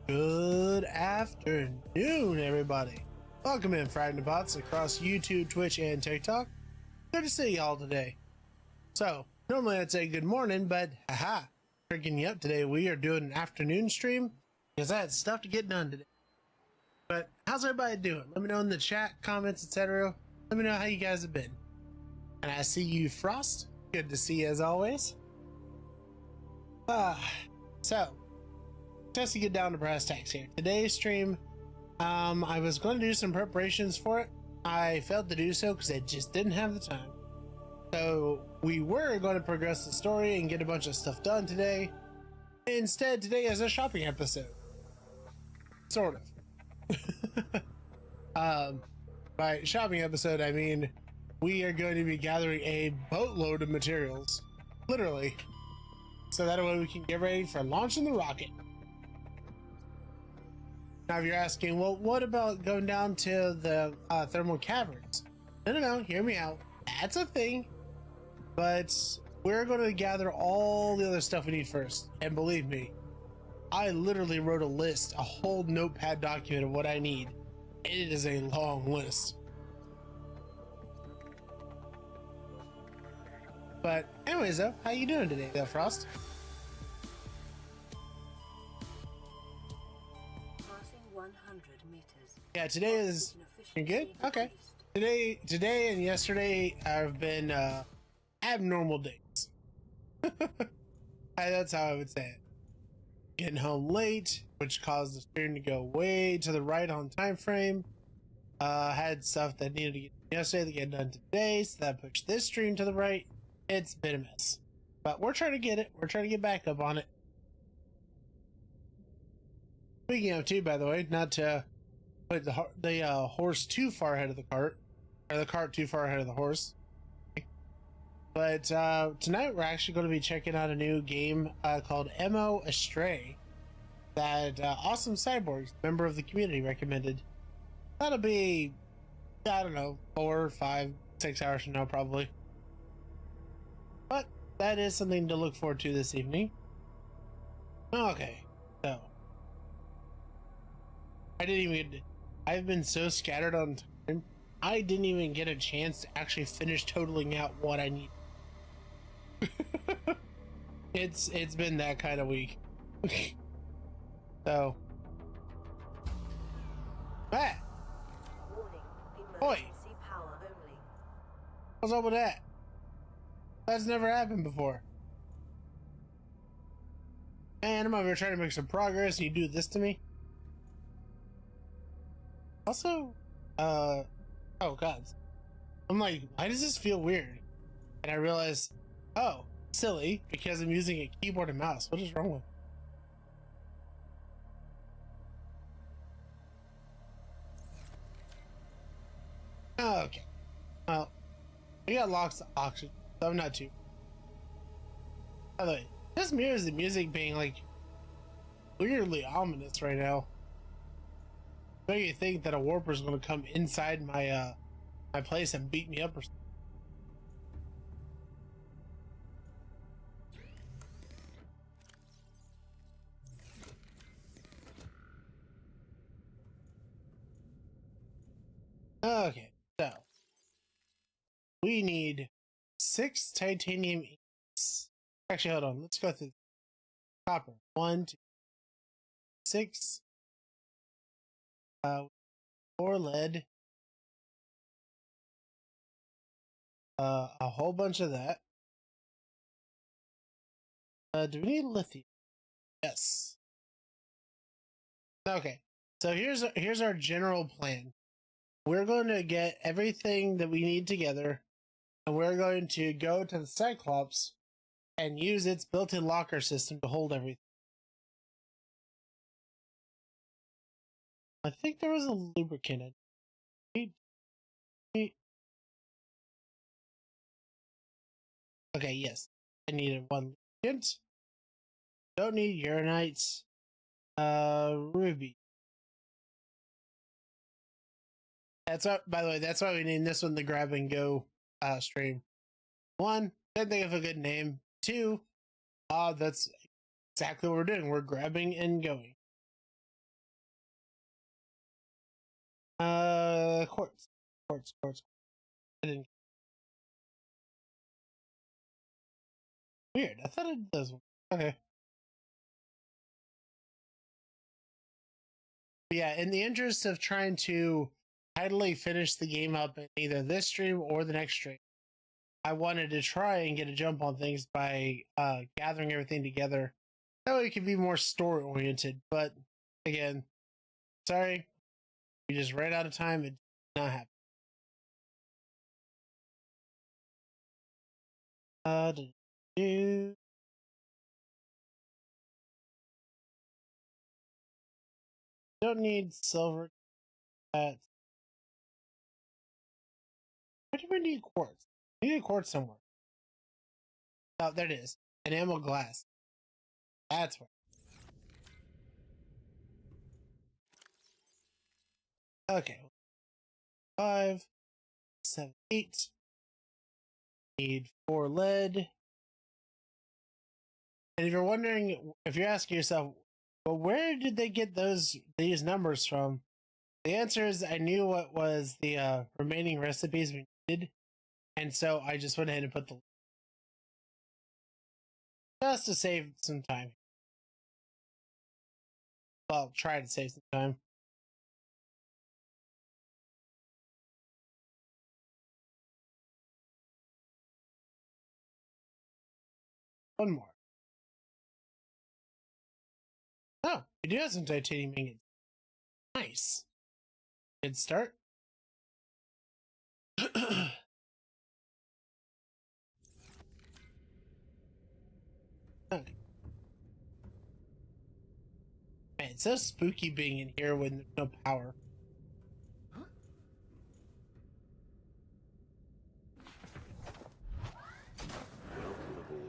Good afternoon, everybody. Welcome in, Fragnabots, across YouTube, Twitch, and TikTok. Good to see y'all today. So, normally I'd say good morning, but haha, freaking you up today. We are doing an afternoon stream because I had stuff to get done today. But how's everybody doing? Let me know in the chat, comments, etc. Let me know how you guys have been. And I see you, Frost. Good to see you as always. So, just to get down to brass tacks here. Today's stream, I was going to do some preparations for it. I failed to do so because I just didn't have the time. So we were going to progress the story and get a bunch of stuff done today. Instead, today is a shopping episode. Sort of. By shopping episode, I mean we are going to be gathering a boatload of materials. Literally. So that way we can get ready for launching the rocket. Now, if you're asking, well, what about going down to the thermal caverns? No, hear me out. That's a thing. But we're going to gather all the other stuff we need first. And believe me, I literally wrote a list, a whole notepad document of what I need. It is a long list. But anyways, though, how you doing today, though, Frost? Yeah, today is. You good? Okay. Today and yesterday have been abnormal days. That's how I would say it. Getting home late, which caused the stream to go way to the right on time frame. Had stuff that needed to get done yesterday that get done today, so that pushed this stream to the right. It's been a mess, but we're trying to get it. We're trying to get back up on it. Speaking of, too, by the way, not to put the horse too far ahead of the cart, or the cart too far ahead of the horse. But tonight we're actually going to be checking out a new game called MO Astray that Awesome Cyborgs, member of the community, recommended. That'll be, I don't know, 4, 5, 6 hours from now probably. But that is something to look forward to this evening. Okay, so I've been so scattered on time, I didn't even get a chance to actually finish totaling out what I need. It's been that kind of week. So Oi! What's up with that? That's never happened before. Man, I'm over here trying to make some progress and you do this to me? Also, oh god. I'm like, why does this feel weird? And I realized, oh, silly, because I'm using a keyboard and mouse. What is wrong with it? Oh, okay. Well, we got lots of oxygen, so I'm not too. By the way, this mirrors the music being like weirdly ominous right now. Make you think that a warper is going to come inside my my place and beat me up or something. Okay, so we need 6 titanium ingots. Actually, hold on. Let's go through copper. 1, 2, 6. 4 lead. A whole bunch of that. Do we need lithium? Yes. Okay. So here's our general plan. We're going to get everything that we need together, and we're going to go to the Cyclops and use its built-in locker system to hold everything. I think there was a lubricant. Okay, yes. I needed 1 lubricant. Don't need uranites. Ruby. That's what, by the way, that's why we named this one the Grab and Go stream. 1, couldn't think of a good name. 2, that's exactly what we're doing. We're grabbing and going. Quartz. Quartz. I didn't. Weird. I thought it does. Okay. But yeah, in the interest of trying to tidily finish the game up in either this stream or the next stream, I wanted to try and get a jump on things by gathering everything together. That way it could be more story oriented. But again, sorry, we just ran out of time. It did not happen. Don't need silver. Why do we need quartz? We need quartz somewhere. Oh, there it is. Enamel glass. That's where. Okay. 5, 7, 8. Need 4 lead. And if you're wondering, if you're asking yourself, well, where did they get these numbers from? The answer is I knew what was the remaining recipes we needed, and so I just went ahead and put the just to save some time. Well, try to save some time. One more. Oh, we do have some titanium ingots. Nice. Good start. Okay. Man, it's so spooky being in here when there's no power.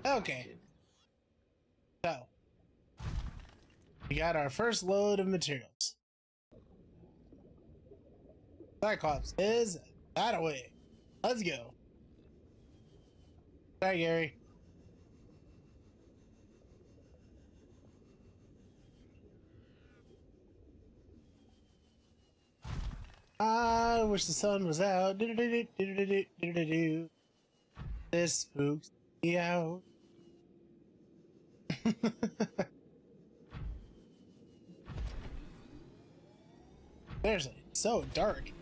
Okay. So, we got our first load of materials. Cyclops is that away. Let's go. Sorry, Gary. I wish the sun was out. This spooks me out. Seriously, so dark.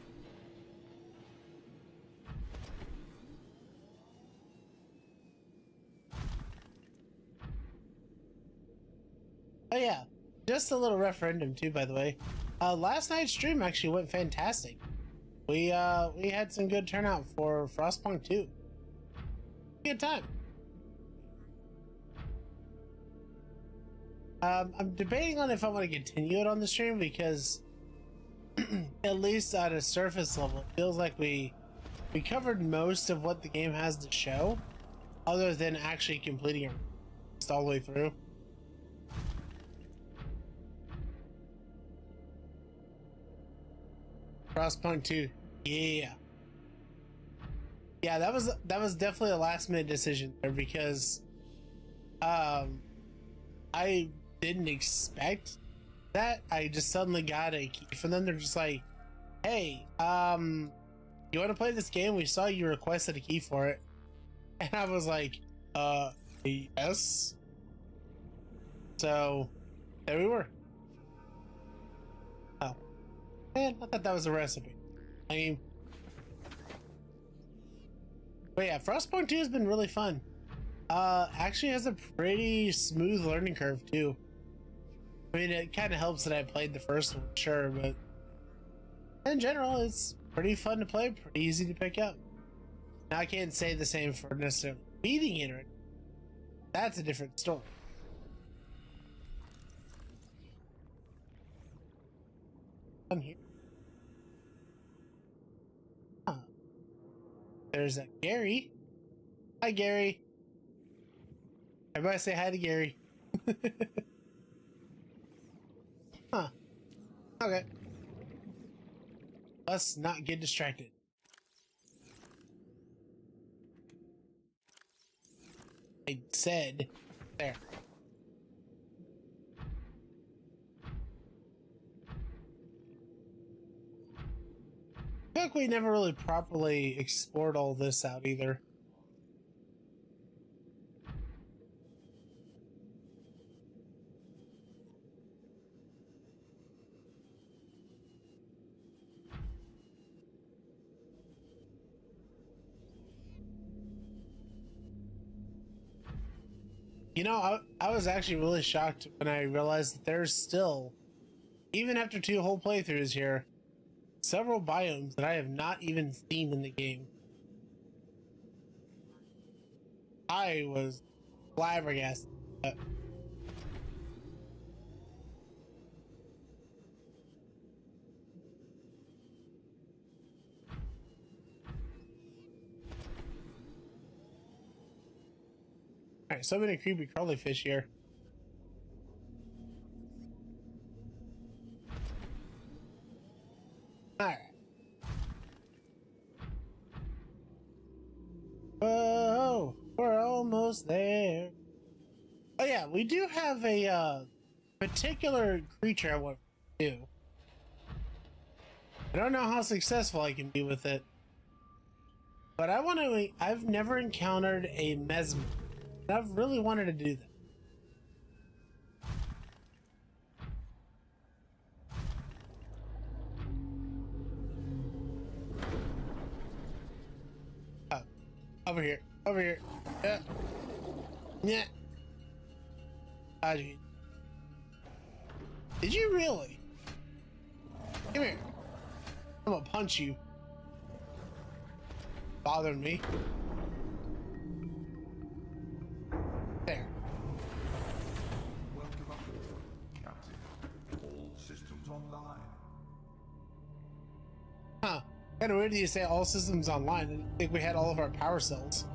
Oh yeah, just a little referendum too, by the way. Last night's stream actually went fantastic. We had some good turnout for Frostpunk 2. Good time. I'm debating on if I want to continue it on the stream because at least at a surface level, it feels like we covered most of what the game has to show, other than actually completing it all the way through. Frostpunk 2, yeah, that was definitely a last minute decision there because I didn't expect that. I just suddenly got a key from them. They're just like, hey, you want to play this game? We saw you requested a key for it. And I was like, yes. So there we were. Oh man, I thought that was a recipe. I mean, but yeah, Frostpunk 2 has been really fun. Actually has a pretty smooth learning curve too. I mean, it kind of helps that I played the first one, sure, but in general, it's pretty fun to play, pretty easy to pick up. Now, I can't say the same for necessarily beating it, or that's a different story. I'm here. Huh. There's a Gary. Hi, Gary. Everybody say hi to Gary. Huh. Okay. Let's not get distracted. I said there. like we never really properly explored all this out either. You know, I was actually really shocked when I realized that there's still, even after 2 whole playthroughs here, several biomes that I have not even seen in the game. I was flabbergasted. Alright, so many creepy crawly fish here. Alright. Whoa, we're almost there. Oh yeah, we do have a particular creature I want to do. I don't know how successful I can be with it, but I've never encountered a mesmer. I've really wanted to do that. Oh, over here, over here. Yeah. Yeah. Did you really? Come here. I'm gonna punch you. Bothering me. There. Welcome up, Captain. All systems online. Huh. Kind of weird that you say all systems online. I didn't think we had all of our power cells.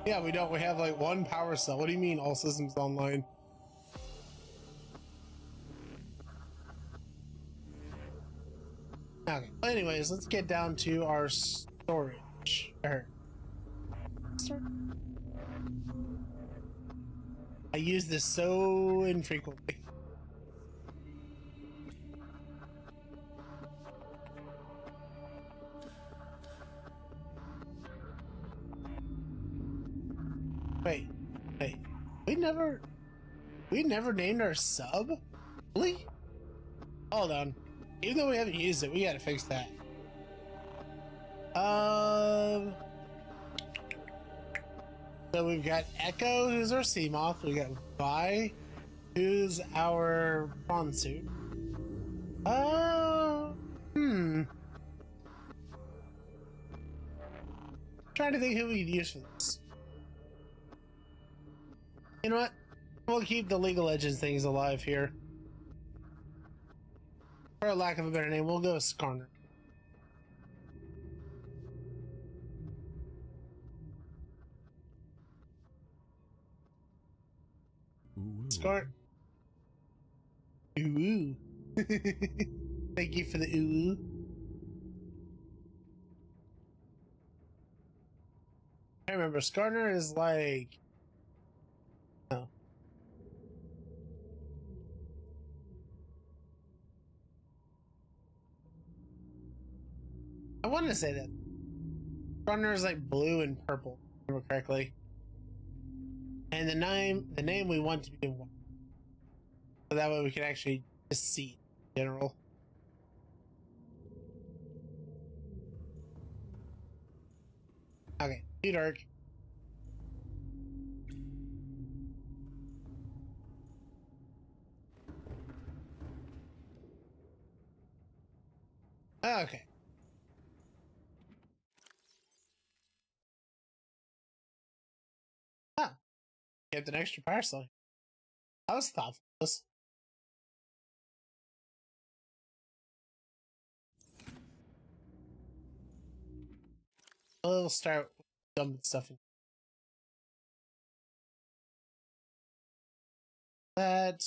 Yeah, we don't. We have like 1 power cell. What do you mean all systems online? Okay. Well, anyways, let's get down to our storage. I use this so infrequently. Wait, wait. We never named our sub? Really? Hold on. Even though we haven't used it, we gotta fix that. So we've got Echo, who's our Seamoth. We got Vi, who's our prawn suit. Trying to think who we'd use for this. You know what? We'll keep the League of Legends things alive here. For lack of a better name, we'll go with Skarner. Scar. Ooh. Thank you for the ooh. I remember Skarner is like. Oh. I wanted to say that. Skarner is like blue and purple, if I remember correctly. And the name we want to be white. So that way we can actually just see in general. Okay, too dark. Okay. Oh, kept an extra power cell. That was thoughtful. We'll start with dumping stuff in. That.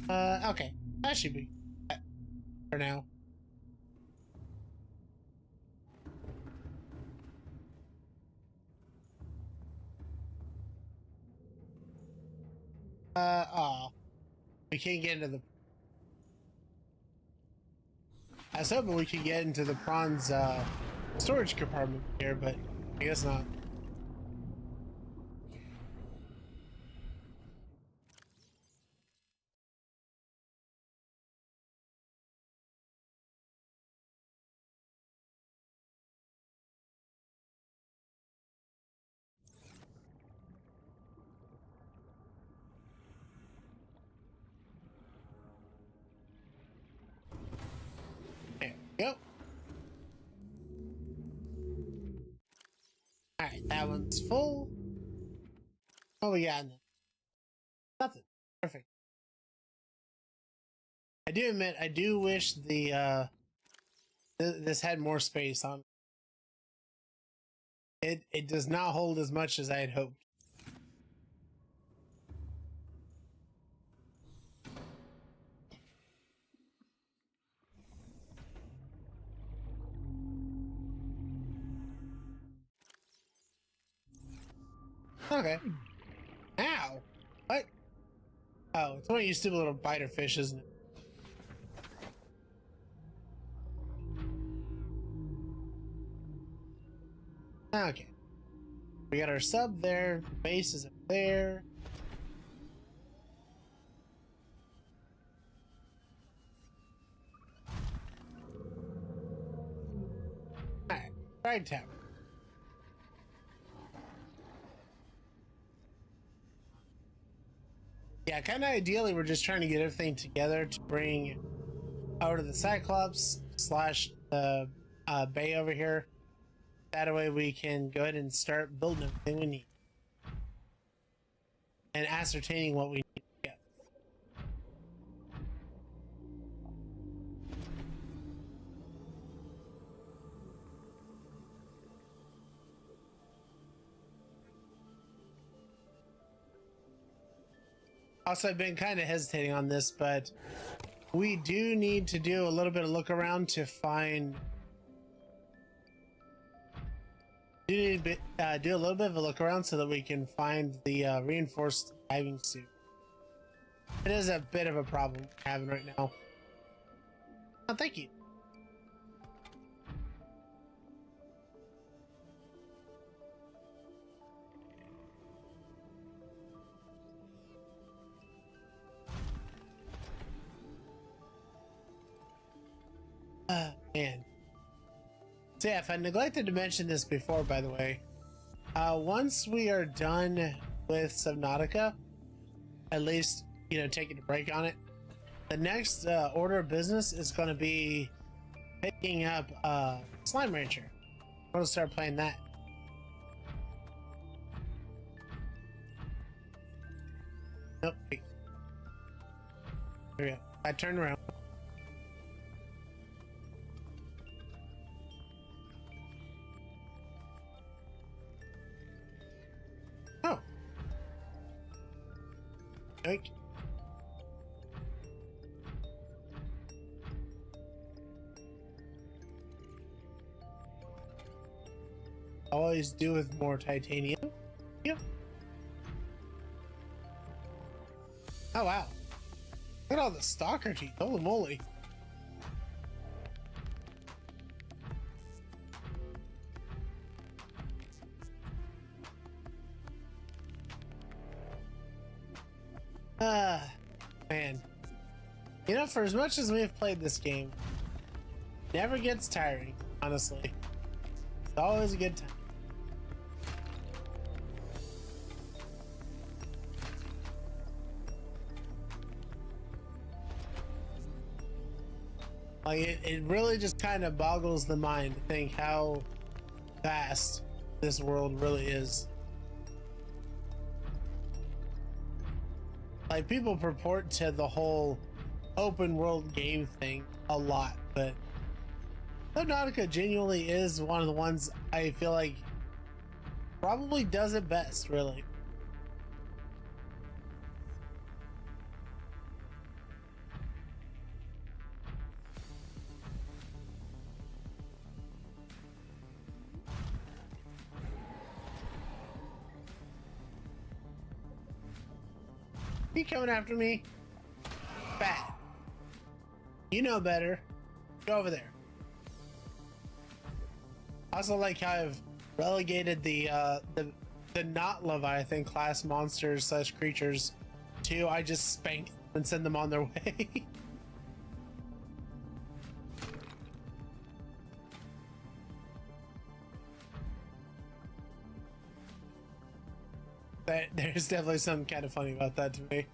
Okay. That should be for now. Oh, we can't get into the. I was hoping we could get into the prawns storage compartment here, but I guess not. There we go. Alright, that one's full. Oh, we got nothing. Perfect. I do admit, I do wish the this had more space on it. It does not hold as much as I had hoped. Okay. Ow! What? Oh, it's one of you stupid little biter fish, isn't it? Okay. We got our sub there. Base is up there. Alright. Right tower. Yeah, kind of ideally, we're just trying to get everything together to bring over to the Cyclops slash the bay over here. That way we can go ahead and start building everything we need. And ascertaining what we need to get. Also, I've been kind of hesitating on this, but we do need to do a little bit of look around to find. Do need to do a little bit of a look around so that we can find the reinforced diving suit. It is a bit of a problem we're having right now. Oh, thank you. Man. So yeah, if I neglected to mention this before, by the way, once we are done with Subnautica, at least, you know, taking a break on it, the next order of business is going to be picking up Slime Rancher. I'm going to start playing that. Nope. Wait. There we go. I turned around. Oh. Yoink. Always do with more titanium. Yep. Oh wow. Look at all the stalker teeth. Holy moly. Man. You know, for as much as we've played this game, never gets tiring, honestly. It's always a good time. Like, it really just kind of boggles the mind to think how vast this world really is. Like, people purport to the whole open world game thing a lot, but Subnautica genuinely is one of the ones I feel like probably does it best, really. You coming after me? Bad. You know better. Go over there. I also like how I've relegated the not Leviathan class monsters slash creatures to I just spank them and send them on their way. There's definitely something kind of funny about that to me.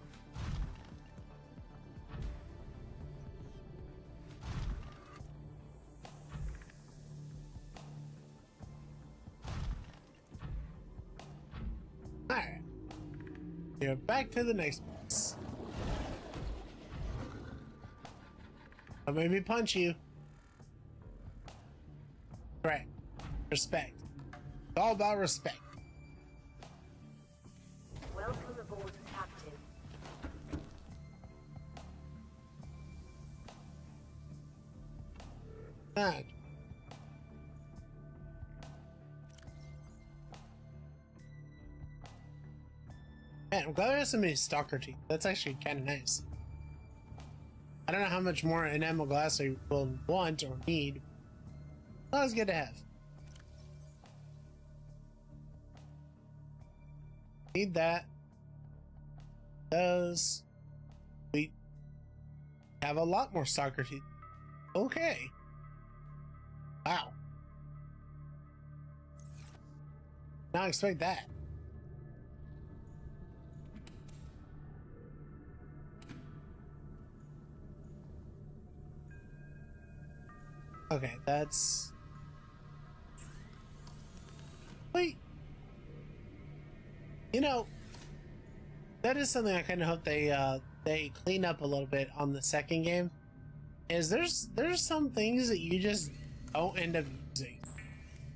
Alright. You're back to the next boss. Don't make me punch you. Right. Respect. It's all about respect. Welcome aboard, Captain. Alright. Man, I'm glad there's so many stalker teeth. That's actually kind of nice. I don't know how much more enamel glass I will want or need. That was good to have. Need that. Those. We have a lot more stalker teeth. Okay. Wow. Now expect that. Okay, that's... Wait. You know, that is something I kind of hope they clean up a little bit on the second game. Is there's some things that you just don't end up using,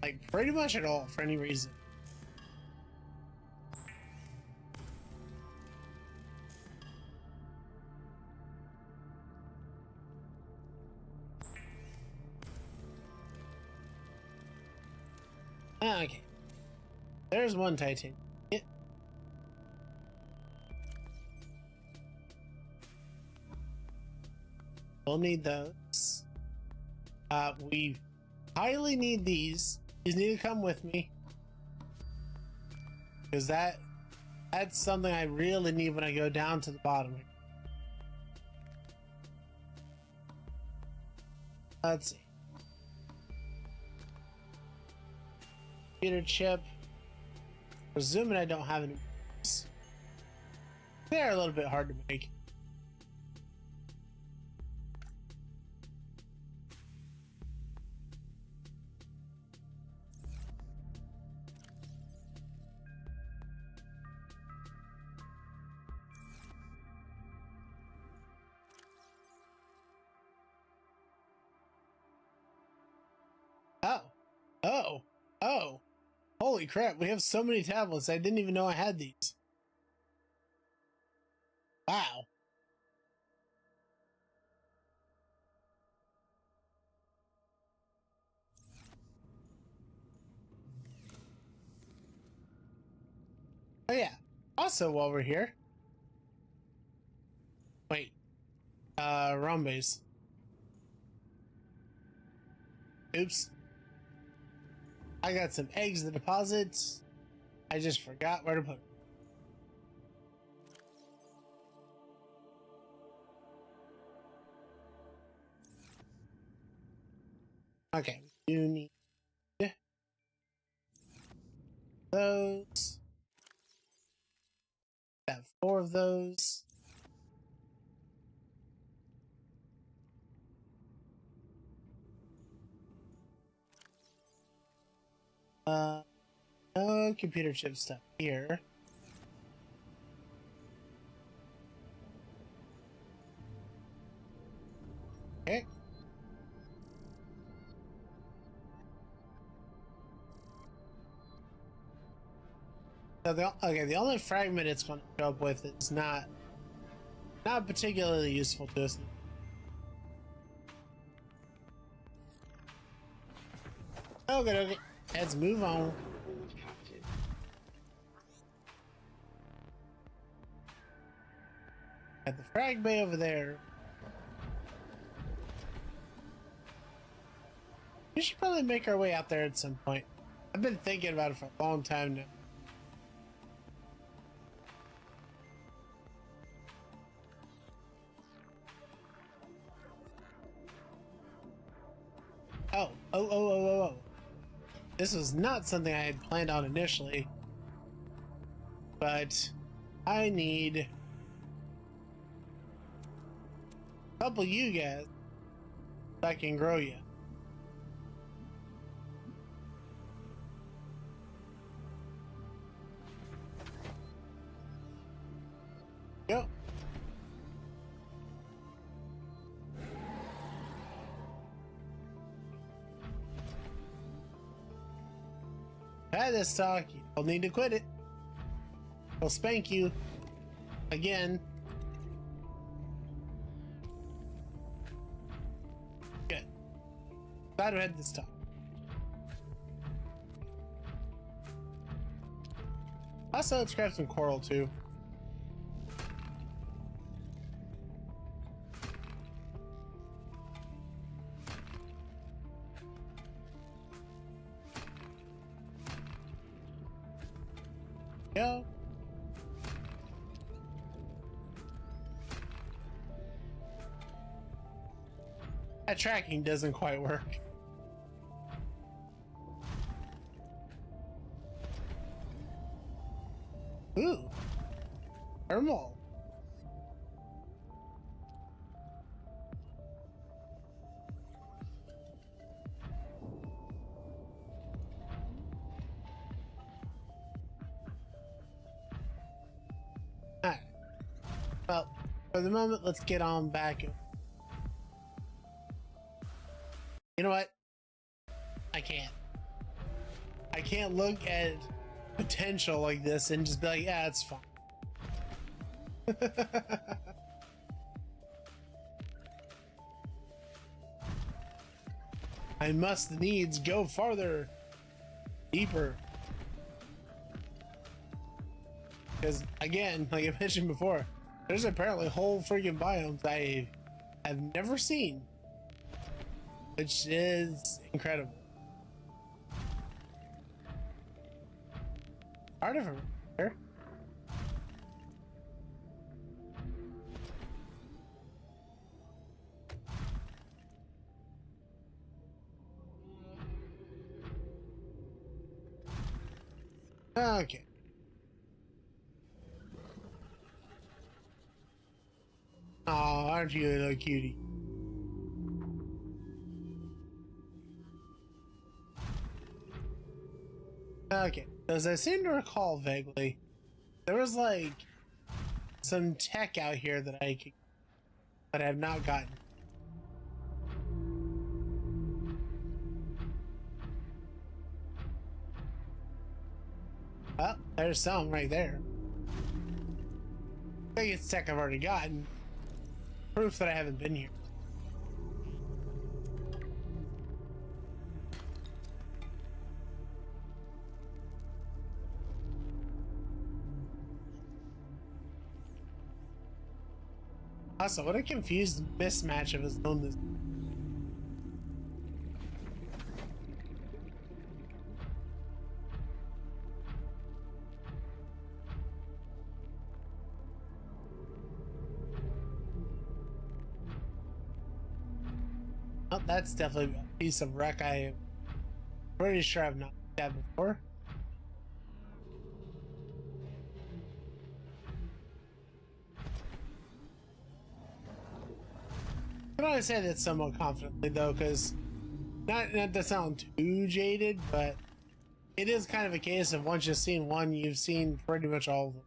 like pretty much at all for any reason. Okay, there's one Titan. Yeah. We'll need those. We highly need these. These need to come with me, because that's something I really need when I go down to the bottom. Let's see. Computer chip. Presuming I don't have any. They're a little bit hard to make. Oh. Oh. Oh. Holy crap, we have so many tablets. I didn't even know I had these. Wow. Oh yeah. Also, while we're here. Wait. Wrong base. Oops. I got some eggs to deposit. I just forgot where to put them. Okay, we do need those. Got 4 of those. No computer chip stuff here. Okay. So the only fragment it's going to show up with is not particularly useful to us. Okay. Let's move on. Got the frag bay over there. We should probably make our way out there at some point. I've been thinking about it for a long time now. Oh. This was not something I had planned on initially. But I need a couple of you guys so I can grow you. Go. Had this talk, you'll need to quit it. I'll spank you again. Good. Glad we had this talk. Also, let's grab some coral too. Go. That tracking doesn't quite work. Ooh. Thermal. Alright. Well, for the moment, let's get on back. You know what? I can't. I can't look at potential like this and just be like, yeah, it's fine. I must needs go farther, deeper. Because again, like I mentioned before, there's apparently whole freaking biomes I have never seen, which is incredible. Part of it here. Okay. Oh, aren't you a little cutie? Okay, as I seem to recall vaguely, there was like some tech out here that I have not gotten. Well, there's some right there. I think it's tech I've already gotten. Proof that I haven't been here. Also, what a confused mismatch of his illness. Oh, that's definitely a piece of wreck I am pretty sure I've not had before. I can only say that somewhat confidently though, because not to sound too jaded, but it is kind of a case of once you've seen one, you've seen pretty much all of them.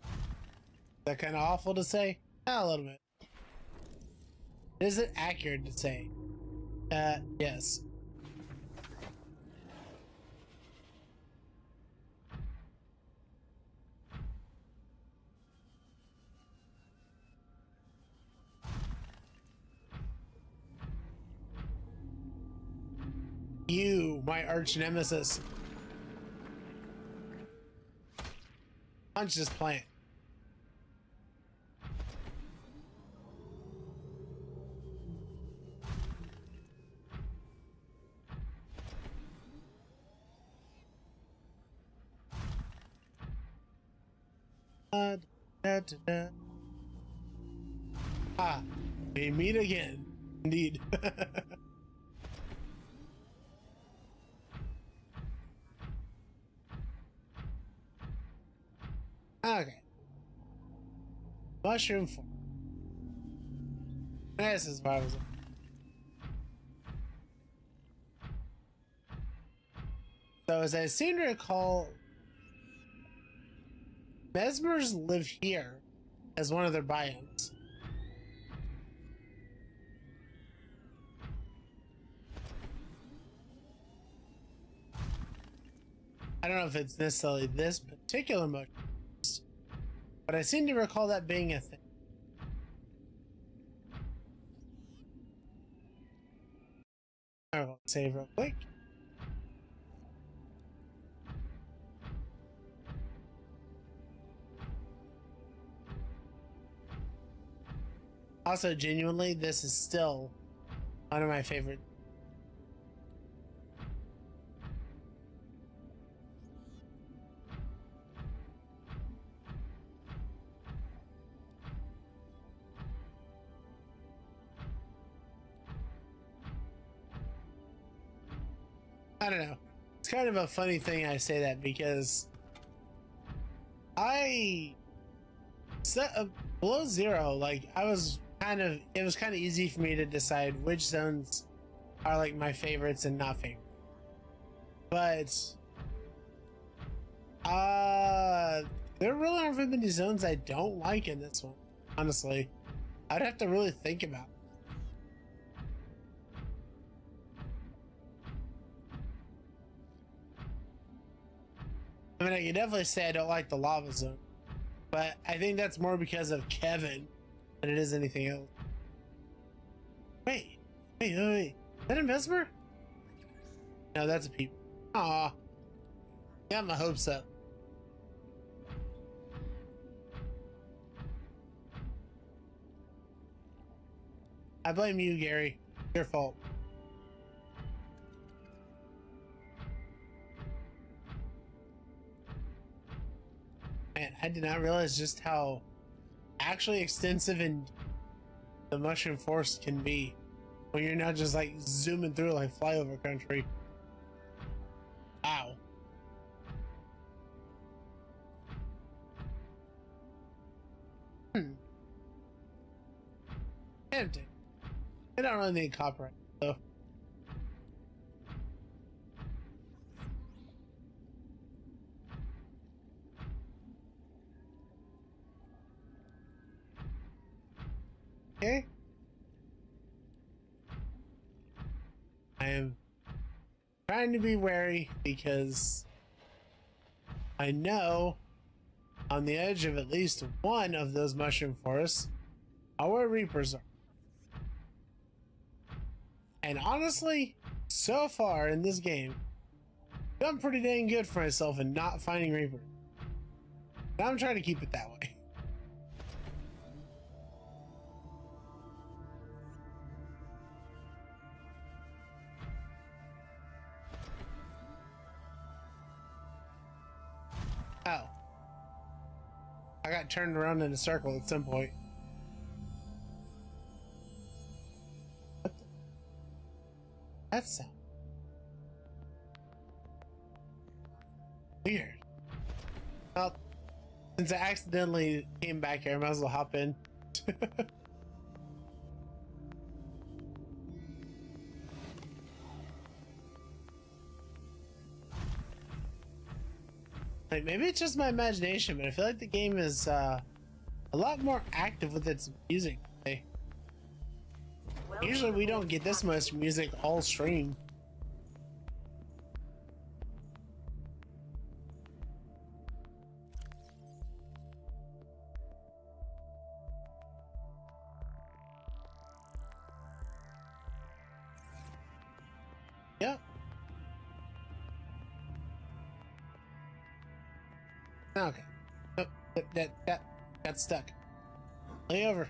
Is that kind of awful to say? A little bit. Is it accurate to say? Yes. You, my arch nemesis. punch this plant. Da, da, da, da. Ah, we meet again. Indeed. Okay. Mushroom form. This is what I was. So, as I seem to recall, Mesmers live here as one of their biomes. I don't know if it's necessarily this particular mushroom, but I seem to recall that being a thing. I'll save real quick. Also, genuinely, this is still one of my favorite. I don't know. It's kind of a funny thing I say that because I set below zero. Like it was kind of easy for me to decide which zones are like my favorites and not favorite. But there really aren't very many zones I don't like in this one. Honestly, I'd have to really think about it. I mean, I can definitely say I don't like the lava zone, but I think that's more because of Kevin than it is anything else. Wait. Is that a Mesmer? No, that's a peep. Aw. Got my hopes up. I blame you, Gary. Your fault. Man, I did not realize just how actually extensive and the mushroom forest can be when you're not just like zooming through like flyover country. Wow. Tempting. I don't really need copyright though. Okay. I am trying to be wary because I know on the edge of at least one of those mushroom forests are where reapers are. And honestly, so far in this game, I've done pretty dang good for myself in not finding reapers. And I'm trying to keep it that way. Oh. I got turned around in a circle at some point. What the? That's sound. Weird. Well, since I accidentally came back here, I might as well hop in. Like, maybe it's just my imagination, but I feel like the game is a lot more active with its music today. Usually we don't get this much music all stream. Yep. Okay. Yep. That got stuck. Lay over.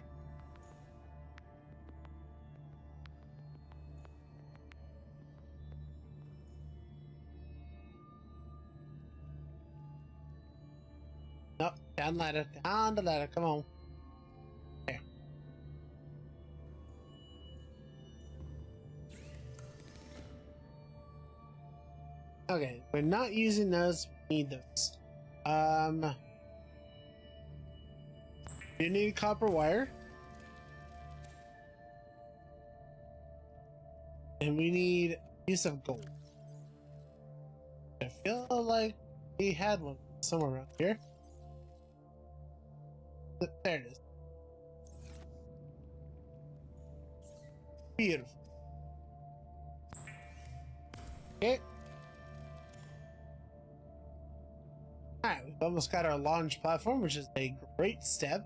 No, down the ladder, come on. There. Okay, we're not using those, we need those. You need copper wire. And we need a piece of gold. I feel like we had one somewhere around here. There it is. Beautiful. Okay. Alright, we've almost got our launch platform, which is a great step.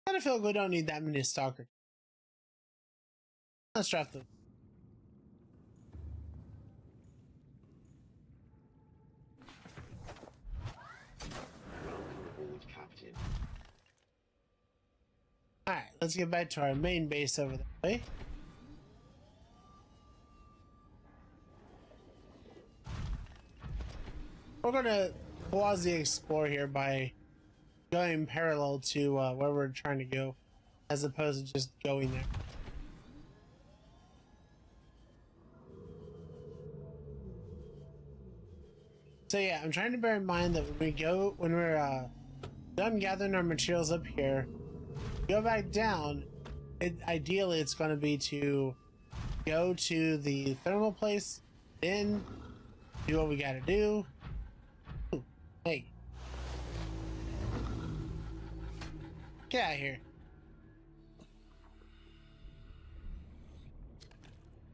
I kind of feel like we don't need that many stalker. Let's drop them. Alright, let's get back to our main base over that way. We're gonna quasi-explore here by going parallel to where we're trying to go, as opposed to just going there. So yeah, I'm trying to bear in mind that when we're done gathering our materials up here, go back down. Ideally, it's going to be to go to the thermal place, then do what we got to do. Ooh, hey. Get out of here.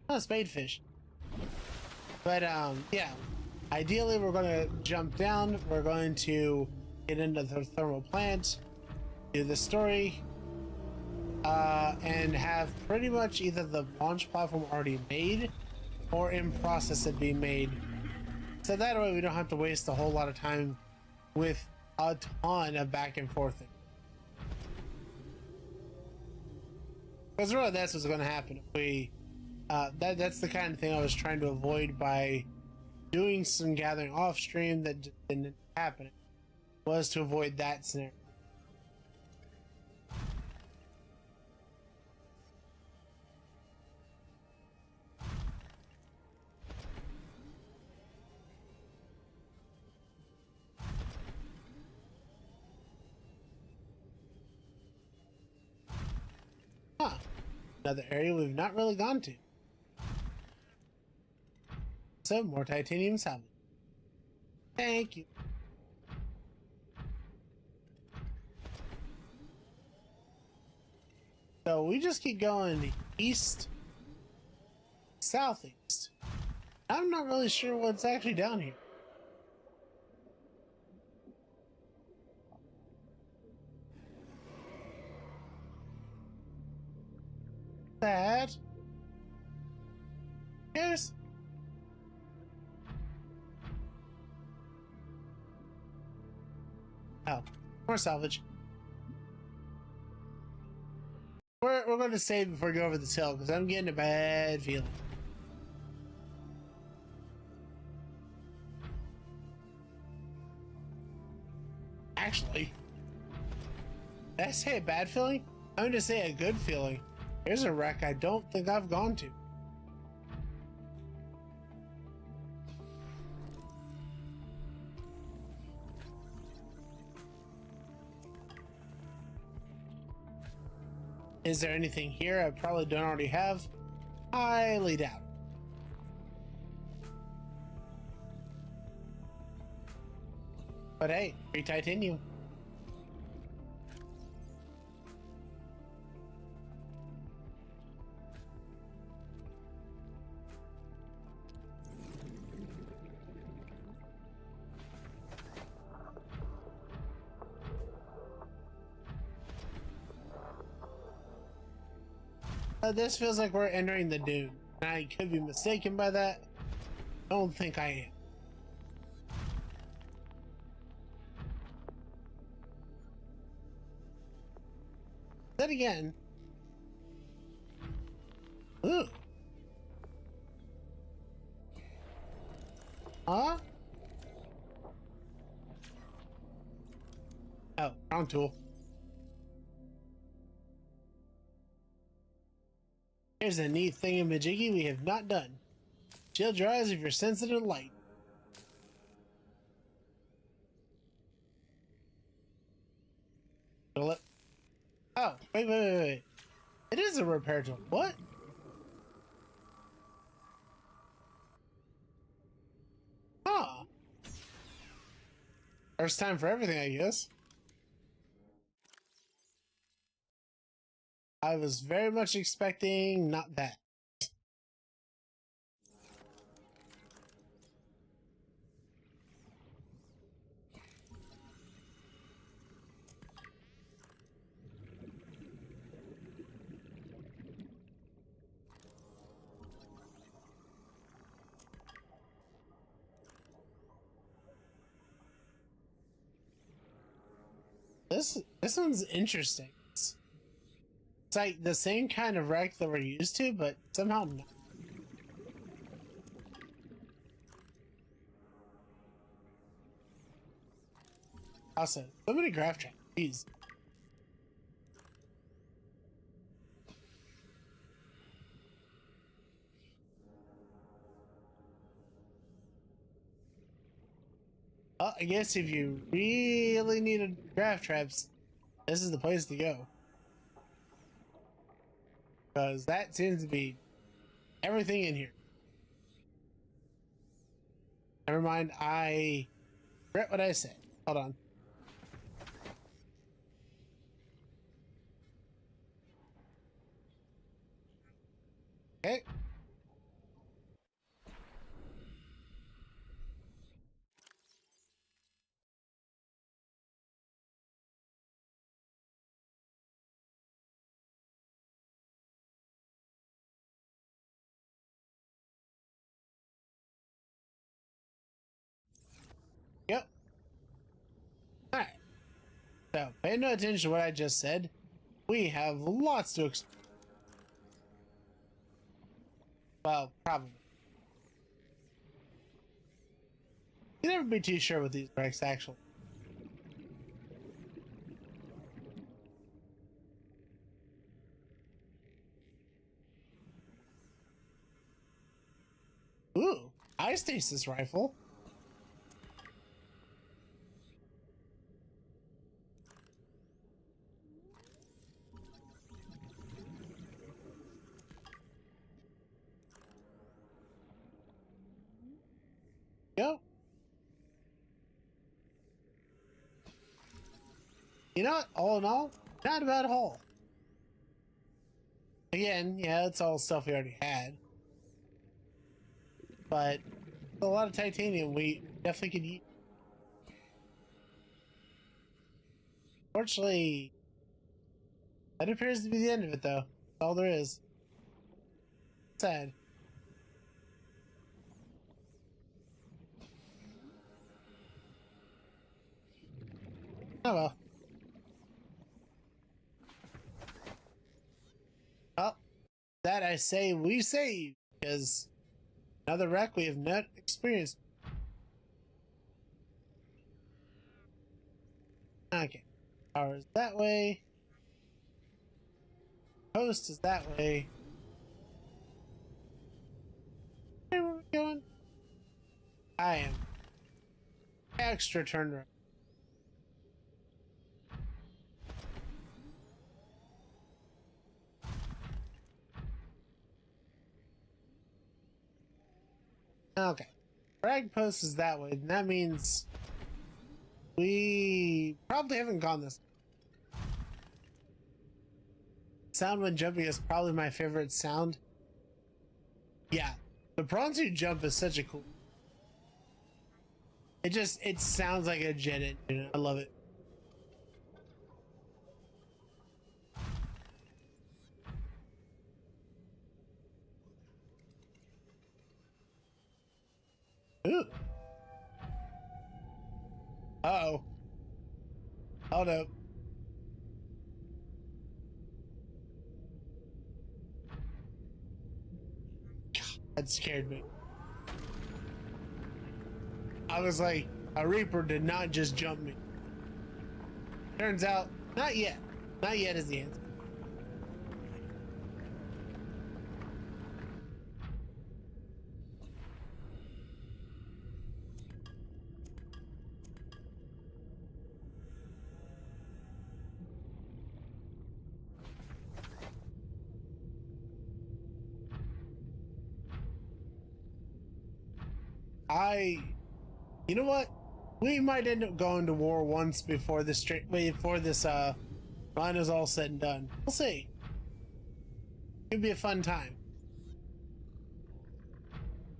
Oh, spadefish. But, yeah. Ideally, we're going to jump down. We're going to get into the thermal plant, do the story, and have pretty much either the launch platform already made or in process of being made. So that way we don't have to waste a whole lot of time with a ton of back and forth. Because really that's what's going to happen if we that's the kind of thing I was trying to avoid by doing some gathering off stream that just didn't happen, was to avoid that scenario. Huh. Another area we've not really gone to. So, more titanium salvage. Thank you. So, we just keep going east, southeast. I'm not really sure what's actually down here. That. Yes. Oh, more salvage. We're going to save before we go over this hill because I'm getting a bad feeling. Actually, did I say a bad feeling? I'm going to say a good feeling. Here's a wreck I don't think I've gone to. Is there anything here I probably don't already have? Highly doubt. But hey, free titanium. This feels like we're entering the dune. I could be mistaken by that. Don't think I am. Then again. Ooh. Huh? Oh, wrong tool. Here's a neat thingamajiggy we have not done. Shield your eyes if you're sensitive to light. Oh, wait. It is a repair tool. What? Huh. First time for everything, I guess. I was very much expecting not that. This one's interesting. It's like the same kind of wreck that we're used to, but somehow not. Also, so many graph tracks. Jeez. Well, I guess if you really needed graph traps, this is the place to go. Because that seems to be everything in here. Never mind, I regret what I said. Hold on. Okay. Yep. Alright. So, pay no attention to what I just said. We have lots to explore. Well, probably. You never be too sure with these wrecks, actually. Ooh, eye stasis rifle. Go. You know what? All in all, not a bad haul. Again, yeah, it's all stuff we already had. But a lot of titanium we definitely could use. Fortunately, that appears to be the end of it, though. That's all there is. Sad. Oh well. Well, that I say we save, because another wreck we have not experienced. Okay. Power is that way. Post is that way. Where are we going? I am extra turned around. Okay. Frag post is that way, and that means we probably haven't gone this. Sound when jumping is probably my favorite sound. Yeah, the Bronzu jump is such a cool. It sounds like a jet engine. I love it. Uh-oh. Hold up. God, that scared me. I was like, a Reaper did not just jump me. Turns out, not yet. Not yet is the answer. You know what? We might end up going to war once before this run is all said and done. We'll see. It'd be a fun time.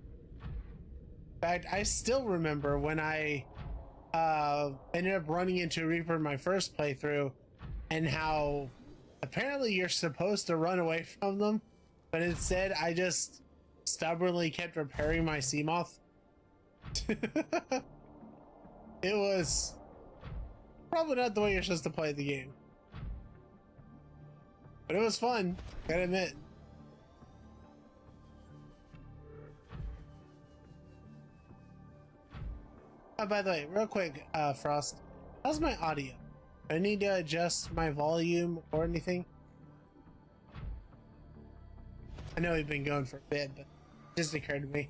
In fact, I still remember when I ended up running into a Reaper in my first playthrough, and how apparently you're supposed to run away from them, but instead I just stubbornly kept repairing my Seamoth. It was probably not the way you're supposed to play the game, but it was fun, gotta admit. Oh, by the way, real quick, Frost, how's my audio? Do I need to adjust my volume or anything? I know we've been going for a bit, but it just occurred to me.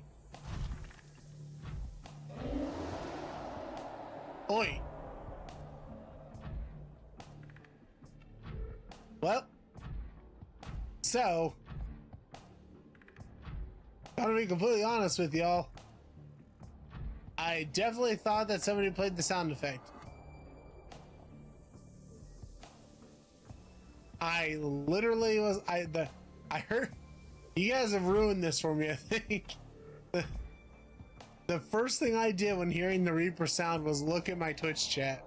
Oi! Well, so, gotta be completely honest with y'all, I definitely thought that somebody played the sound effect. I literally was, I heard, you guys have ruined this for me, I think. The first thing I did when hearing the Reaper sound was look at my Twitch chat.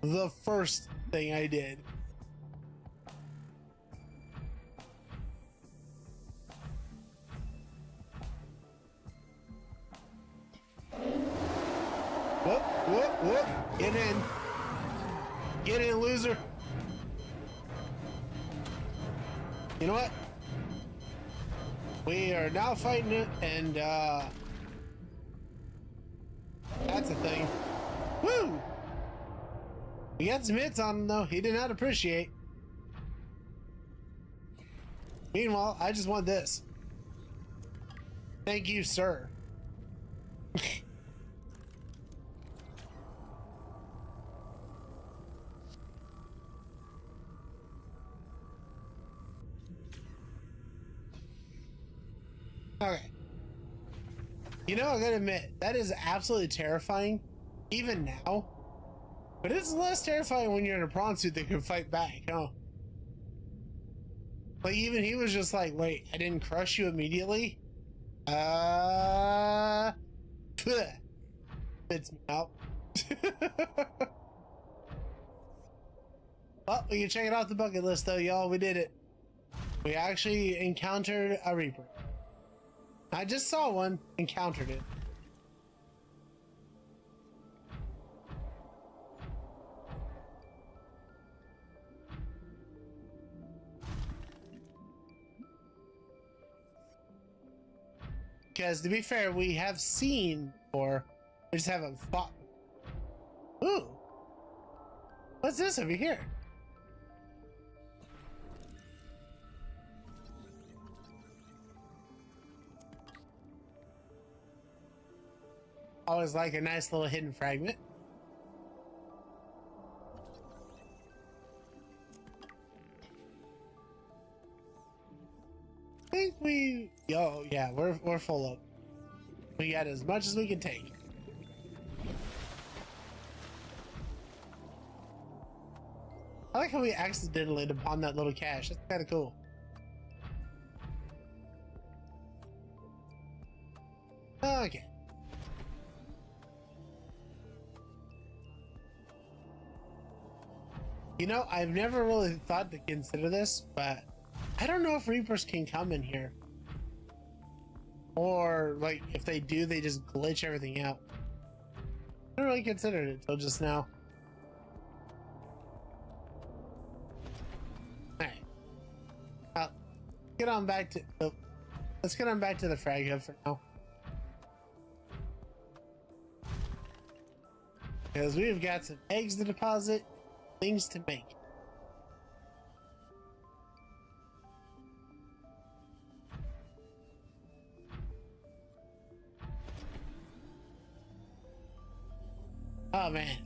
The first thing I did. Whoop, whoop, whoop. Get in. Get in, loser. You know what? We are now fighting it, and that's a thing. Woo! We got some hits on him, though. He did not appreciate. Meanwhile, I just want this. Thank you, sir. Okay. You know, I gotta admit, that is absolutely terrifying, even now. But it's less terrifying when you're in a prawn suit that can fight back, huh? Like, even he was just like, wait, I didn't crush you immediately? Spits me out. Well, we can check it off the bucket list, though, y'all. We did it. We actually encountered a Reaper. I just saw one, encountered it. Because to be fair, we have seen before, we just haven't fought. Ooh, what's this over here? Always like a nice little hidden fragment. I think yeah, we're full up. We got as much as we can take. I like how we accidentally upon that little cache. That's kind of cool. Okay. You know, I've never really thought to consider this, but I don't know if Reapers can come in here. Or, like, if they do, they just glitch everything out. I don't really considered it till just now. Alright. Get on back to... Oh, let's get on back to the frag hub for now. Because we've got some eggs to deposit, things to make. Oh man,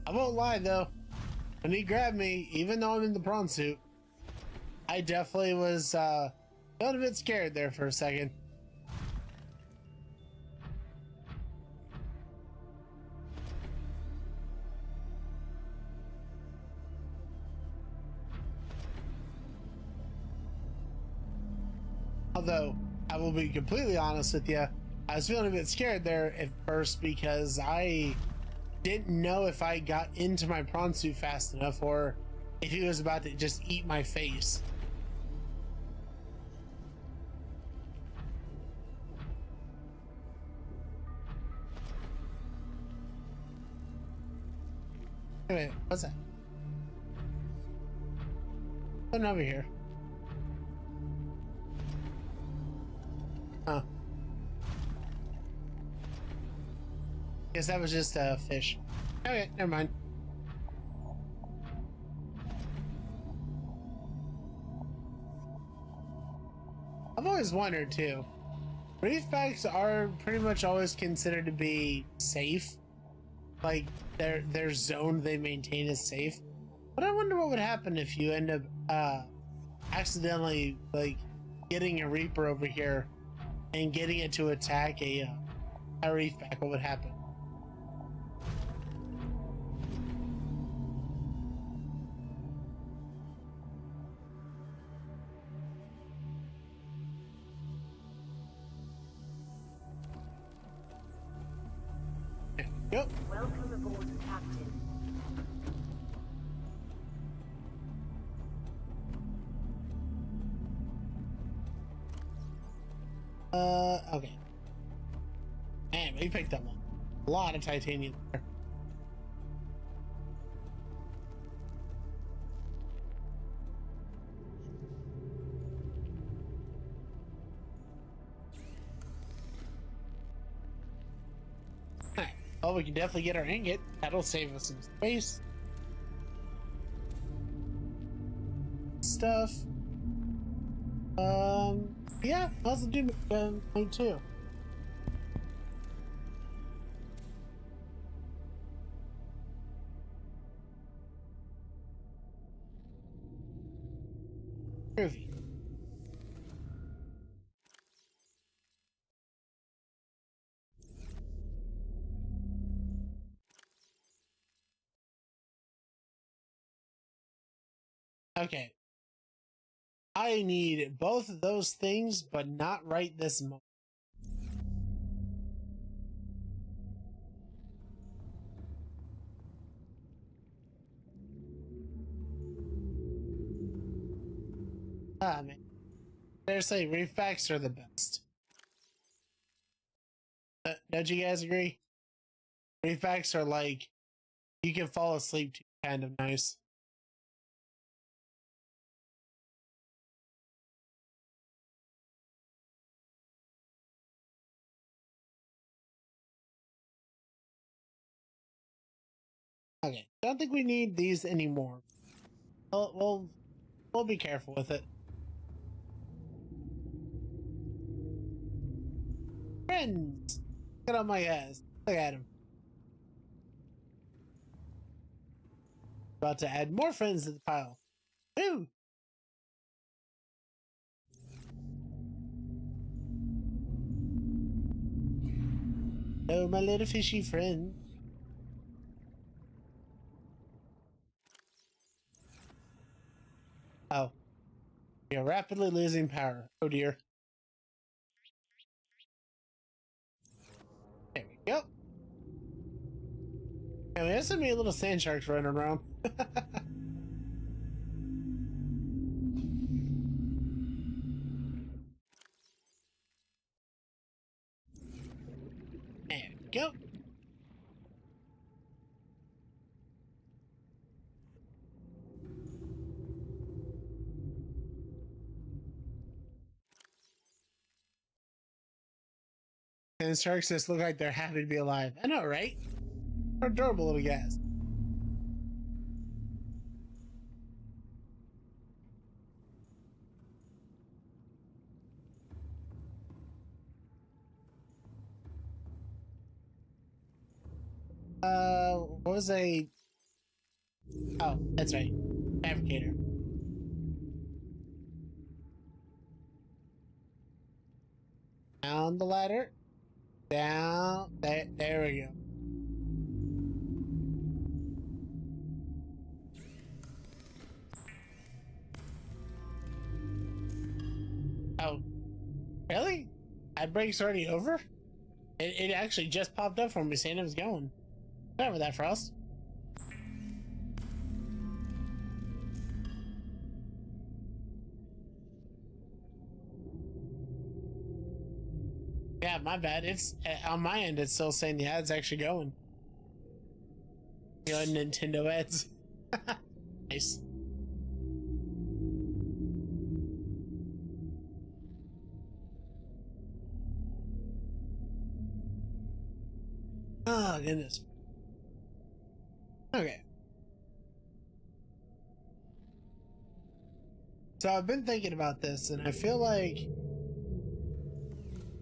I won't lie though. When he grabbed me, even though I'm in the prawn suit, I definitely was a little bit scared there for a second. Although, I will be completely honest with you, I was feeling a bit scared there at first because I didn't know if I got into my prawn suit fast enough or if he was about to just eat my face. Wait a minute, what's that? Something over here. Huh. Guess that was just a fish. Okay, never mind. I've always wondered too. Reef backs are pretty much always considered to be safe. Like their zone they maintain is safe. But I wonder what would happen if you end up accidentally like getting a Reaper over here and getting it to attack a reef back. What would happen? Yep. Welcome aboard, Captain. Okay. Man, we picked up a lot of titanium there. Alright. Well, we can definitely get our ingot. That'll save us some space. Stuff. Yeah, I'll also do me too. Groovy. Okay. I need both of those things, but not right this moment. Ah, man. Seriously, reef backs are the best. Don't you guys agree? Reef backs are like, you can fall asleep to, kind of nice. Okay, don't think we need these anymore. We'll be careful with it. Friends! Get on my ass. Look at him. About to add more friends to the pile. Woo! Oh, my little fishy friend. Oh. We are rapidly losing power. Oh dear. There we go. I mean, there's so many little sand sharks running around. There we go. sand sharks just look like they're happy to be alive. I know, right? They're adorable little guys. What was a... Oh, that's right. Fabricator. Down the ladder. Down. There we go. Oh, really? Ad break's already over? It actually just popped up for me saying it was going. Sorry about that, Frost. Yeah, my bad. It's on my end. It's still saying the ad's actually going. You know, Nintendo ads. Nice. Oh goodness. Okay. So I've been thinking about this, and I feel like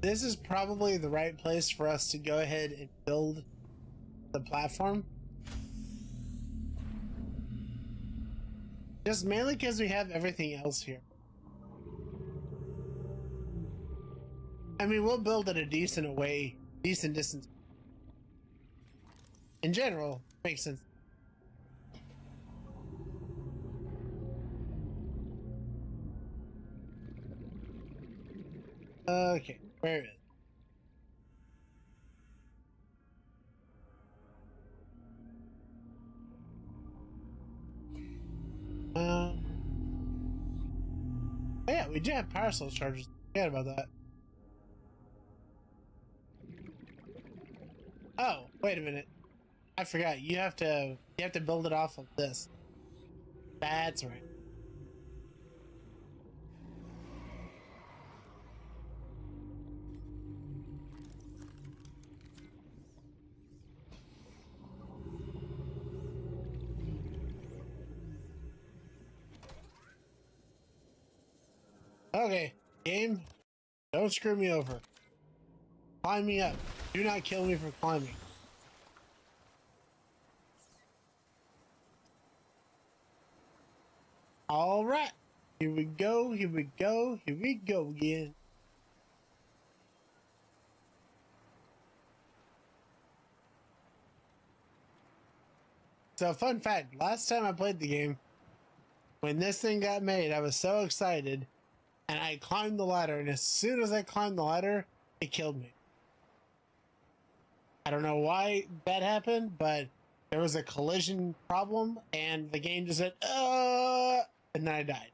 this is probably the right place for us to go ahead and build the platform. Just mainly because we have everything else here. I mean, we'll build it a decent distance. In general, makes sense. Okay, where is it? Oh yeah, we do have power source chargers. Forget about that. Oh, wait a minute. I forgot. You have to build it off of this. That's right. Okay, game, don't screw me over. Climb me up. Do not kill me for climbing. All right, here we go. Here we go. Here we go again. So, fun fact: last time I played the game, when this thing got made, I was so excited, and I climbed the ladder. And as soon as I climbed the ladder, it killed me. I don't know why that happened, but there was a collision problem, and the game just said, and then I died.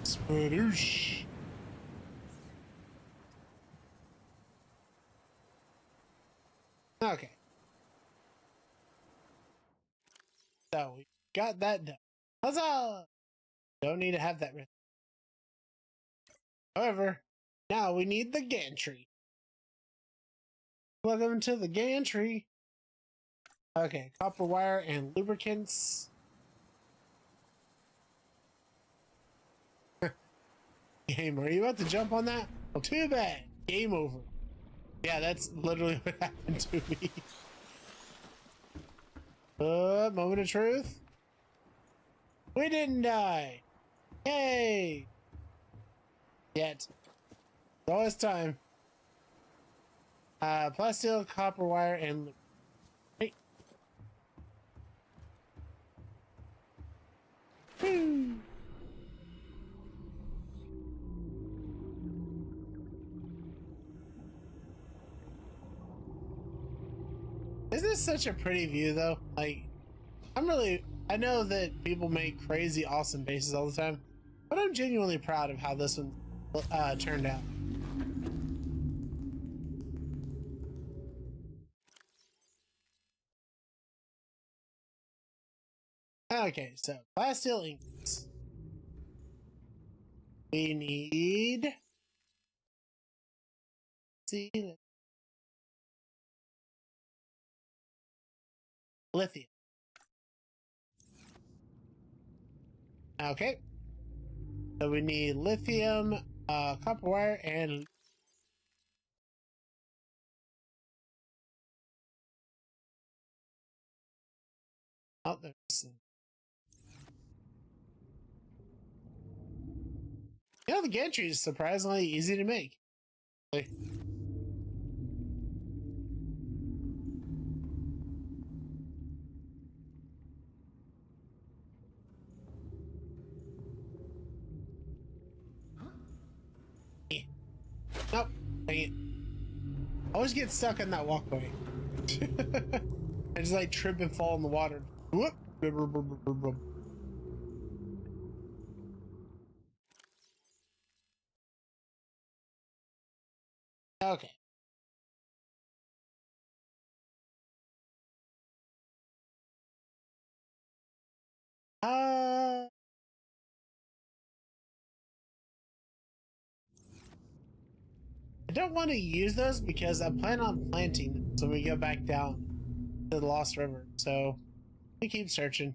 Spadoosh. Okay. So we got that done. Huzzah! Don't need to have that written. However, now we need the gantry. Welcome to the gantry. Okay, copper wire and lubricants. Game, are you about to jump on that? Well, too bad. Game over. Yeah, that's literally what happened to me. Moment of truth. We didn't die. Yay! Yet. It's always time. Plasteel, copper wire, and... Hey. Woo! Isn't this such a pretty view, though? Like, I know that people make crazy awesome bases all the time, but I'm genuinely proud of how this one turned out. Okay, so plasteel ingots. We need. See, lithium. Okay. So we need lithium, copper wire, and oh, there's. You know, the gantry is surprisingly easy to make. Like, nope. Dang it. I always get stuck on that walkway. I just like trip and fall in the water. Whoop. Okay. Uh, I don't want to use those because I plan on planting them so we go back down to the Lost River. So we keep searching.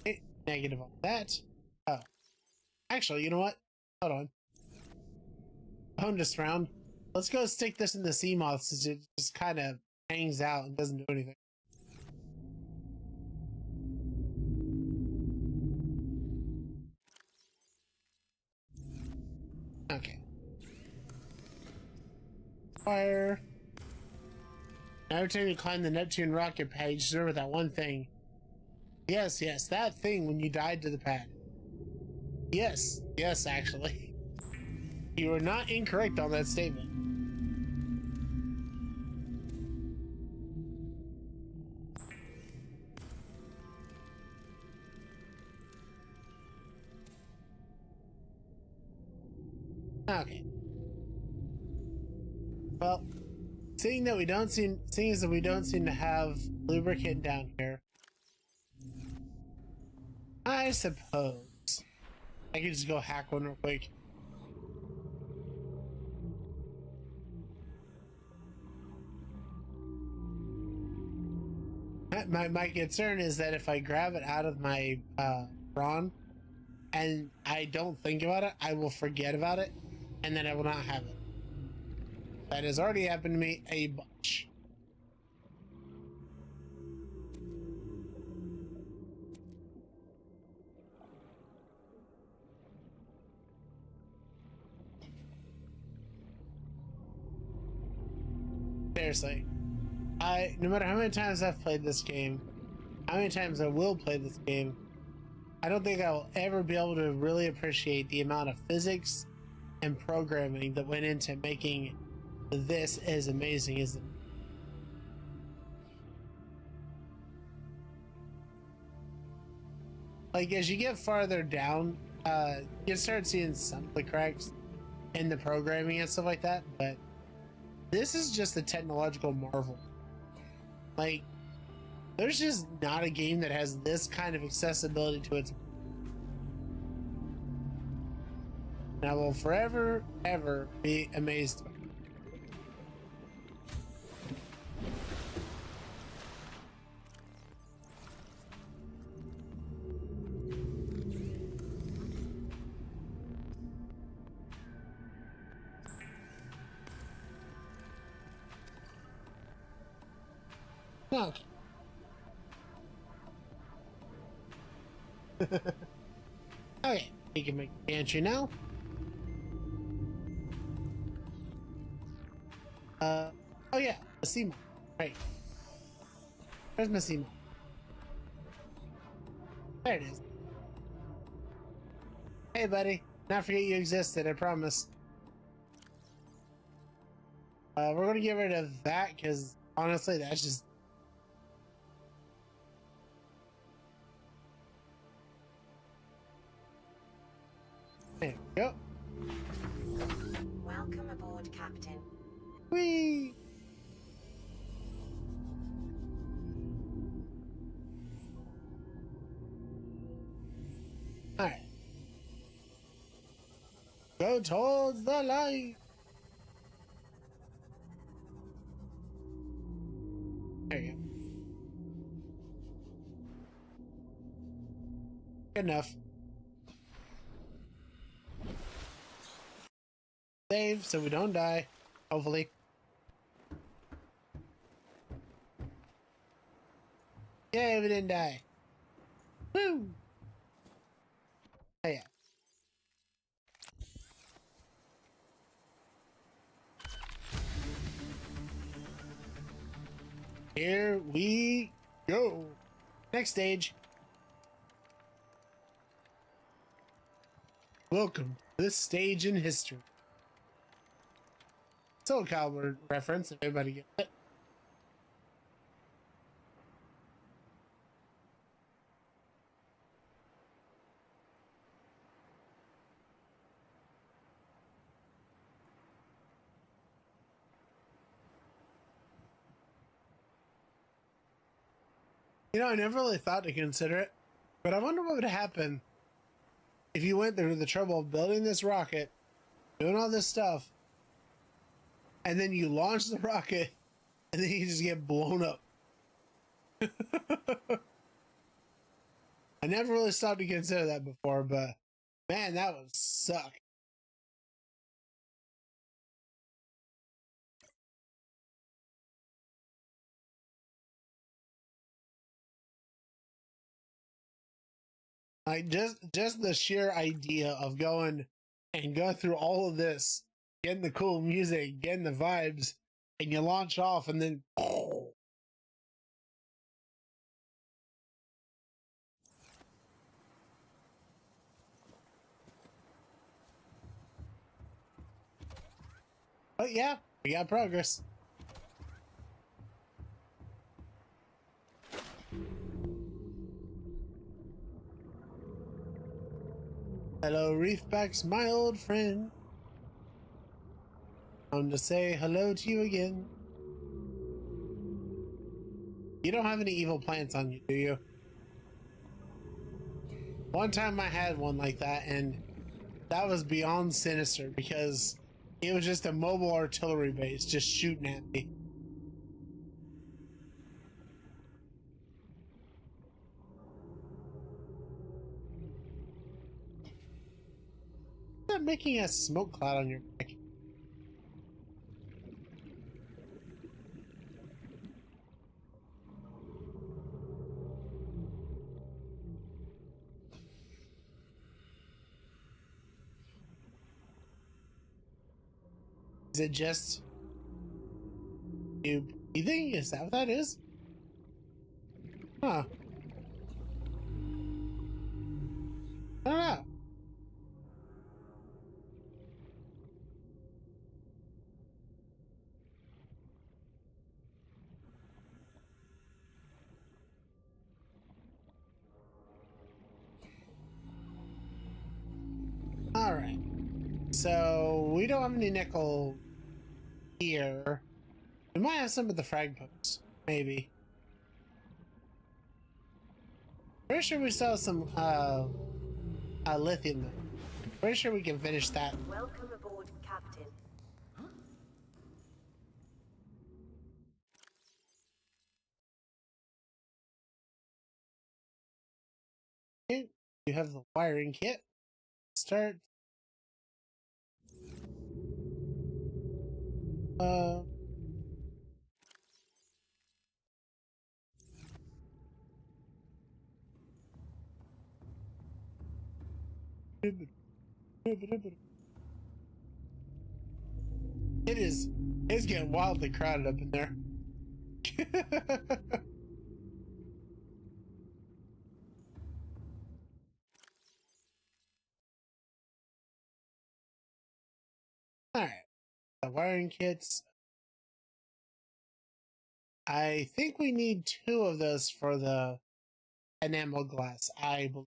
Okay, negative on that. Oh, actually, you know what? Hold on. Hone this round. Let's go stick this in the sea moths as it just kind of hangs out and doesn't do anything. Okay. Fire. Now every time you climb the Neptune rocket pad, you just remember that one thing. Yes, yes, that thing when you died to the pad. Yes, yes, actually. You were not incorrect on that statement. Okay. Well, seeing as that we don't seem to have lubricant down here, I suppose I could just go hack one real quick. My concern is that if I grab it out of my prawn and I don't think about it, I will forget about it, and then I will not have it. That has already happened to me a bunch. Seriously. No matter how many times I've played this game, how many times I will play this game, I don't think I will ever be able to really appreciate the amount of physics and programming that went into making this as amazing as it. Like, as you get farther down, you start seeing some of the cracks in the programming and stuff like that, but this is just a technological marvel. Like, there's just not a game that has this kind of accessibility to its. And I will forever, ever be amazed by it. Okay. Okay, we can make the entry now. Oh yeah, the sea moth. Right. Where's my sea moth? There it is. Hey, buddy. Not forget you existed, I promise. We're gonna get rid of that because honestly, that's just. There. Yep. Welcome aboard, Captain. Whee! Alright. Go towards the light. There you go. Good enough. Save so we don't die. Hopefully. Yay, we didn't die. Woo! Oh yeah. Here we go. Next stage. Welcome to this stage in history. Soul Calibur reference, if everybody gets it. You know, I never really thought to consider it, but I wonder what would happen if you went through the trouble of building this rocket, doing all this stuff, and then you launch the rocket, and then you just get blown up. I never really stopped to consider that before, but man, that would suck. Like just the sheer idea of going through all of this, getting the cool music, getting the vibes, and you launch off, and then but yeah, we got progress. Hello, Reefbacks, my old friend. I'm to say hello to you again. You don't have any evil plants on you, do you? One time I had one like that, and that was beyond sinister because it was just a mobile artillery base just shooting at me. Is that making a smoke cloud on your back? Is it just you breathing? Is that what that is? Huh. I don't know. Alright. So we don't have any nickel here. We might have some of the frag posts. Maybe. Pretty sure we saw some lithium though. Pretty sure we can finish that. Welcome aboard, Captain. Okay, you have the wiring kit. Start. Uh. It's getting wildly crowded up in there. Alright. The wiring kits. I think we need 2 of those for the enamel glass, I believe.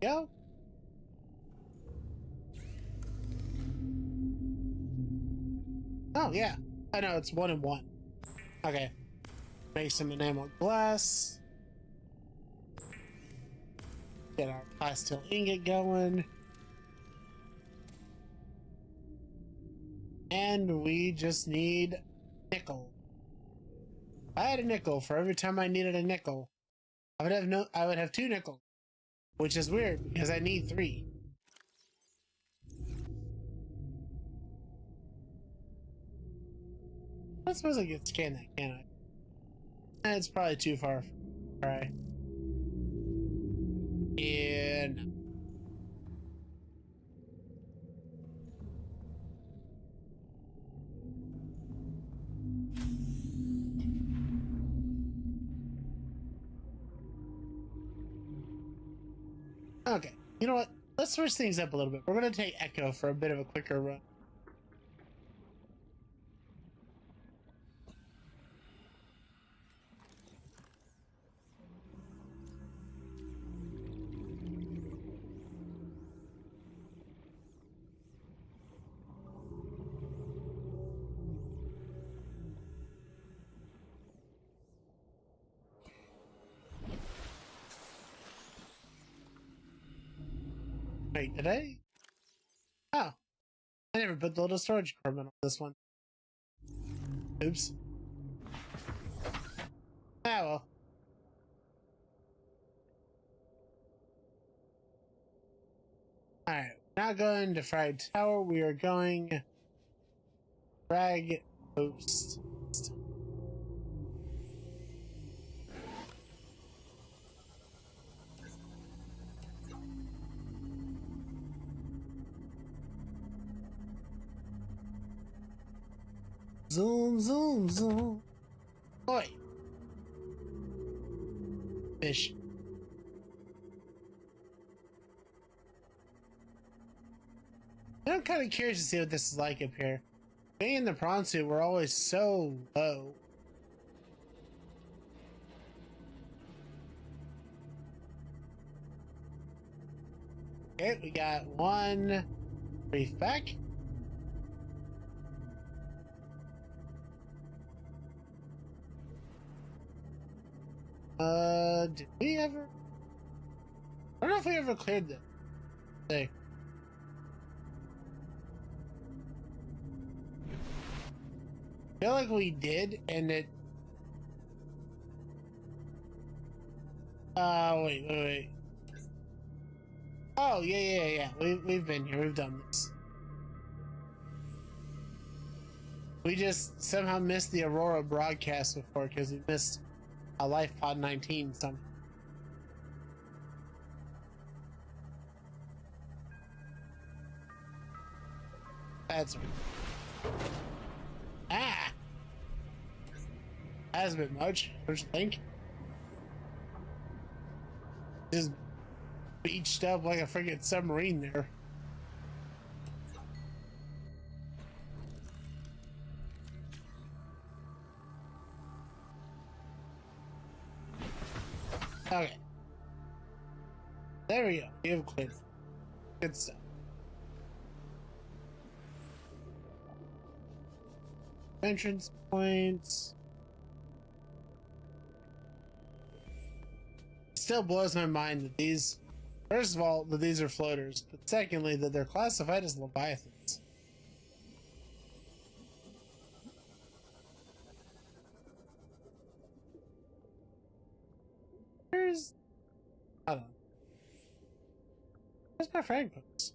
Go. Oh, yeah. I know, it's 1 and 1. Okay. Make some enamel glass. Get our plastil ingot going. And we just need nickel. If I had a nickel for every time I needed a nickel, I would have 2 nickels. Which is weird because I need 3. I suppose I could scan that, can I? It's probably too far. Alright. And okay, you know what? Let's switch things up a little bit. We're gonna take Echo for a bit of a quicker run. Wait, did I? Oh, I never put the little storage compartment on this one. Oops. Ah, well. Alright, not going to Frag Tower. We are going Frag Post. Zoom, zoom, zoom. Oi. Fish. I'm kind of curious to see what this is like up here. Being in the prawn suit, we're always so low. Okay, we got 1 brief back. Did we ever? I don't know if we ever cleared this. Hey. I feel like we did, and it. Wait. Oh, yeah. We've been here. We've done this. We just somehow missed the Aurora broadcast before because we missed a Life Pod 19 somehow. That's ah. That's a bit much, don't you think? Just beached up like a friggin' submarine there. Okay. There we go. We have cleared. Good stuff. Entrance points. Still blows my mind that these, first of all, that these are floaters, but secondly, that they're classified as Leviathans. Where's, hold on. Where's my frag post?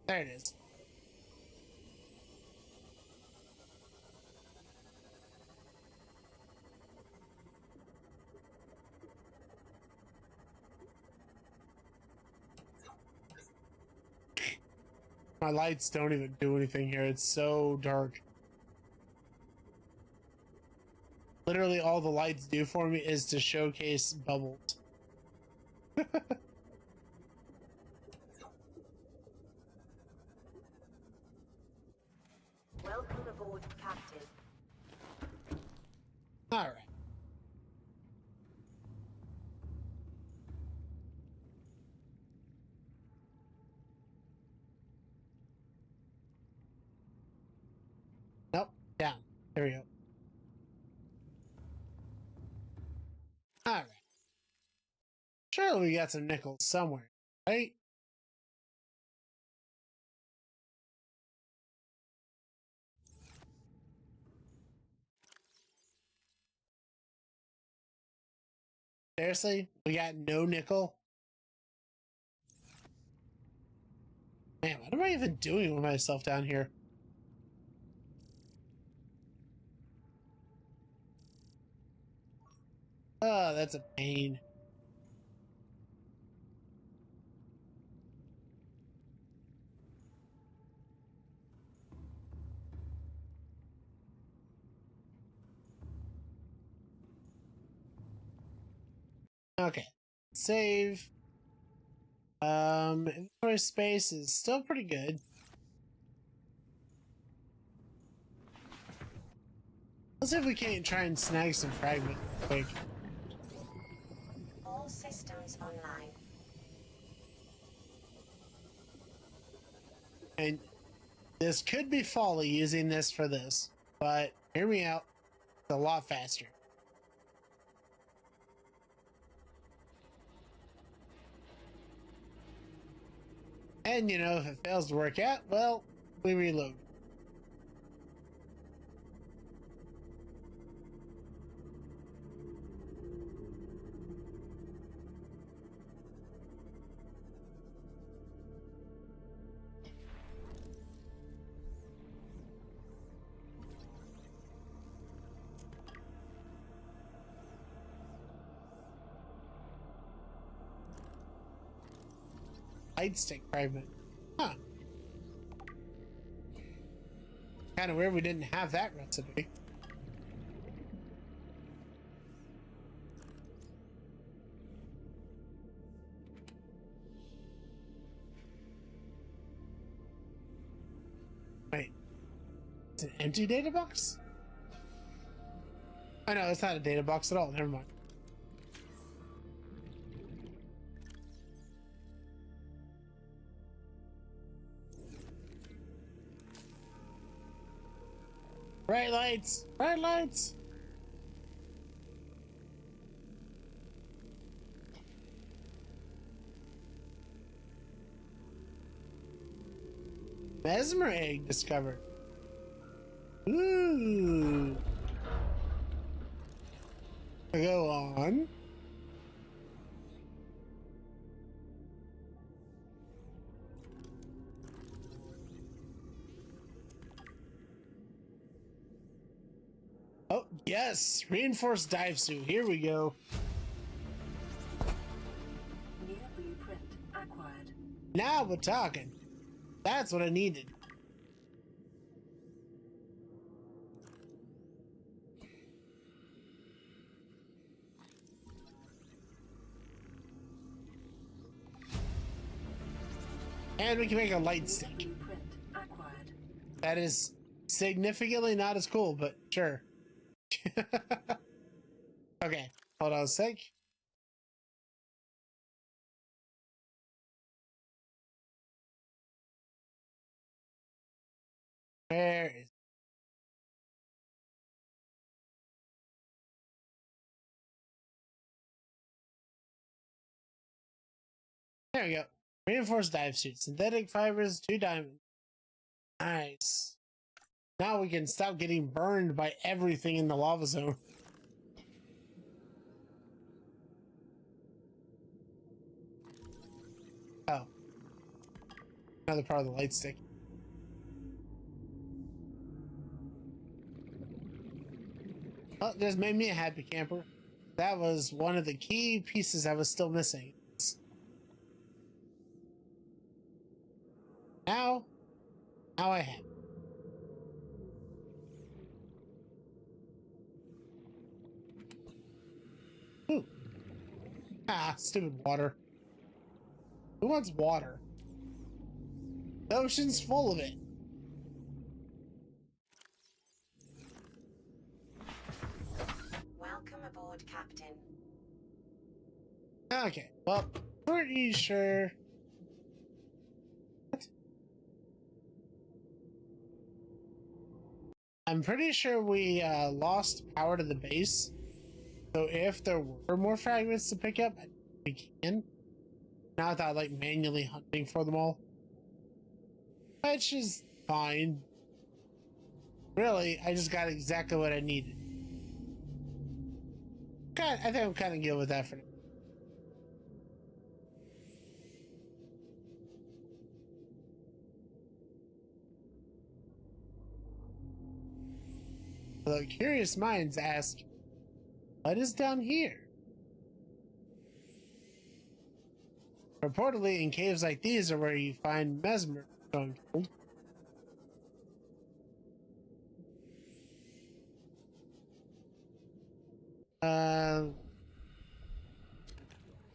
There it is. My lights don't even do anything here. It's so dark. Literally all the lights do for me is to showcase bubbles. Welcome aboard, Captain. All right. There we go. All right. Surely we got some nickels somewhere, right? Seriously? We got no nickel? Man, what am I even doing with myself down here? Oh, that's a pain. Okay. Save. Inventory space is still pretty good. Let's see if we can't try and snag some fragments quick. All systems online. And this could be folly using this for this, but hear me out. It's a lot faster. And you know, if it fails to work out, well, we reload. Light stick fragment. Huh. Kind of weird we didn't have that recipe. Wait. It's an empty data box? Oh no, it's not a data box at all. Never mind. Bright lights! Bright lights! Mesmer egg discovered. Ooh. Go on. Oh, yes! Reinforced dive suit. Here we go. New blueprint acquired. Now we're talking. That's what I needed. And we can make a light stick. Blueprint acquired. That is significantly not as cool, but sure. Okay, hold on a sec. Where is... There we go. Reinforced dive suit. Synthetic fibers, 2 diamonds. Nice. Now we can stop getting burned by everything in the lava zone. Oh. Another part of the light stick. Oh, just made me a happy camper. That was one of the key pieces I was still missing. Now I have. Ooh. Ah, stupid water. Who wants water? The ocean's full of it. Welcome aboard, Captain. Okay, well, pretty sure. What? I'm pretty sure we lost power to the base. So if there were more fragments to pick up, we can. Not without like manually hunting for them all. Which is fine. Really, I just got exactly what I needed. I think I'm kind of good with that for now. The curious minds ask, what is down here? Reportedly, in caves like these are where you find mesmer going cold.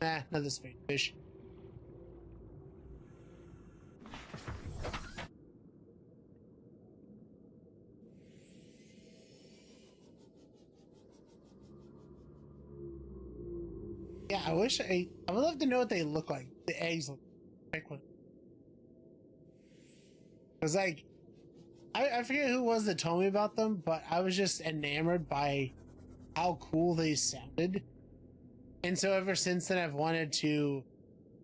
Nah, another space fish. Yeah, I wish I would love to know what they look like. The eggs look like. Because like I forget who it was that told me about them, but I was just enamored by how cool they sounded. And so ever since then I've wanted to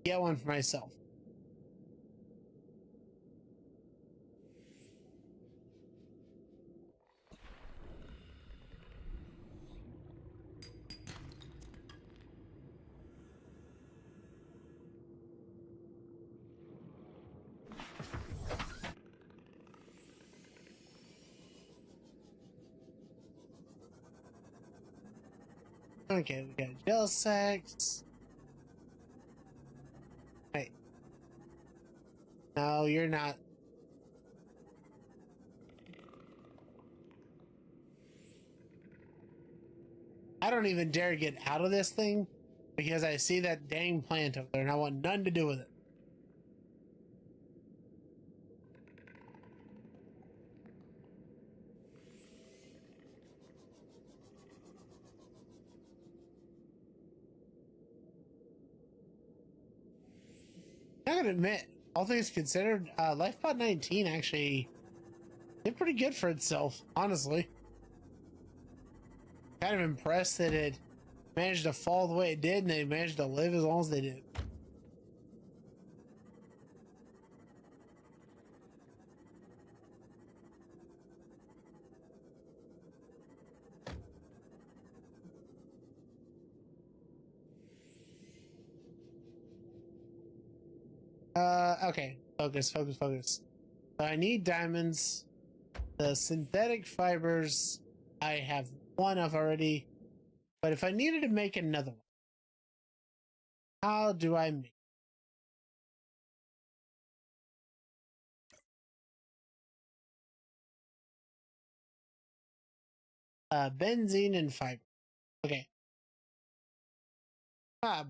get one for myself. Okay, we got gel sacks. Wait. No, you're not. I don't even dare get out of this thing because I see that dang plant over there and I want nothing to do with it. I'm gonna admit, all things considered, LifePod 19 actually did pretty good for itself, honestly. Kind of impressed that it managed to fall the way it did and they managed to live as long as they did. Okay. Focus, focus, focus. So I need diamonds. The synthetic fibers, I have one of already. But if I needed to make another one, how do I make benzene and fiber? Okay. Boy.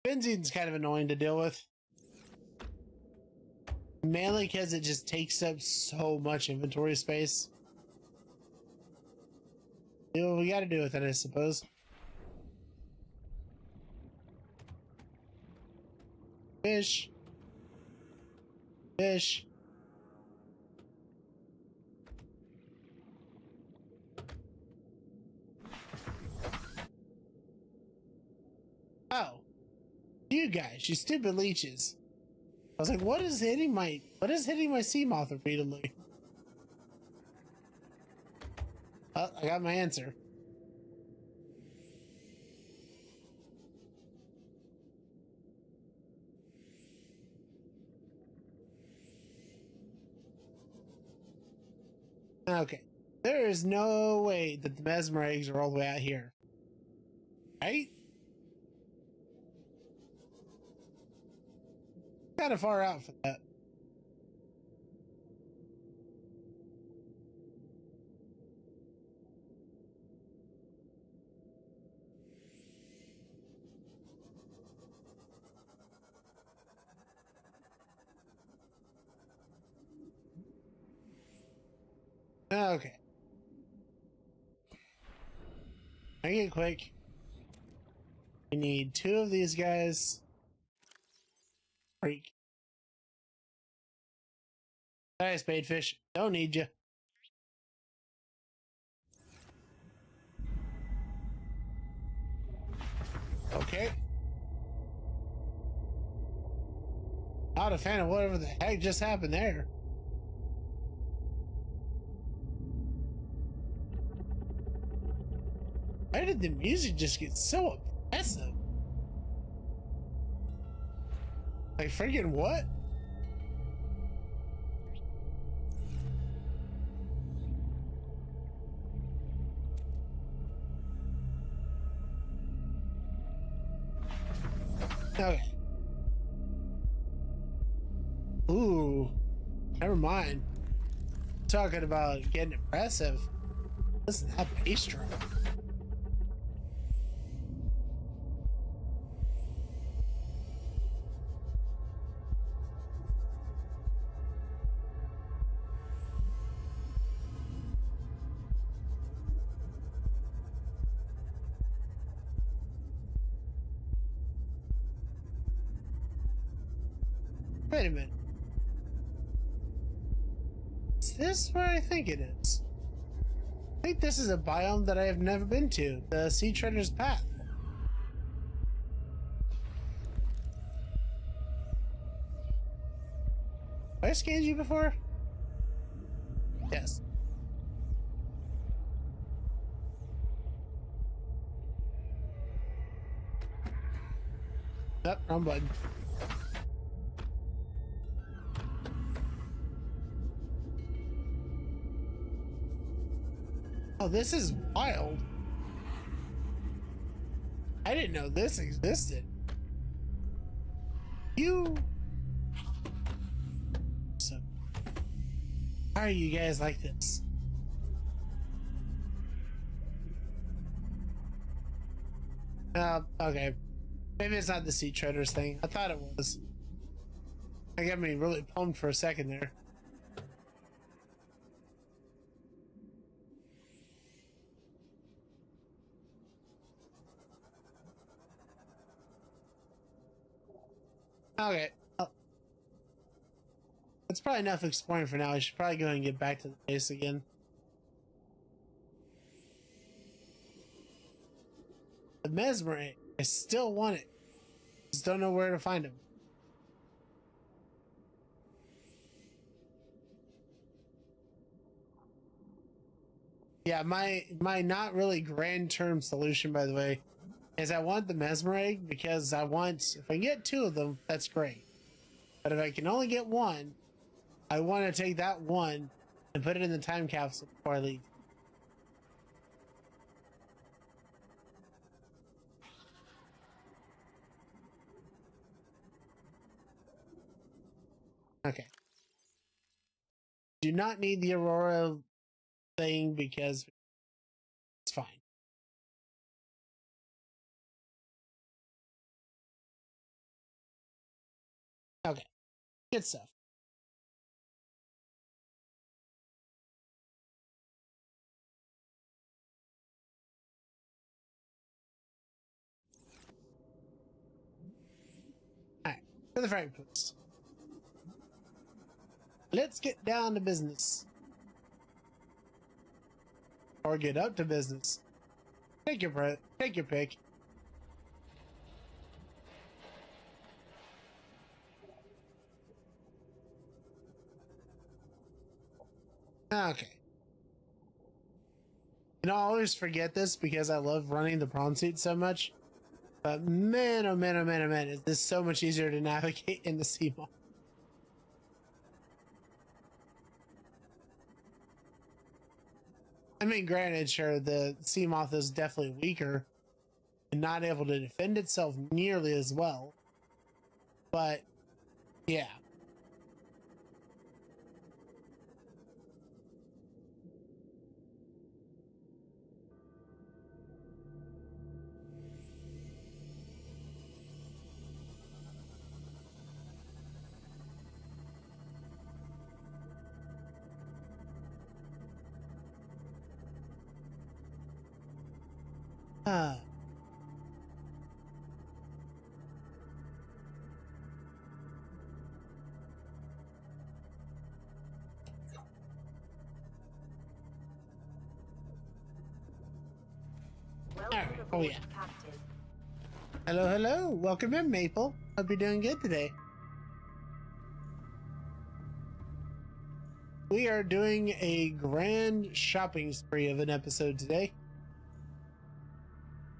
Benzene's kind of annoying to deal with. Mainly because it just takes up so much inventory space. Do what we gotta do with it, I suppose. Fish. Fish. Oh. You guys, you stupid leeches. I was like, what is hitting my sea moth repeatedly? Oh, I got my answer. Okay. There is no way that the mesmer eggs are all the way out here. Right? Kind of far out for that. Okay. Make it quick. We need 2 of these guys. Freak. Sorry, spadefish. Don't need you. Okay. Not a fan of whatever the heck just happened there. Why did the music just get so oppressive? Like freaking what? Okay. Ooh, never mind. Talking about getting impressive. Listen to that bass drum. Wait a minute. Is this where I think it is? I think this is a biome that I have never been to. The Sea Treader's Path. Have I scanned you before? Yes. Nope, wrong button. Oh, this is wild. I didn't know this existed. So, why are you guys like this? Okay. Maybe it's not the Sea Traders thing. I thought it was. I got me really pumped for a second there. Okay. Oh. That's probably enough exploring for now. I should probably go and get back to the base again. The mesmerite. I still want it. Just don't know where to find him. Yeah, my not really grand term solution, by the way, is I want the mesmerite because I want, if I can get 2 of them, that's great. But if I can only get 1, I want to take that 1 and put it in the time capsule before I leave. Okay. Do not need the Aurora thing because it's fine. Okay. Good stuff. Alright. To the frag post. Let's get down to business. Or get up to business. Take your pick. Okay. And I always forget this because I love running the prawn suit so much. But man, oh man, oh man, oh man, is this so much easier to navigate in the sea moth. I mean, granted, sure, the sea moth is definitely weaker and not able to defend itself nearly as well. But, yeah. Ah. Welcome Oh, aboard, yeah. Captain. Hello, hello. Welcome in, Maple. Hope you're doing good today. We are doing a grand shopping spree of an episode today.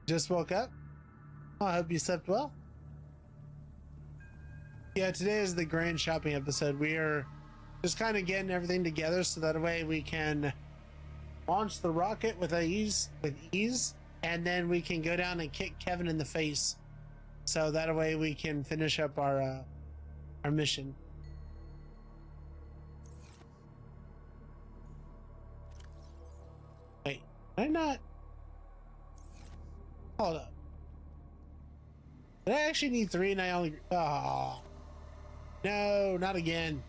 Just woke up. I hope you slept well. Yeah, today is the grand shopping episode. We are just kind of getting everything together so that way we can launch the rocket with ease, and then we can go down and kick Kevin in the face. So that way we can finish up our mission. Wait, did I not? Hold up. Did I actually need 3 and I only... Oh. No, not again.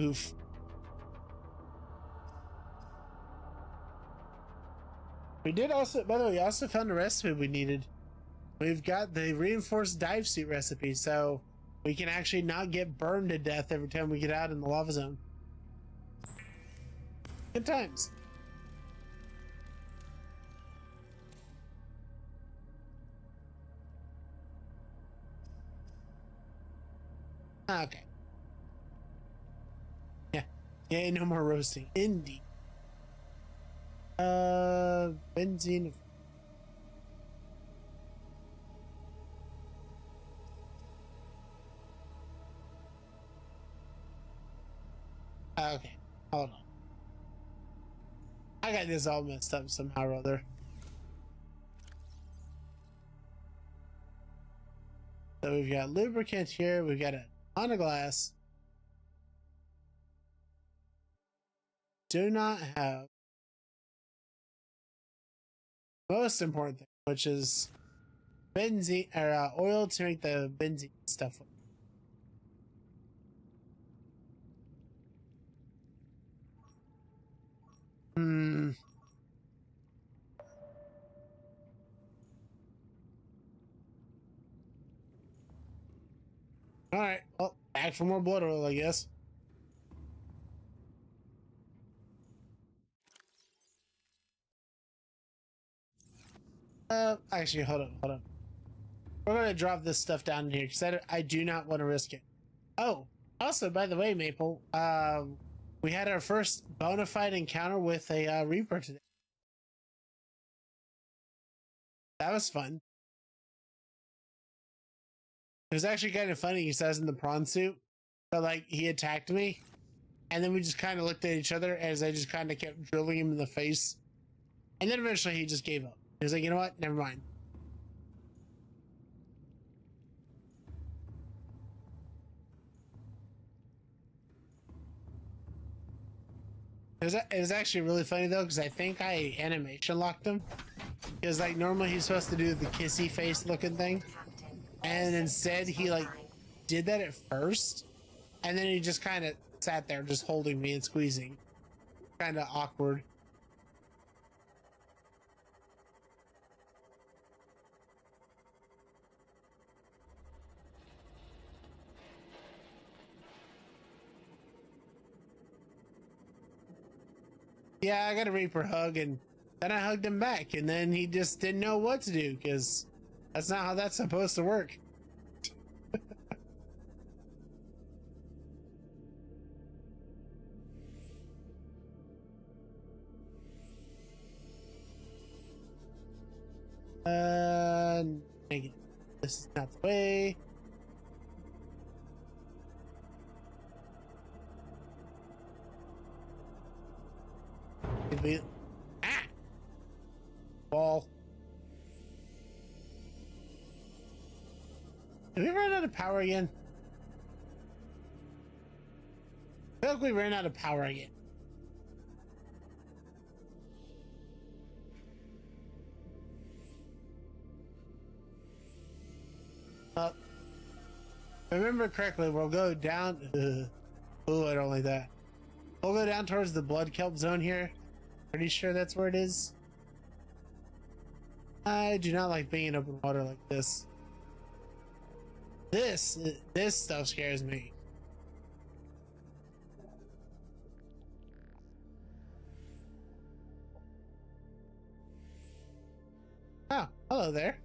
Oof. We did also, by the way, we also found the recipe we needed. We've got the reinforced dive suit recipe, so we can actually not get burned to death every time we get out in the lava zone. Good times. Okay. Yeah, no more roasting. Indeed. Benzene. Okay, hold on. I got this all messed up somehow or other. So we've got lubricant here. We've got a ton of glass. Do not have most important thing, which is benzene or oil to make the benzene stuff. All right. Well, back for more blood oil, I guess. Actually, hold on. We're gonna drop this stuff down here because I do not want to risk it. Oh, also, by the way, Maple, we had our first bona fide encounter with a Reaper today. That was fun. It was actually kind of funny. He says in the prawn suit, but like he attacked me, and then we just kind of looked at each other as I just kind of kept drilling him in the face, and then eventually he just gave up. He was like, you know what? Never mind. It was actually really funny though, because I think I animation locked him. Because like normally he's supposed to do the kissy face looking thing, and instead he like did that at first, and then he just kind of sat there just holding me and squeezing. Kind of awkward. Yeah, I got a Reaper hug, and then I hugged him back, and then he just didn't know what to do, because that's not how that's supposed to work. Negative. This is not the way. Ah! Ball. Did we run out of power again? I feel like we ran out of power again. If I remember correctly, we'll go down. Oh, I don't like that. We'll go down towards the blood kelp zone here. Pretty sure that's where it is. I do not like being in open water like this. This stuff scares me. hello there.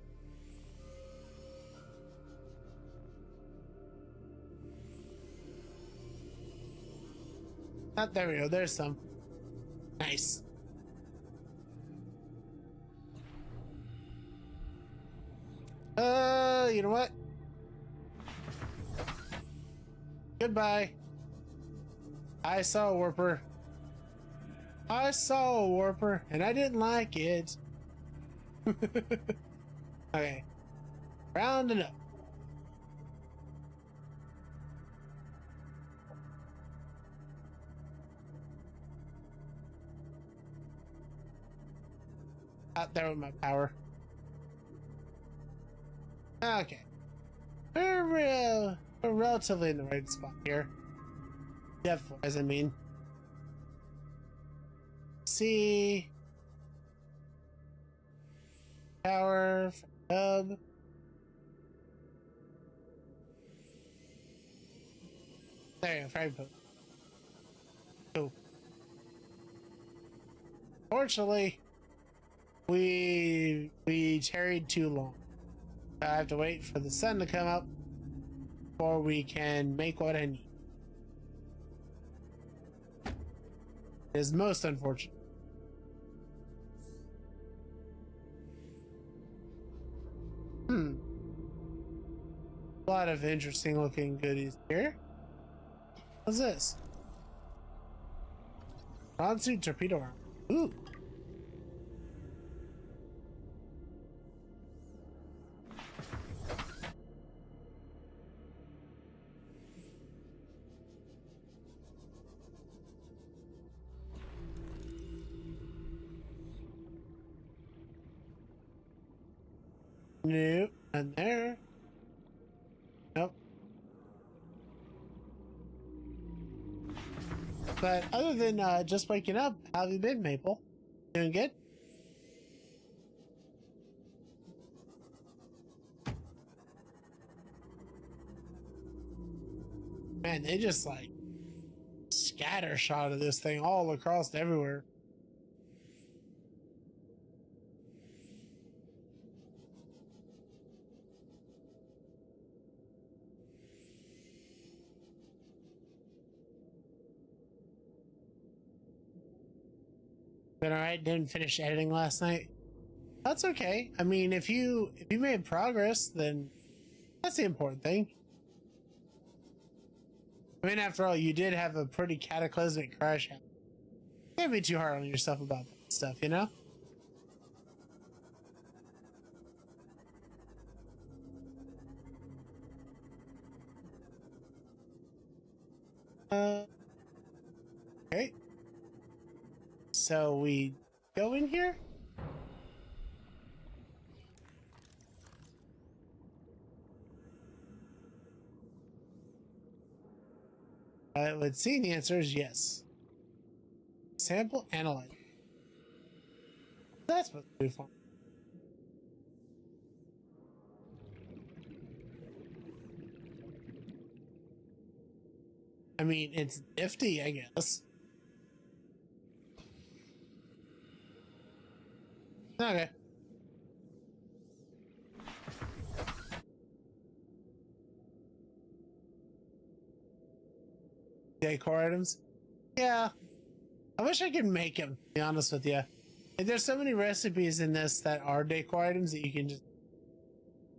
Oh, there we go. There's some. Nice. You know what? Goodbye. I saw a warper. I saw a warper, and I didn't like it. Okay. Rounding up. Out there with my power. Okay. We're relatively in the right spot here. Depth-wise, I mean. See. Power. Hub. There you go, frag post. Cool. Fortunately, we tarried too long. I have to wait for the sun to come up before we can make what I need. It is most unfortunate. A lot of interesting looking goodies here. What's this? Non-suit torpedo armor. Ooh. Nope, and there. Nope. But other than just waking up, how have you been, Maple? Doing good? Man, they just like scatter shot of this thing all across everywhere. Been alright, didn't finish editing last night. That's okay. I mean, if you made progress, then that's the important thing. I mean, after all, you did have a pretty cataclysmic crash happen. Can't be too hard on yourself about that stuff, you know? Okay. So we go in here? I would see the answer is yes. Sample analyze. That's what we found. I mean, it's nifty, I guess. Okay. Decor items? Yeah. I wish I could make them, to be honest with you. Like, there's so many recipes in this that are decor items that you can just...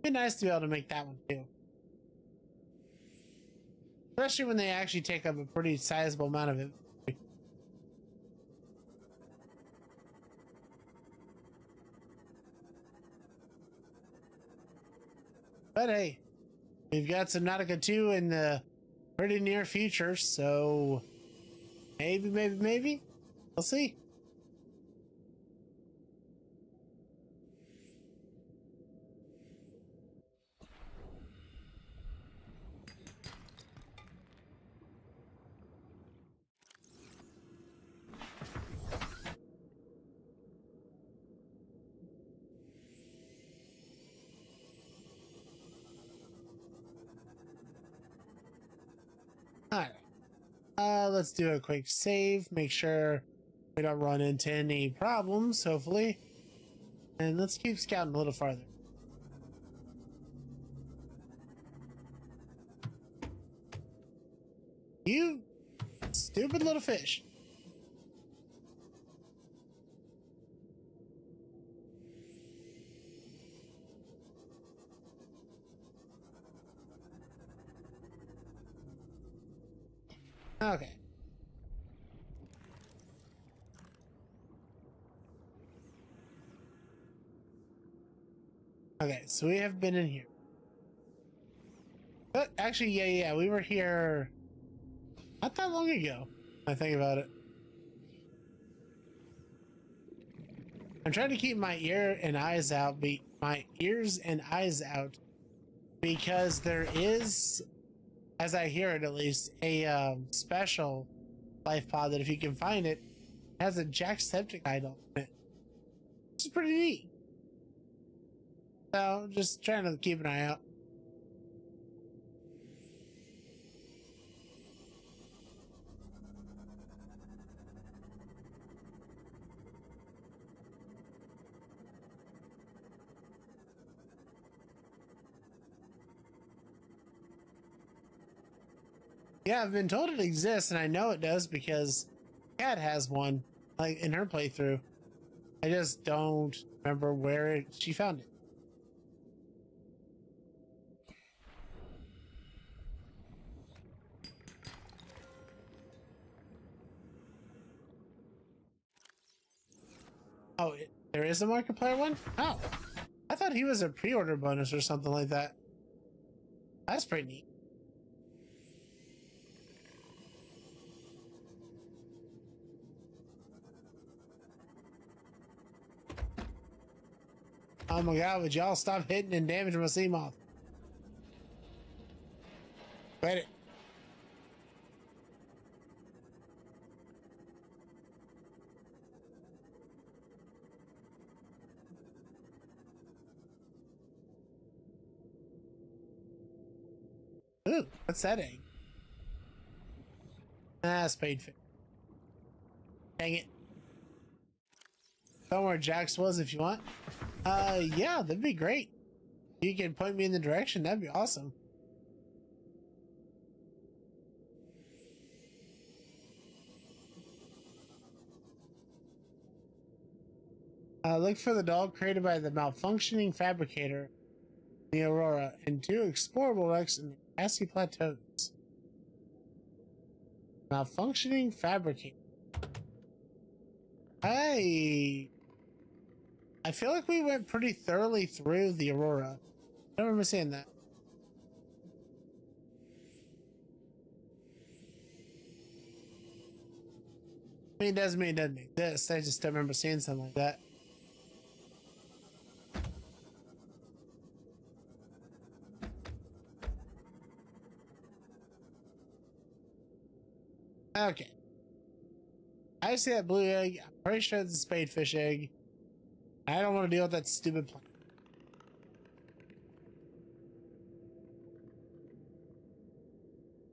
It'd be nice to be able to make that one too. Especially when they actually take up a pretty sizable amount of it. But hey, we've got Subnautica 2 in the pretty near future, so maybe. We'll see. Alright. Let's do a quick save, make sure we don't run into any problems, hopefully. And let's keep scouting a little farther. You stupid little fish. Okay. Okay, so we have been in here. But actually, yeah, we were here not that long ago. I think about it. I'm trying to keep my ears and eyes out because there is, as I hear it at least, a special life pod that if you can find it, has a Jacksepticeye on it. Which is pretty neat. So just trying to keep an eye out. Yeah, I've been told it exists, and I know it does because Kat has one, like in her playthrough. I just don't remember where she found it. Oh, there is a Markiplier one? Oh, I thought he was a pre-order bonus or something like that. That's pretty neat. Oh my god, would y'all stop hitting and damaging my sea moth? Quit it. Ooh, what's that egg? Ah, spade fish. Dang it. Tell me where Jax was if you want. Yeah, that'd be great. You can point me in the direction, that'd be awesome. Look for the dog created by the malfunctioning fabricator, the Aurora, and 2 explorable wrecks in the grassy plateaus. Malfunctioning fabricator. I feel like we went pretty thoroughly through the Aurora. I don't remember seeing that. I mean, it doesn't mean it doesn't exist. I just don't remember seeing something like that. Okay. I see that blue egg. I'm pretty sure it's a spadefish egg. I don't want to deal with that stupid plant.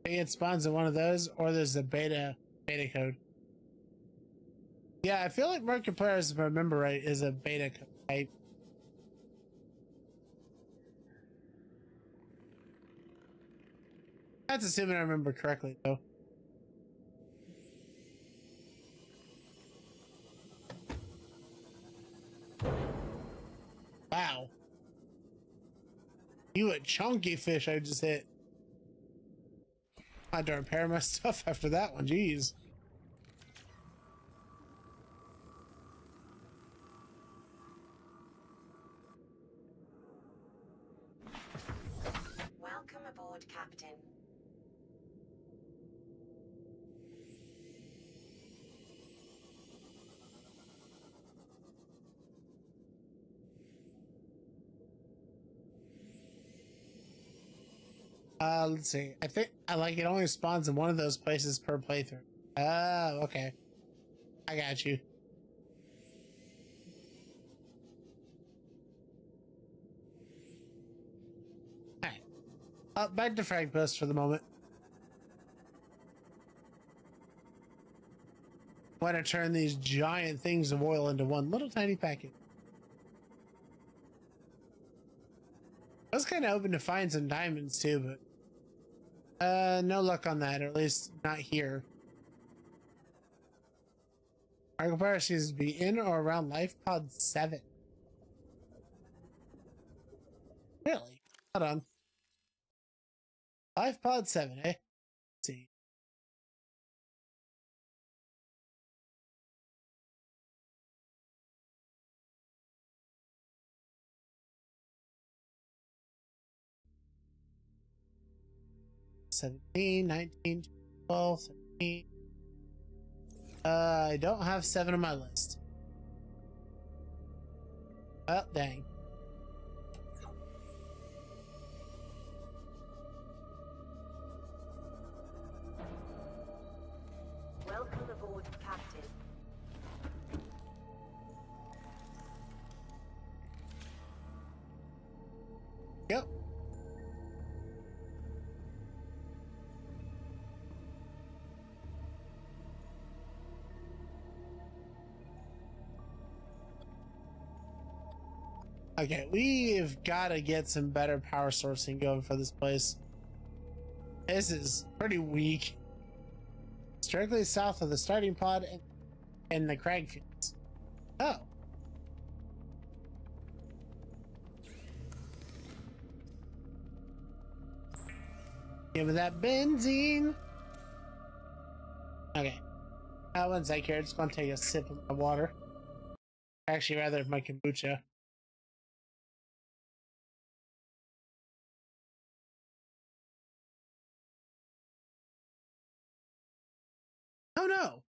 It spawns in one of those, or there's a beta code. Yeah, I feel like Markiplier, if I remember right, is a beta code type. That's assuming I remember correctly, though. Wow. You a chunky fish I just hit. I had to repair my stuff after that one, jeez. Welcome aboard, Captain. Let's see. I think I like it only spawns in one of those places per playthrough. Oh, okay. I got you. Alright. Back to frag post for the moment. Want to turn these giant things of oil into one little tiny packet. I was kind of hoping to find some diamonds too, but no luck on that, or at least not here. Our compare seems to be in or around life pod 7. Really? Hold on. Life pod 7, eh? Let's see. $17, $19, $12, $17. I don't have 7 on my list. Oh, dang. Welcome aboard, Captain. Yep. Okay, we've got to get some better power sourcing going for this place. This is pretty weak. It's directly south of the starting pod and the crag fields. Oh. Give me that benzene. Okay. One sec here. Just gonna take a sip of my water. Actually, rather my kombucha. Oh no!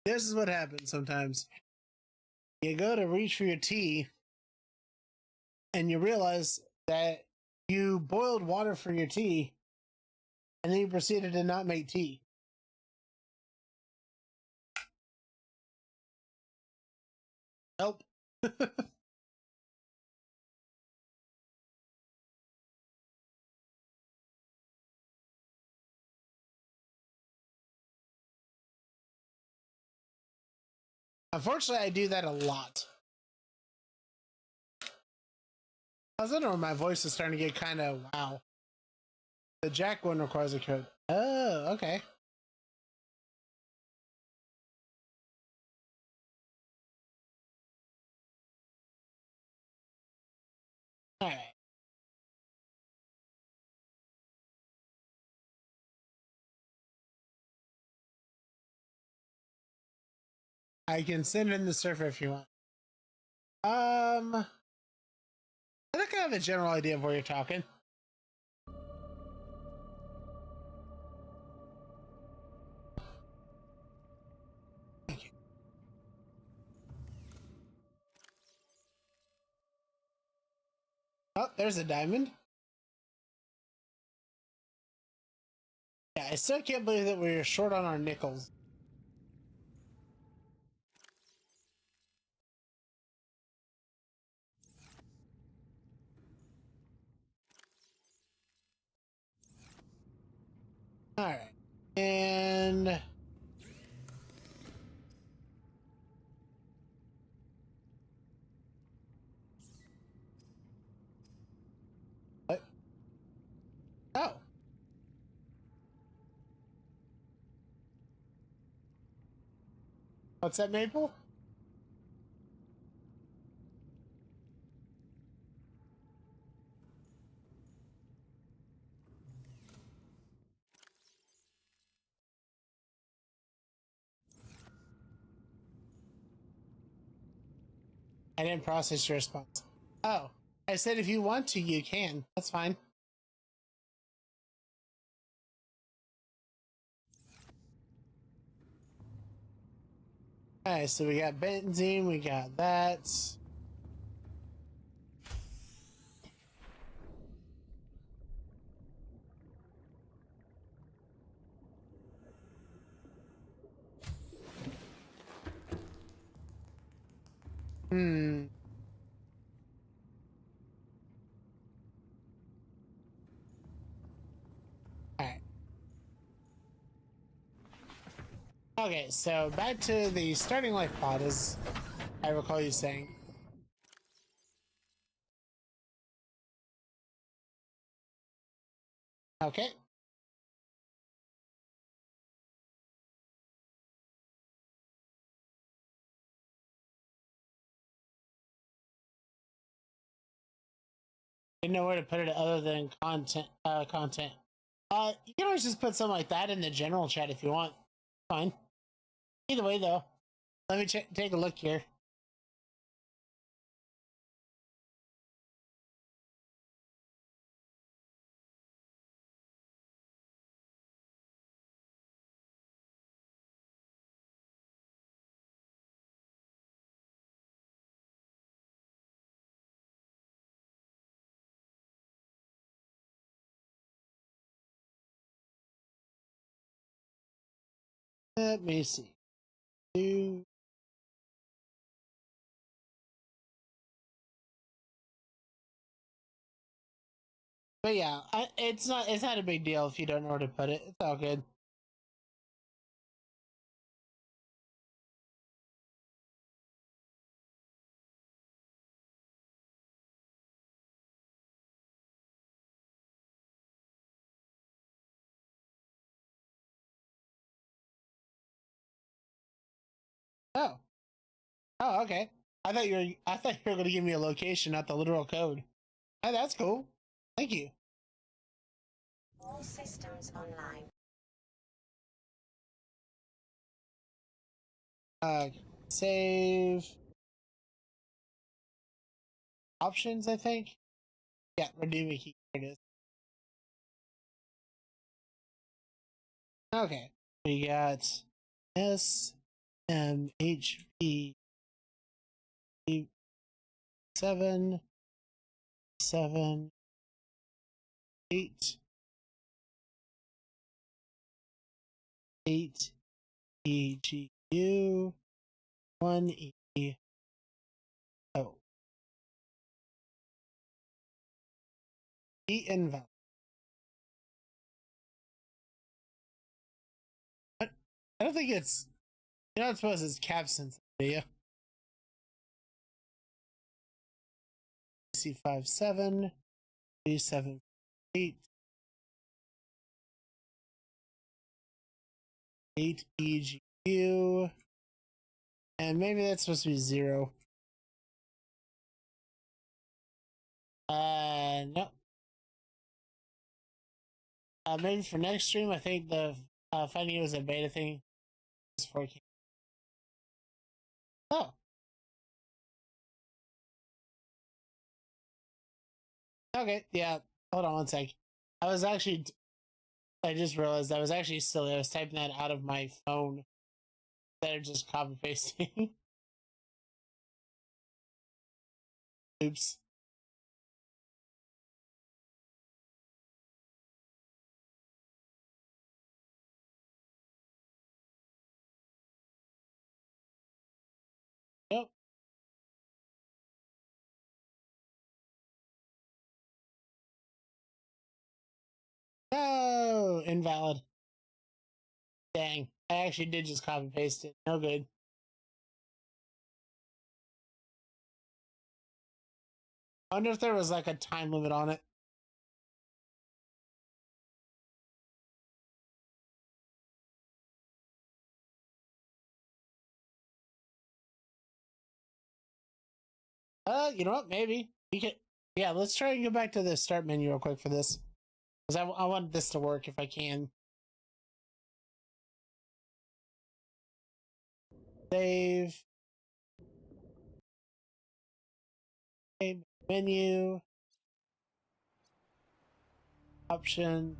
This is what happens sometimes. You go to reach for your tea, and you realize that you boiled water for your tea, and then you proceeded to not make tea. Help. Unfortunately, I do that a lot. I was wondering, my voice is starting to get kind of wow. The jack one requires a code. Oh, okay. All right. I can send in the surfer if you want. I think I have a general idea of where you're talking. Thank you. Oh, there's a diamond. Yeah, I still can't believe that we're short on our nickels. All right. And what? Oh. What's that, Maple? I didn't process your response. Oh. I said if you want to, you can. That's fine. Alright, so we got benzene, we got that. Hmm. Alright. Okay, so back to the starting life pod, as I recall you saying. Okay. Didn't know where to put it other than content. You can always just put something like that in the general chat if you want. Fine. Either way, though, let me take a look here. Let me see. But yeah, it's not a big deal if you don't know where to put it. It's all good. Oh, oh, okay. I thought you were going to give me a location, not the literal code. Oh, that's cool. Thank you. All systems online. Save options. I think. Yeah, redeeming key. Here it is. Okay, we got S M H P 7 7 8 8 E G U 1 E O E invalid. I don't think it's. You're not supposed it's captions, do you? C57 B78 8 EGU, and maybe that's supposed to be 0. No. Maybe for next stream, I think the finding it was a beta thing. Is 4K. Oh. Okay, yeah. Hold on one sec. I just realized I was actually silly. I was typing that out of my phone instead of just copy pasting. Oops. Yep. No, invalid. Dang. I actually did just copy paste it. No good. I wonder if there was like a time limit on it. You know what? Maybe we could. Yeah, let's try and go back to the start menu real quick for this, because I want this to work if I can. Save. Okay, menu. Option.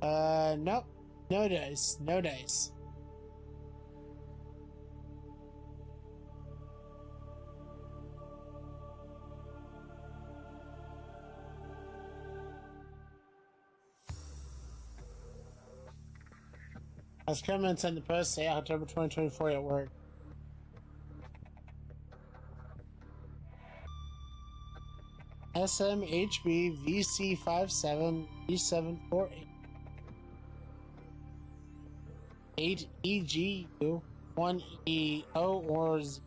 Nope. No dice. No dice. As comments in the post say October 2024 at work. SMHB VC57 B748 8 EGU 1 EO or Z.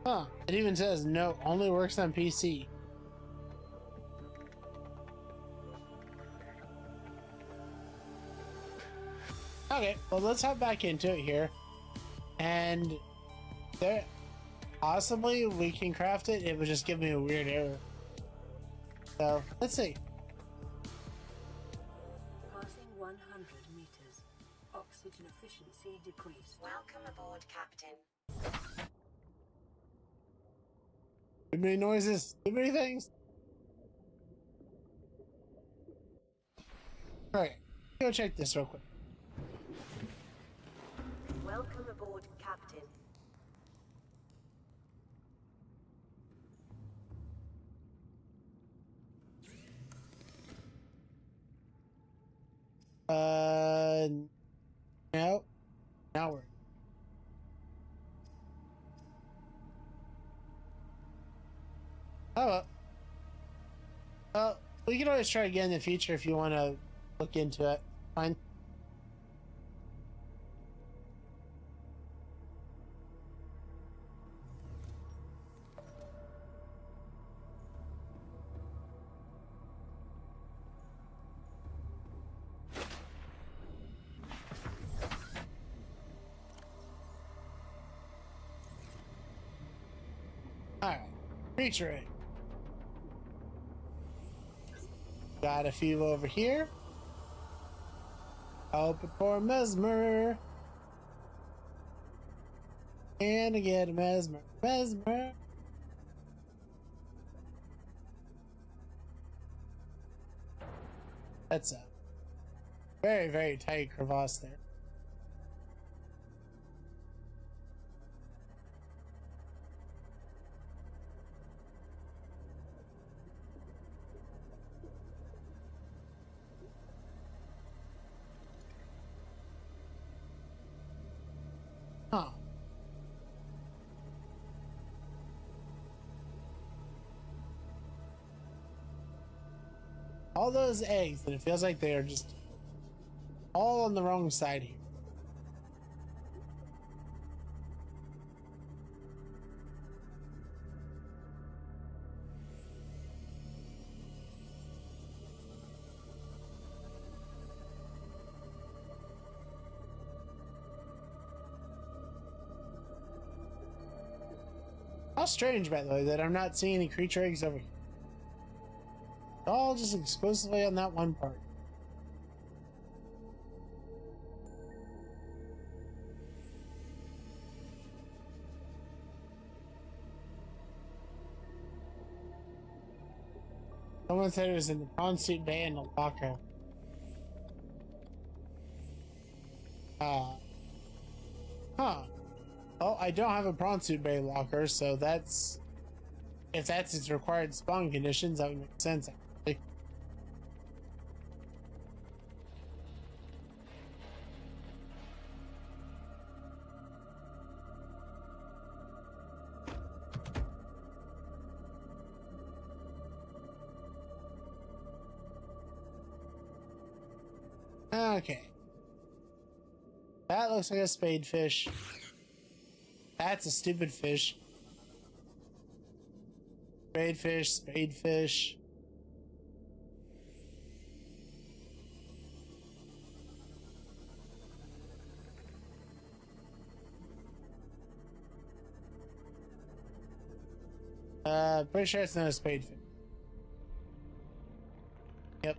Huh. It even says no, only works on PC. Okay, well let's hop back into it here. And there possibly we can craft it. It would just give me a weird error. So let's see. Passing 100 meters. Oxygen efficiency decreased. Welcome aboard, Captain. Too many noises, too many things. Alright, go check this real quick. Welcome aboard, Captain. No. Now we're. Oh well. We can always try again in the future if you want to look into it. Fine. Alright. Creature egg. Got a few over here. Open for Mesmer. And again, Mesmer. Mesmer. That's a very, very tight crevasse there. Huh. All those eggs, and it feels like they are just all on the wrong side here. How strange, by the way, that I'm not seeing any creature eggs over here. All just exclusively on that one part. Someone said it was in the prawn suit bay in the locker. Huh. Oh, I don't have a prawn suit bay locker, so that's... If that's its required spawn conditions, that would make sense, actually. Okay. That looks like a spadefish. That's a stupid fish. Spadefish, spadefish. Pretty sure it's not a spadefish. Yep.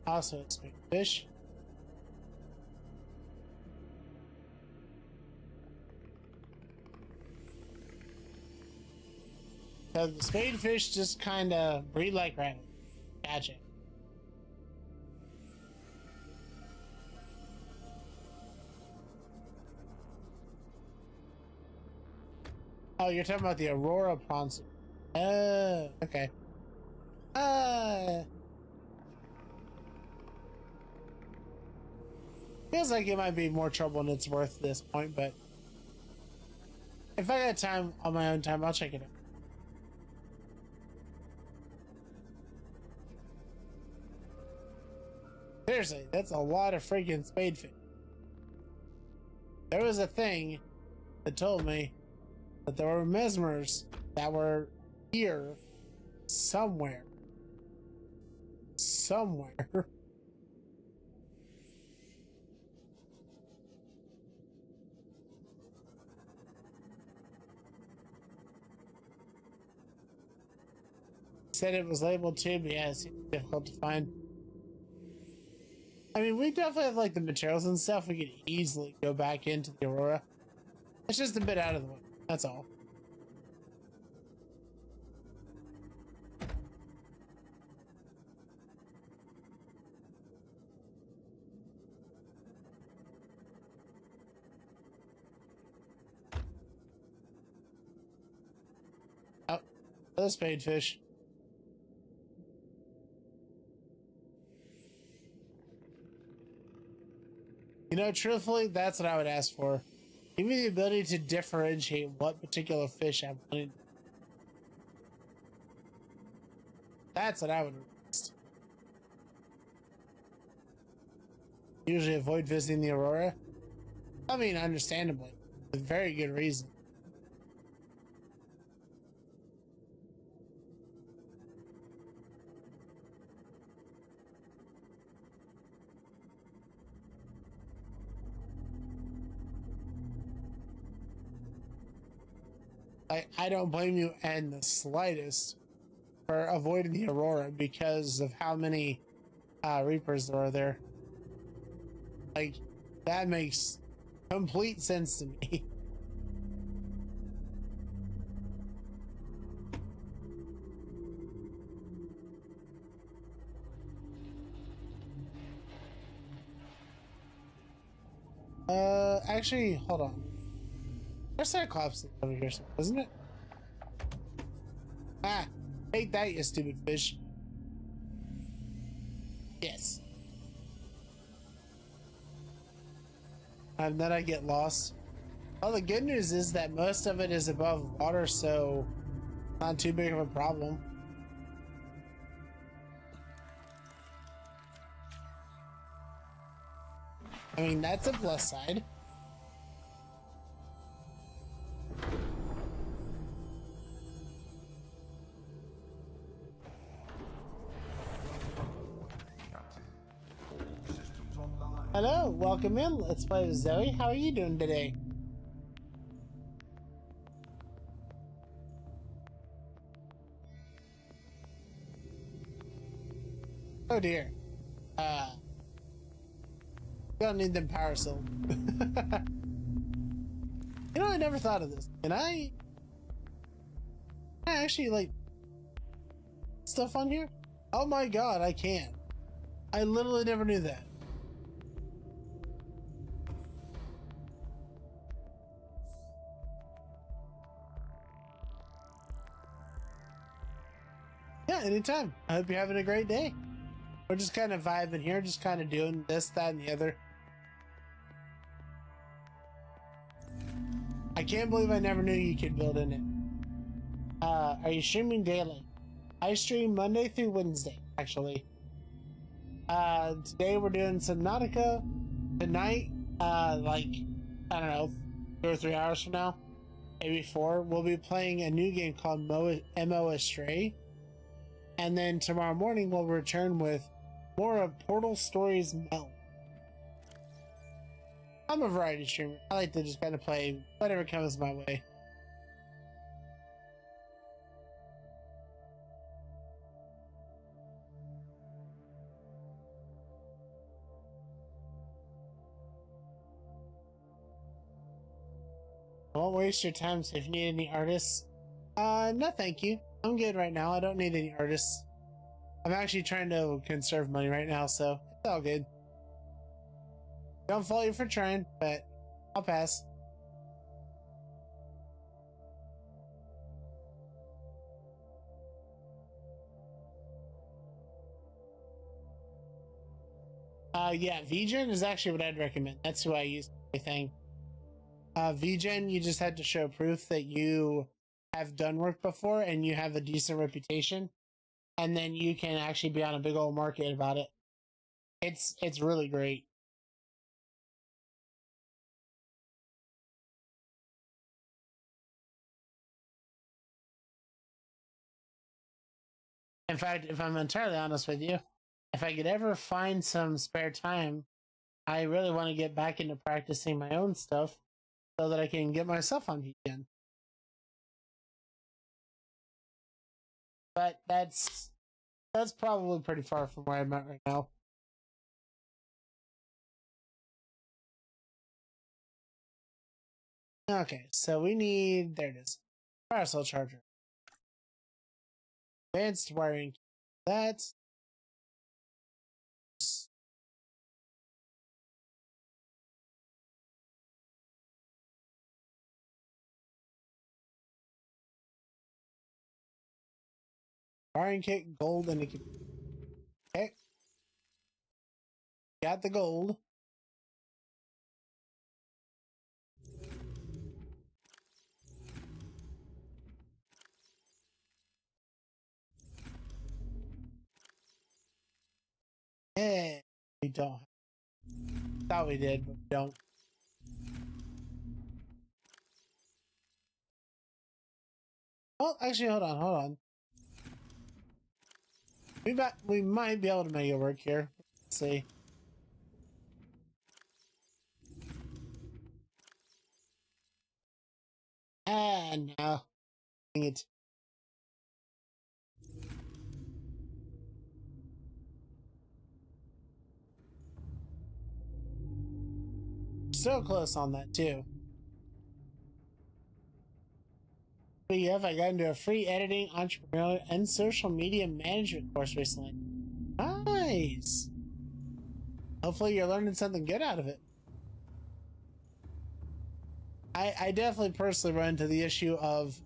Also a spadefish. So the spadefish just kind of breed like rabbit. Gotcha. Oh, you're talking about the Aurora Ponce. Okay. Feels like it might be more trouble than it's worth at this point, but if I got time on my own time, I'll check it out. Seriously, that's a lot of freaking spadefish. There was a thing that told me that there were mesmers that were here somewhere. Somewhere. Said it was labeled too, but yeah, it's difficult to find. I mean, we definitely have like the materials and stuff. We could easily go back into the Aurora. It's just a bit out of the way. That's all. Oh, another spadefish. You know, truthfully, that's what I would ask for. Give me the ability to differentiate what particular fish I wanted. That's what I would request. Usually avoid visiting the Aurora. I mean, understandably. With very good reason. I don't blame you in the slightest for avoiding the Aurora because of how many Reapers there are there. Like, that makes complete sense to me. Actually, hold on. There's Cyclops over here, isn't it? Ah, take that, you stupid fish. Yes. And then I get lost. Well, the good news is that most of it is above water, so not too big of a problem. I mean, that's a plus side. Hello, welcome in. Let's play with Zoe. How are you doing today? Oh dear. Don't need them power soul. You know, I never thought of this. Can I actually like stuff on here? Oh my god, I can. I literally never knew that. Yeah, anytime. I hope you're having a great day. We're just kind of vibing here, just kind of doing this, that, and the other. I can't believe I never knew you could build in it. Are you streaming daily? I stream Monday through Wednesday, actually. Today we're doing Subnautica. Tonight, like, I don't know, 2 or 3 hours from now, maybe 4, we'll be playing a new game called MO Astray. And then tomorrow morning we'll return with more of Portal Stories Melt. I'm a variety streamer. I like to just kind of play whatever comes my way. I won't waste your time, so if you need any artists, no thank you. I'm good right now. I don't need any artists. I'm actually trying to conserve money right now, so it's all good. Don't fault you for trying, but I'll pass. Yeah, VGen is actually what I'd recommend. That's who I use for everything. VGen, you just had to show proof that you have done work before and you have a decent reputation, and then you can actually be on a big old market about it. It's really great. In fact, if I'm entirely honest with you, if I could ever find some spare time, I really want to get back into practicing my own stuff so that I can get myself on again. But that's probably pretty far from where I'm at right now. Okay, so we need, there it is, power cell charger, advanced wiring. That's wiring kit, gold, and okay, got the gold. And we don't. Thought we did, but we don't. Oh, actually, hold on. We might be able to make it work here. Let's see. And now, dang it. So close on that too. BF, I got into a free editing, entrepreneurial, and social media management course recently. Nice. Hopefully you're learning something good out of it. I definitely personally run into the issue of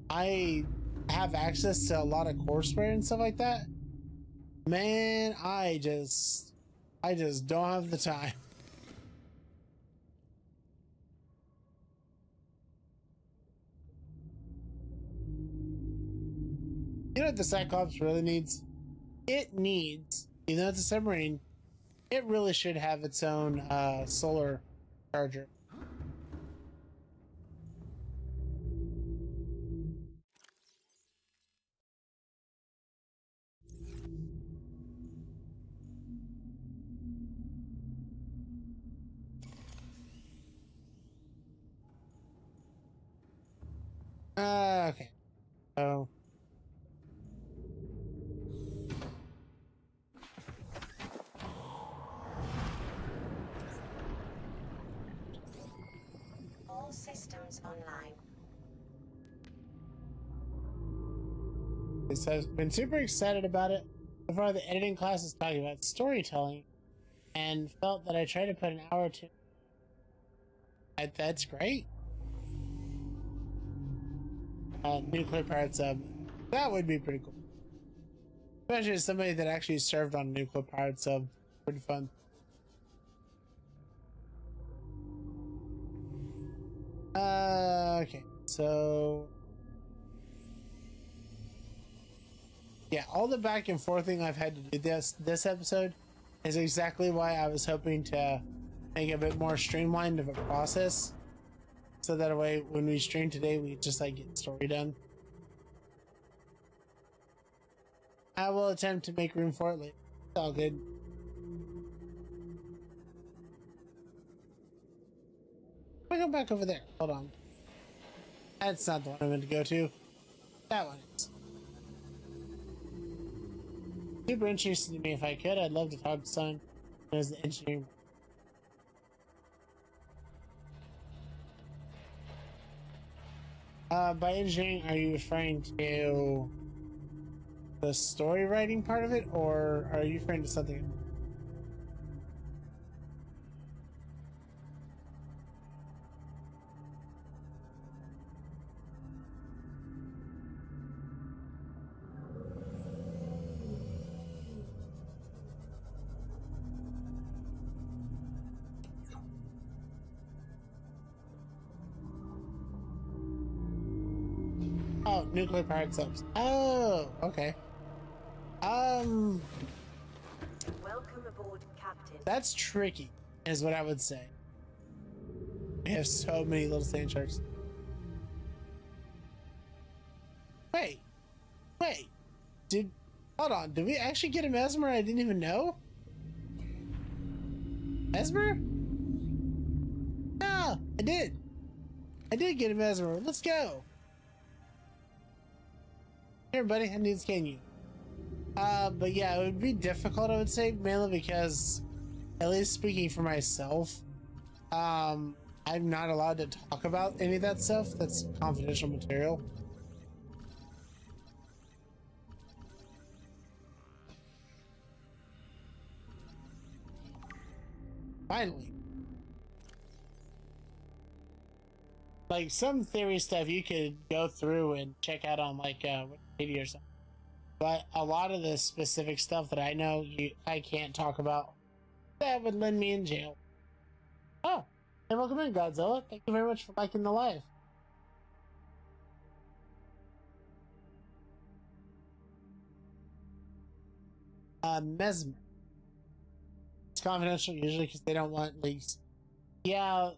I have access to a lot of courseware and stuff like that. Man, I just don't have the time. You know what the Cyclops really needs? It needs, even though it's a submarine, it really should have its own solar charger. Okay. So. All systems online. So I've been super excited about it. So far, the editing class is talking about storytelling, and felt that I tried to put an hour or two. That's great. Nuclear powered sub. That would be pretty cool. Especially as somebody that actually served on a nuclear powered sub. Pretty fun. Okay, so yeah, all the back and forth thing I've had to do this episode is exactly why I was hoping to make a bit more streamlined of a process, so that way when we stream today we just like get the story done. I will attempt to make room for it later. It's all good. Let me go back over there. Hold on. That's not the one I meant to go to. That one is. Super interesting to me. If I could, I'd love to talk to someone who knows the engineering. By engineering, are you referring to the story writing part of it, or are you referring to something else? Oh, nuclear powered subs. Oh, okay. Welcome Welcome aboard, Captain. That's tricky, is what I would say. We have so many little sand sharks. Wait. Hold on. Did we actually get a Mesmer I didn't even know? Mesmer? Ah, I did. I did get a Mesmer. Let's go. Here, buddy. I need to scan you. But yeah, it would be difficult, I would say, mainly because, at least speaking for myself, I'm not allowed to talk about any of that stuff. That's confidential material. Finally. Like, some theory stuff you could go through and check out on, like, Wikipedia or something. But a lot of the specific stuff that I know I can't talk about, that would land me in jail. Oh, and welcome in, Godzilla. Thank you very much for liking the live. Mesmer. It's confidential usually because they don't want leaks. Yeah,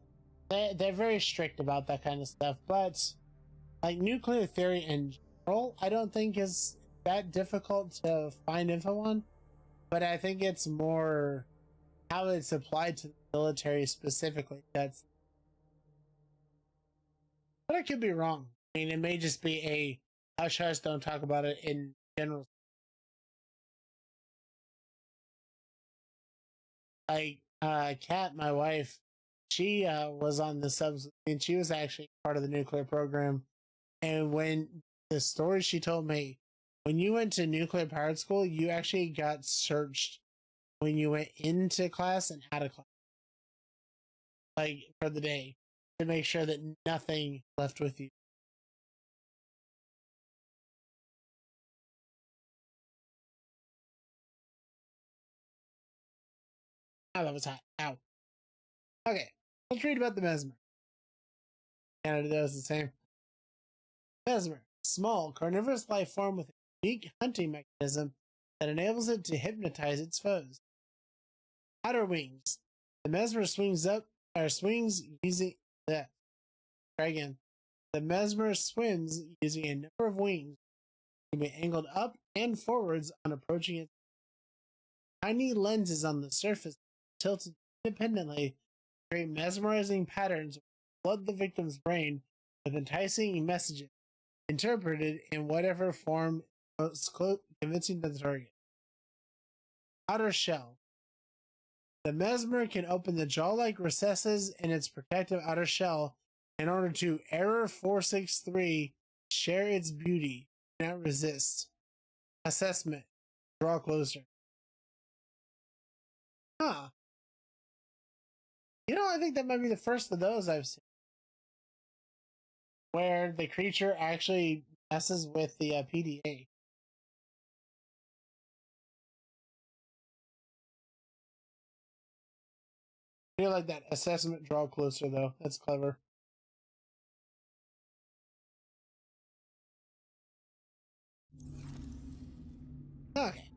they're very strict about that kind of stuff, but like nuclear theory in general, I don't think is that difficult to find info on, but I think it's more how it's applied to the military specifically. But I could be wrong. I mean, it may just be a hush hush, don't talk about it in general. Like, Kat, my wife, she was on the subs, and she was actually part of the nuclear program. And when the story she told me, when you went to nuclear powered school, you actually got searched when you went into class and out of class, like for the day, to make sure that nothing left with you. Oh, that was hot. Ow. Okay, let's read about the Mesmer. Canada does the same. Mesmer, small carnivorous life form with a unique hunting mechanism that enables it to hypnotize its foes. Outer wings. The Mesmer swings using that. Try again. The Mesmer swims using a number of wings to be angled up and forwards on approaching it. Tiny lenses on the surface tilted independently create mesmerizing patterns that flood the victim's brain with enticing messages, interpreted in whatever form most convincing to the target. Outer shell. The Mesmer can open the jaw-like recesses in its protective outer shell in order to Error 463 share its beauty, not resist. Assessment. Draw closer. Huh. You know, I think that might be the first of those I've seen, where the creature actually messes with the PDA. I feel like that assessment draw closer, though. That's clever. Okay.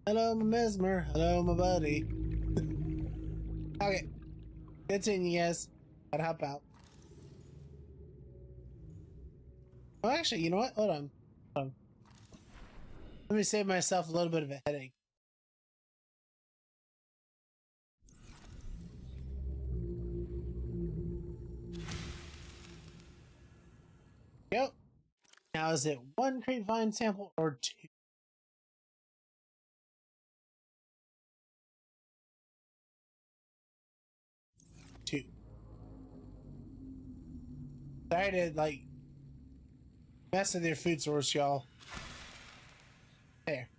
Hello, my Mesmer. Hello, my buddy. Okay. Continue, guys. Gotta hop out. Oh, actually, you know what? Hold on. Hold on. Let me save myself a little bit of a headache. Yep. Now, is it one crate vine sample or two? Two. Sorry to, like, mess with your food source, y'all. There.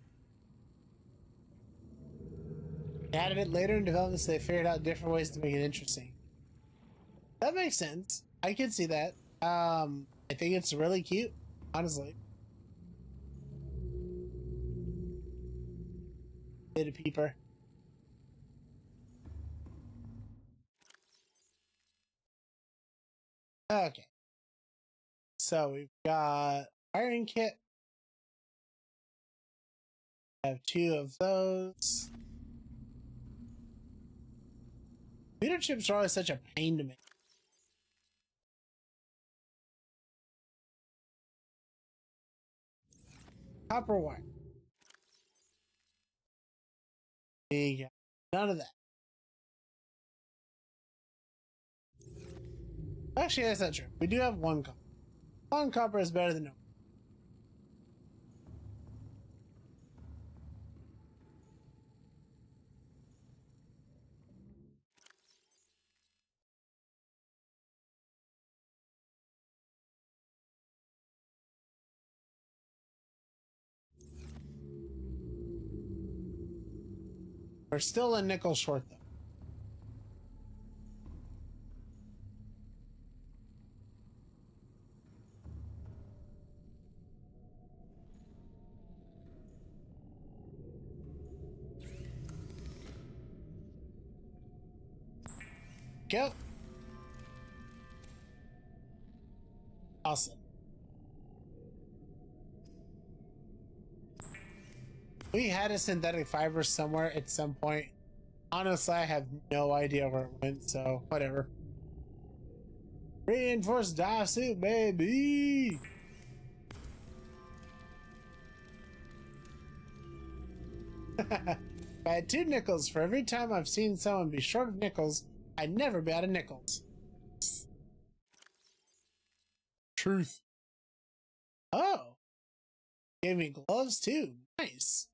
They added it later in development, so they figured out different ways to make it interesting. That makes sense. I can see that. I think it's really cute, honestly. Bit of peeper. Okay. So we've got iron kit. I have 2 of those. Computer chips are always such a pain to make. Copper wire. Yeah, none of that. Actually, that's not true. We do have 1 copper. 1 copper is better than no. We're still a nickel short, though. Go. Awesome. We had a synthetic fiber somewhere at some point. Honestly, I have no idea where it went, so whatever. Reinforced dive suit, baby! If I had 2 nickels for every time I've seen someone be short of nickels, I'd never be out of nickels. Truth. Oh! Gave me gloves too. Nice.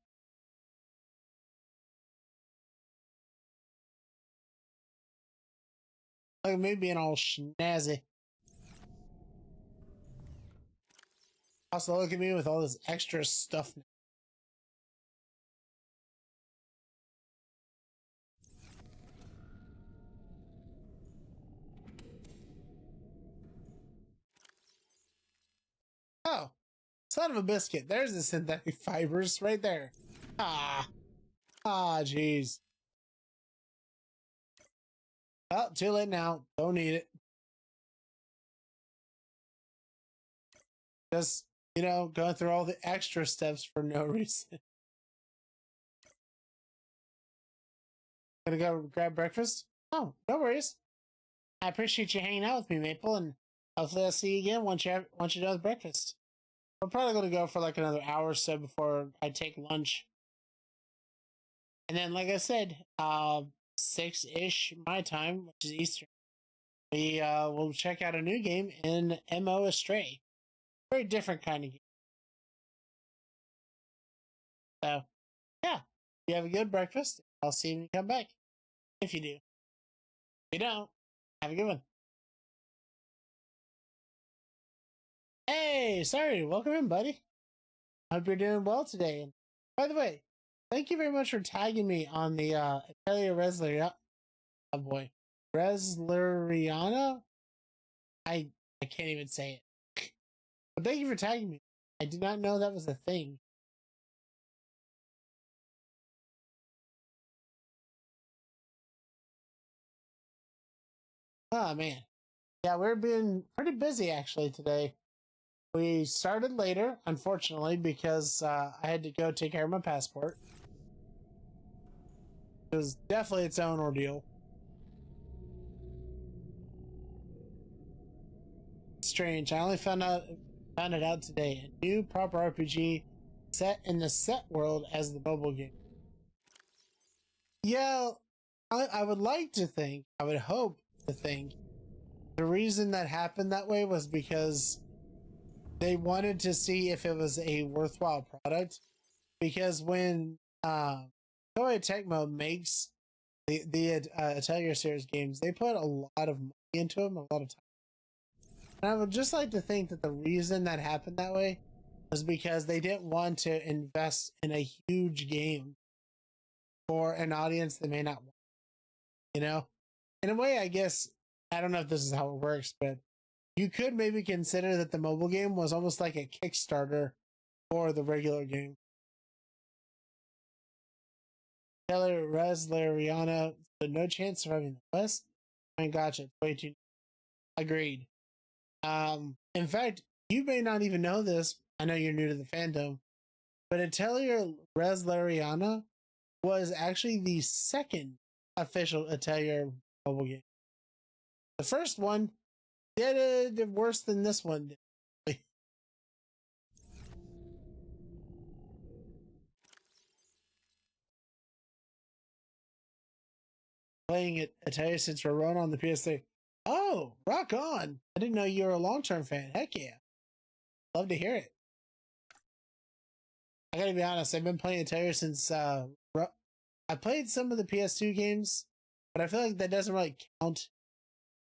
Like me being all snazzy. Also, look at me with all this extra stuff. Oh, son of a biscuit. There's the synthetic fibers right there. Ah, jeez. Well, too late now. Don't need it. Just, going through all the extra steps for no reason. Gonna go grab breakfast? Oh, no worries. I appreciate you hanging out with me, Maple, and hopefully I'll see you again once you're done with breakfast. We're probably gonna go for like another hour or so before I take lunch. And then, like I said, 6-ish my time, which is Eastern, we will check out a new game in MO Astray. Very different kind of game. So, yeah, you have a good breakfast. I'll see you when you come back. If you do. If you don't, have a good one. Hey, sorry, welcome in, buddy. Hope you're doing well today. And by the way, thank you very much for tagging me on the Atelier Resleriana. Oh boy. Resleriana? I can't even say it. But thank you for tagging me. I did not know that was a thing. Oh man. Yeah, we're being pretty busy actually today. We started later, unfortunately, because I had to go take care of my passport. It was definitely its own ordeal. Strange. I only found it out today. A new proper RPG set in the set world as the mobile game. Yeah, I would like to think, I would hope to think, the reason that happened that way was because they wanted to see if it was a worthwhile product. Because when Koei Tecmo makes the Atelier series games, they put a lot of money into them, a lot of time. And I would just like to think that the reason that happened that way was because they didn't want to invest in a huge game for an audience they may not want. In a way, I guess, I don't know if this is how it works, but you could maybe consider that the mobile game was almost like a Kickstarter for the regular game. Taylor Resleriana, so no chance of having the West. I mean, gotcha. It's way too. Agreed. In fact, you may not even know this. I know you're new to the fandom, but Atelier Reslariana was actually the second official Atelier mobile game. The first one did worse than this one did. Playing it Atelier since Verona on the PS3. Oh, rock on! I didn't know you were a long-term fan. Heck yeah. Love to hear it. I gotta be honest, I've been playing Atelier since I played some of the PS2 games, but I feel like that doesn't really count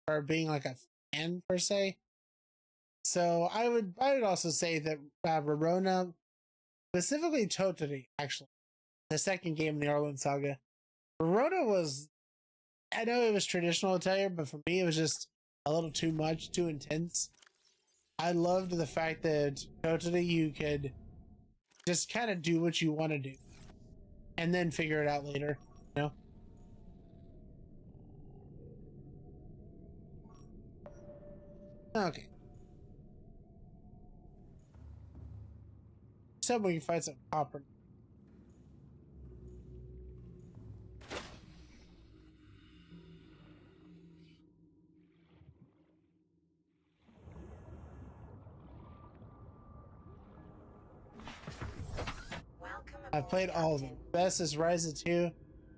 for being like a fan per se. So I would also say that Verona, specifically Totally, actually, the second game in the Orland Saga, Verona was, I know it was traditional Atelier, but for me it was just a little too much, too intense. I loved the fact that Totally you could just kind of do what you want to do and then figure it out later, you know? Okay. So we can find some copper. I've played all of them. Best is Rise of 2.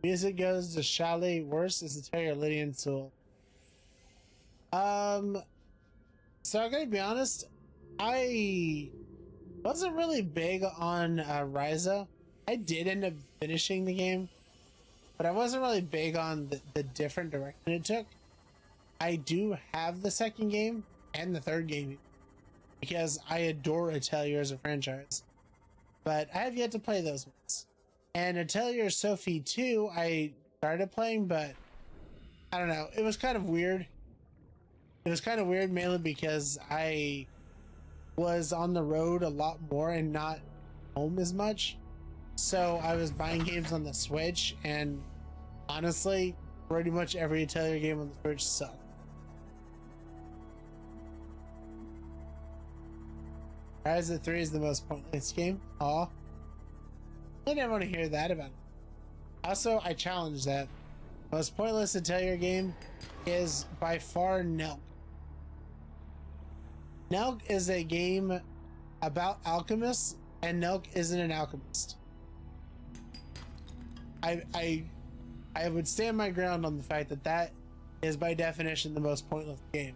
Music goes to Chalet. Worst is the Terry Lydian Soul. So I gotta be honest, I wasn't really big on Ryza. I did end up finishing the game, but I wasn't really big on the different direction it took. I do have the second game and the third game because I adore Atelier as a franchise, but I have yet to play those ones. And Atelier Sophie 2, I started playing, but I don't know. It was kind of weird. It was kind of weird mainly because I was on the road a lot more and not home as much. So I was buying games on the Switch, and honestly, pretty much every Atelier game on the Switch sucked. Rise of 3 is the most pointless game. Aw. I didn't want to hear that about it. Also, I challenge that. Most pointless Atelier game is by far Nelk. Nelk is a game about alchemists, and Nelk isn't an alchemist. I would stand my ground on the fact that that is by definition the most pointless game.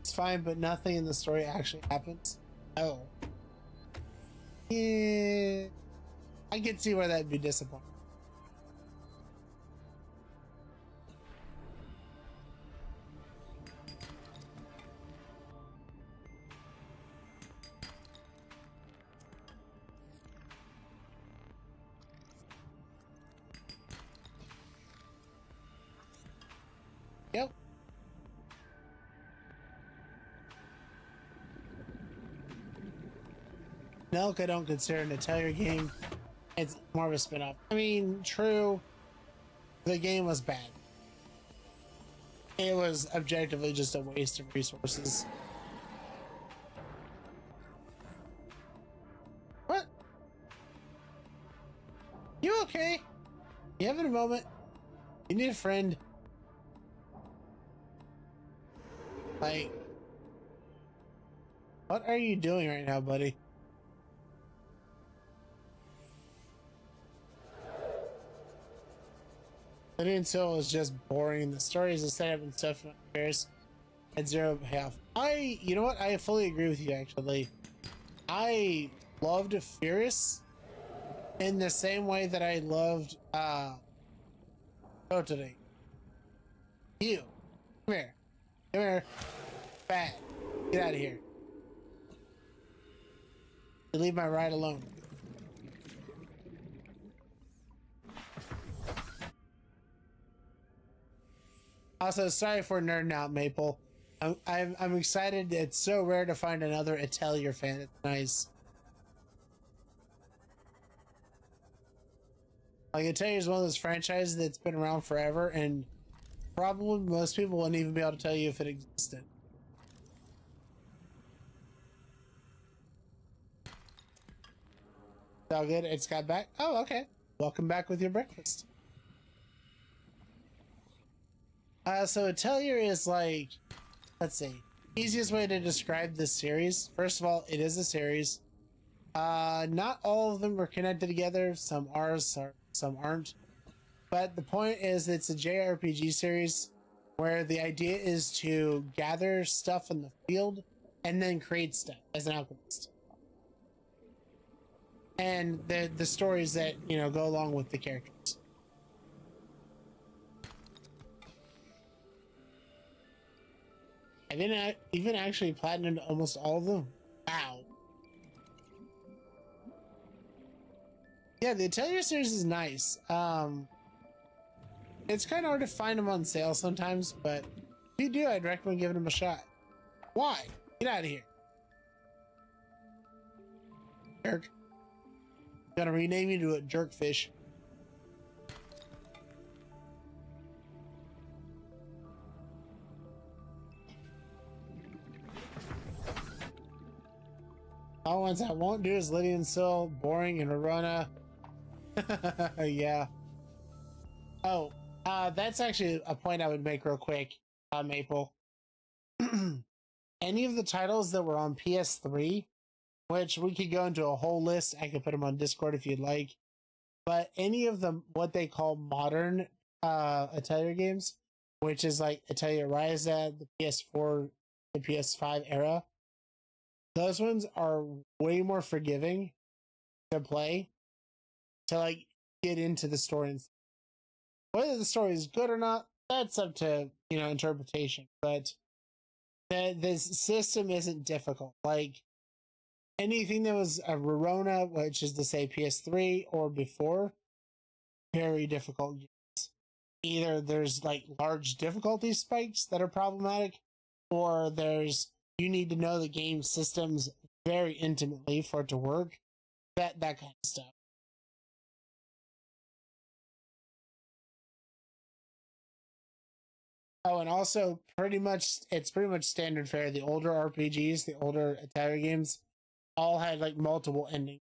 It's fine, but nothing in the story actually happens. Oh. Yeah. I can see where that'd be disappointing. Yep. Nelk I don't consider an Atelier game. It's more of a spin-off. I mean, true, the game was bad. It was objectively just a waste of resources. What? You okay? You having a moment? You need a friend? Like, what are you doing right now, buddy? Lydian Soul is just boring. The story is a setup and stuff cares at zero payoff. You know what? I fully agree with you, actually. I loved Furious in the same way that I loved, Totally. You. Come here. Come here. Bad. Get out of here. You leave my ride alone. Also, sorry for nerding out, Maple. I'm excited. It's so rare to find another Atelier fan. It's nice. Like, Atelier is one of those franchises that's been around forever, and probably most people wouldn't even be able to tell you if it existed. all good. It's got back. Oh, okay. Welcome back with your breakfast. So Atelier is like, let's see, easiest way to describe this series. First of all, it is a series. Not all of them are connected together. Some are, some aren't. But the point is, it's a JRPG series where the idea is to gather stuff in the field and then create stuff as an alchemist. And the stories that, you know, go along with the characters. I didn't even actually platinumed almost all of them. Wow. Yeah, the Atelier series is nice. It's kind of hard to find them on sale sometimes, but if you do, I'd recommend giving them a shot. Why? Get out of here. Jerk. Gonna rename you to a jerkfish. All ones I won't do is Lydian Sill, Boring, and Arona. Yeah. Oh, that's actually a point I would make real quick, Maple. Any of the titles that were on PS3, which we could go into a whole list, I could put them on Discord if you'd like, but any of them, what they call modern Atelier games, which is like Atelier Ryza, the PS4, the PS5 era, those ones are way more forgiving to play, to like get into the story. And whether the story is good or not, that's up to, you know, interpretation. But the system isn't difficult. Like anything that was a Verona, which is to say PS3 or before, very difficult games. Either there's like large difficulty spikes that are problematic, or there's, you need to know the game systems very intimately for it to work. That kind of stuff. Oh, and also it's pretty much standard fare. The older RPGs, the older Atari games, all had like multiple endings.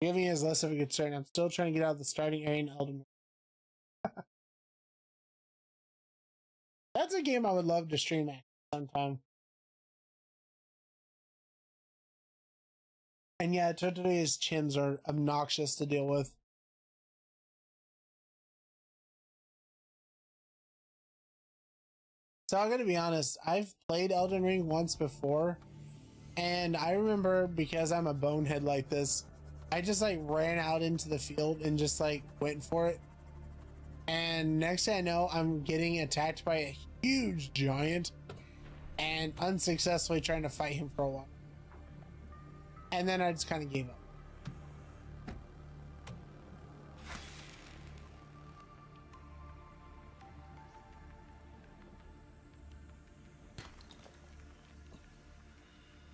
Giving is less of a concern. I'm still trying to get out of the starting area in Elden Ring. That's a game I would love to stream at sometime. And yeah, Totali's chins are obnoxious to deal with. So I'm gonna be honest, I've played Elden Ring once before, and I remember, because I'm a bonehead like this, I just like ran out into the field and just like went for it. And next thing I know, I'm getting attacked by a huge giant and unsuccessfully trying to fight him for a while. And then I just kind of gave up.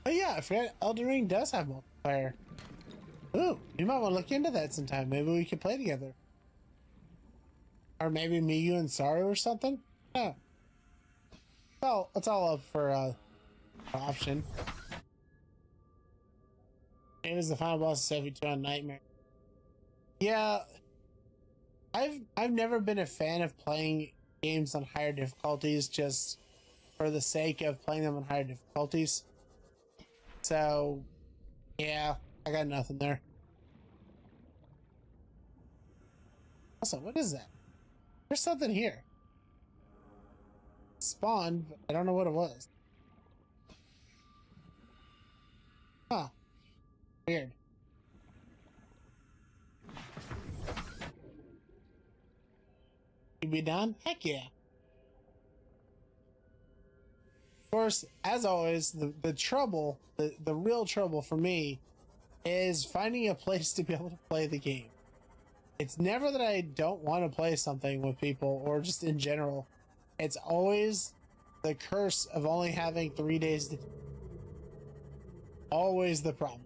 Oh yeah, I forgot Elden Ring does have multiplayer. Ooh, you might want to look into that sometime. Maybe we could play together. Or maybe me, you, and Saru or something? Yeah. Well, it's all up for option. It was the final boss of 72 on Nightmare. Yeah, I've never been a fan of playing games on higher difficulties just for the sake of playing them on higher difficulties. So, yeah, I got nothing there. Also, what is that? There's something here. Spawned, but I don't know what it was. Huh. Weird. You be done? Heck yeah. Of course, as always, the trouble, the real trouble for me is finding a place to be able to play the game. It's never that I don't want to play something with people or just in general. It's always the curse of only having 3 days to... Always the problem.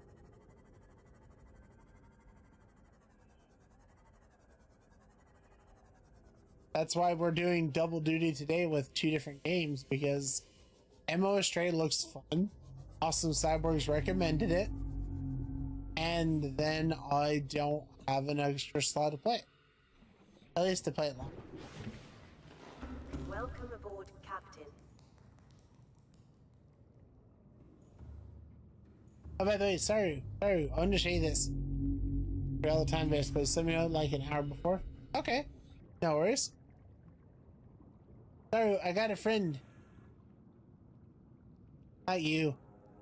That's why we're doing double duty today with 2 different games, because MO Astray looks fun, Awesome Cyborgs recommended it, and then I don't have an extra slot to play it. At least to play it long. Welcome aboard, Captain. Oh, by the way, sorry, I wanted to show you this. For all the time basically, send me out like an hour before. Okay, no worries. Sorry, I got a friend. Not you.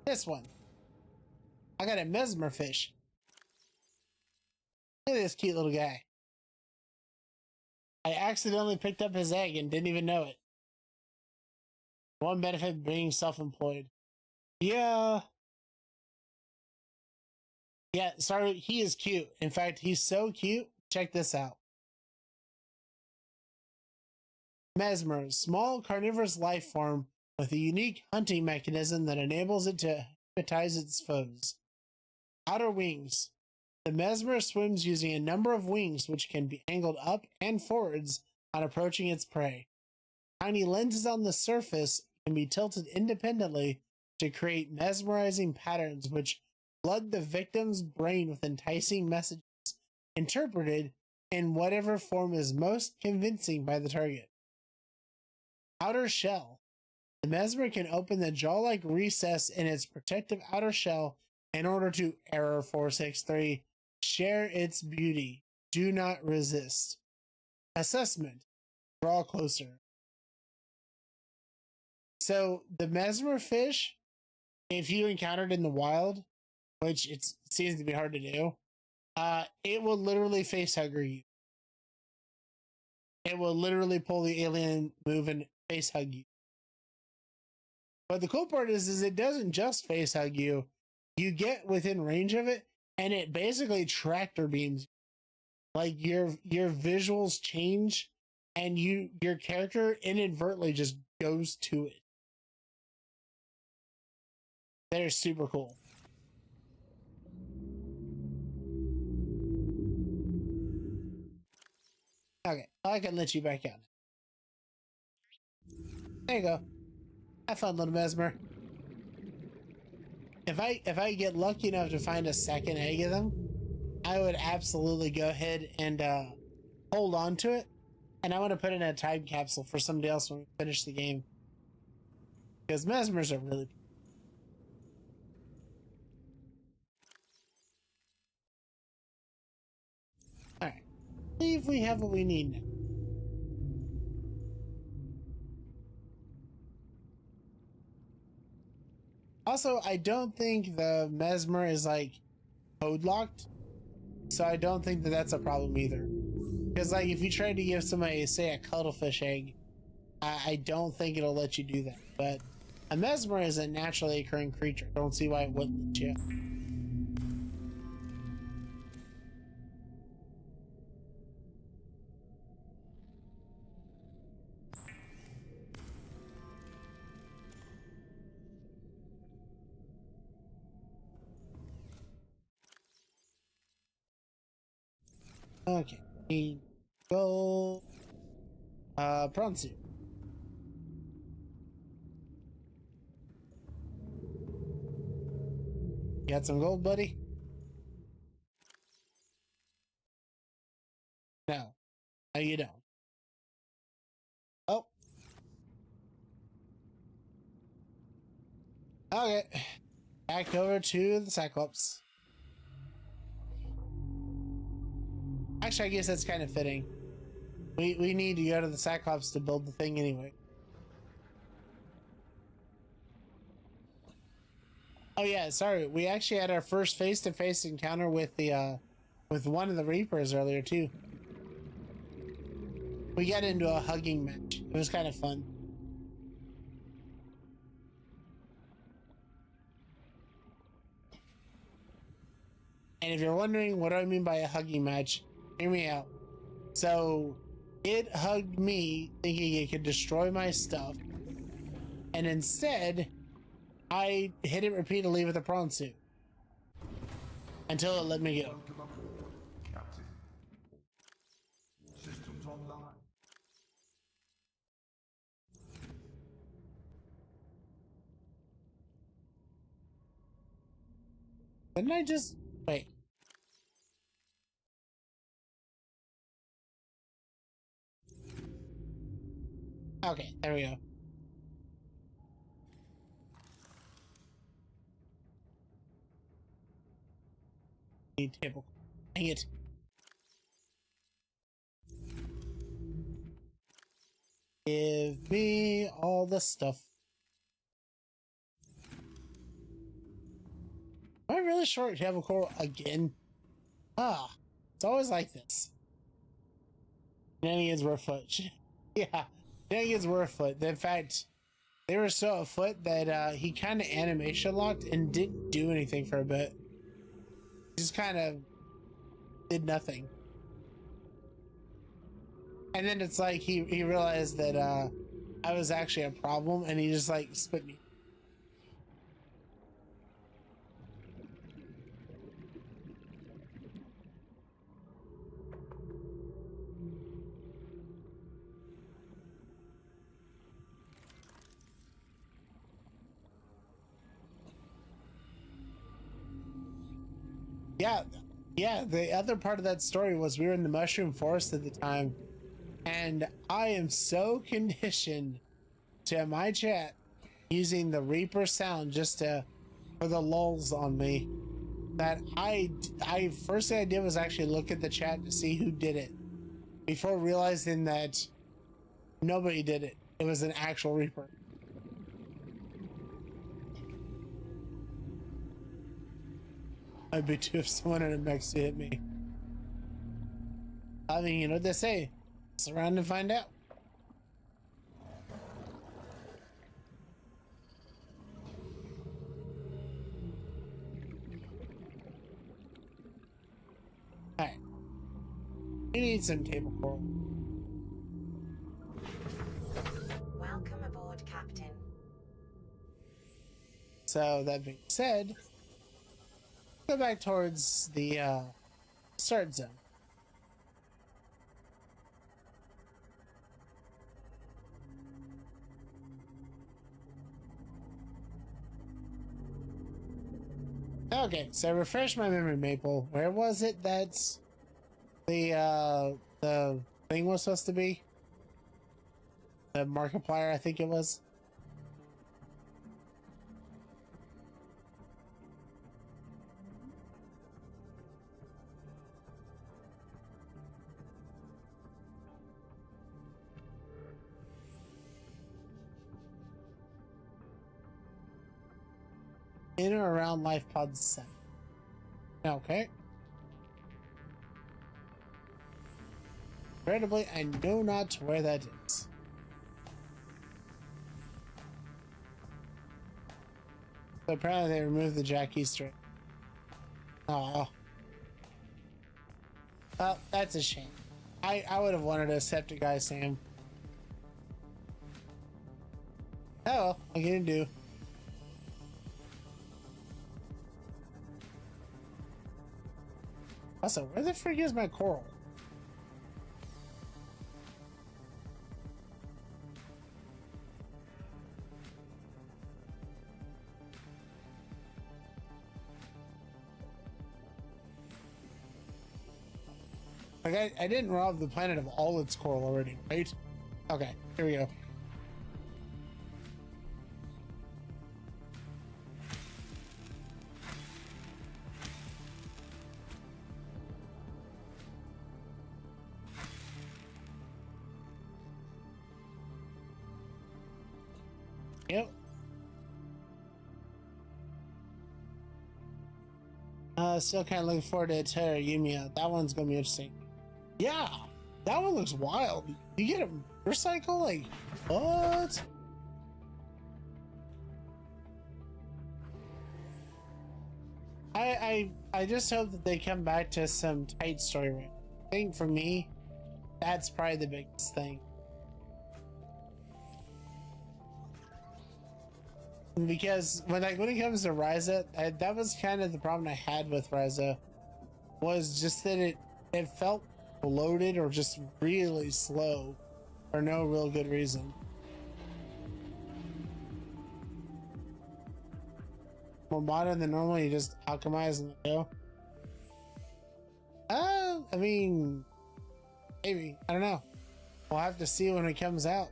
This one. I got a mesmer fish. Look at this cute little guy. I accidentally picked up his egg and didn't even know it. One benefit being self-employed. Yeah. Yeah, sorry, he is cute. In fact, he's so cute. Check this out. Mesmer, small carnivorous life form with a unique hunting mechanism that enables it to hypnotize its foes. Outer wings. The mesmer swims using a number of wings which can be angled up and forwards on approaching its prey. Tiny lenses on the surface can be tilted independently to create mesmerizing patterns which flood the victim's brain with enticing messages interpreted in whatever form is most convincing by the target. Outer shell. The mesmer can open the jaw-like recess in its protective outer shell in order to, error 463, share its beauty. Do not resist. Assessment. Draw closer. So the mesmer fish, if you encountered in the wild, which it seems to be hard to do, it will literally face hugger you. It will literally pull the alien move and face hug you. But the cool part is it doesn't just face hug you. You get within range of it, and it basically tractor beams. Like your visuals change, and your character inadvertently just goes to it. They're super cool. Okay, I can let you back out. There you go. Have fun, little mesmer. If I get lucky enough to find a second egg of them, I would absolutely go ahead and hold on to it, and I want to put it in a time capsule for somebody else when we finish the game. Because mesmers are really. All right, see if we have what we need now. Also, I don't think the mesmer is like code locked, so I don't think that that's a problem either. Because like if you try to give somebody, say, a cuttlefish egg, I don't think it'll let you do that. But a mesmer is a naturally occurring creature. I don't see why it wouldn't let you. Okay, go prawn soup. You got some gold, buddy? No. No, you don't. Oh. Okay. Back over to the Cyclops. Actually, I guess that's kind of fitting. We need to go to the Cyclops to build the thing anyway. Oh yeah, sorry. We actually had our first face-to-face encounter with the with one of the Reapers earlier too. We got into a hugging match. It was kind of fun. And if you're wondering what do I mean by a hugging match, hear me out. So it hugged me thinking it could destroy my stuff, and instead I hit it repeatedly with a prawn suit until it let me go. Welcome aboard, Captain. Systems online. Didn't I just wait? Okay, there we go. Need table. Dang it. Give me all the stuff. Am I really short table coral again? Ah, it's always like this. Shenanigans were afoot. Yeah, shenanigans were afoot. In fact, they were so afoot that he kind of animation locked and didn't do anything for a bit. Just kind of did nothing. And then it's like he realized that I was actually a problem, and he just like split me. Yeah, yeah. The other part of that story was we were in the mushroom forest at the time, and I am so conditioned to my chat using the Reaper sound just to for the lulls on me that I first thing I did was actually look at the chat to see who did it before realizing that nobody did it. It was an actual Reaper. I'd be too if someone in a mech to hit me. I mean, you know what they say. Surround and find out. Alright. We need some table coral. Welcome aboard, Captain. So that being said, go back towards the start zone. Okay, so refresh my memory, Maple. Where was it that the thing was supposed to be? The Markiplier, I think it was. In or around Life Pod 7. Okay. Incredibly, I know not where that is. So apparently they removed the Jack Easter egg. Oh. Well, that's a shame. I would have wanted a Septiceye Sam. Oh well, what can you do? Also, where the frick is my coral? Like, I didn't rob the planet of all its coral already, right? Okay, here we go. Yep. Still kind of looking forward to Terra Yumia. That one's gonna be interesting. Yeah, that one looks wild. You get a recycle? Like, what? I just hope that they come back to some tight story. I think for me, that's probably the biggest thing. Because when it comes to Ryza, that was kind of the problem I had with Ryza, was just that it felt bloated or just really slow for no real good reason. more modern than normal. You just alchemize and go. I mean, maybe. I don't know. We'll have to see when it comes out.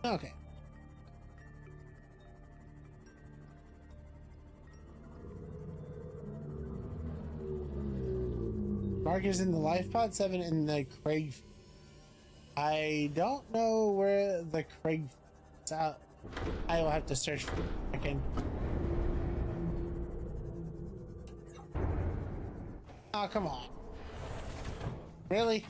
Okay. Mark is in the life pod, 7 in the Craig. I don't know where the Craig is out. I will have to search for it again. Oh, come on. Really?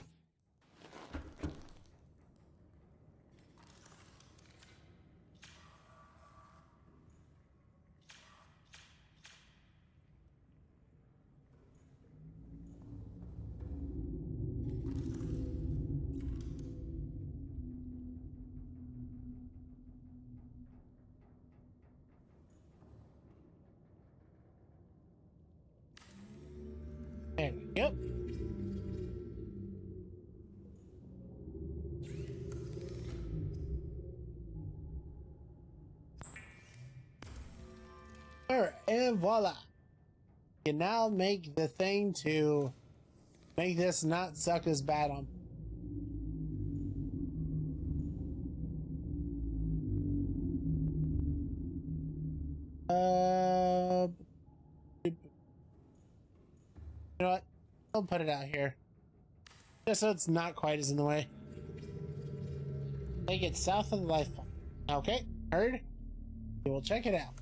There we go. And voila. You can now make the thing to make this not suck as bad on. You know what? I'll put it out here. Just so it's not quite as in the way. Take it south of the life point. Okay, heard. We will check it out.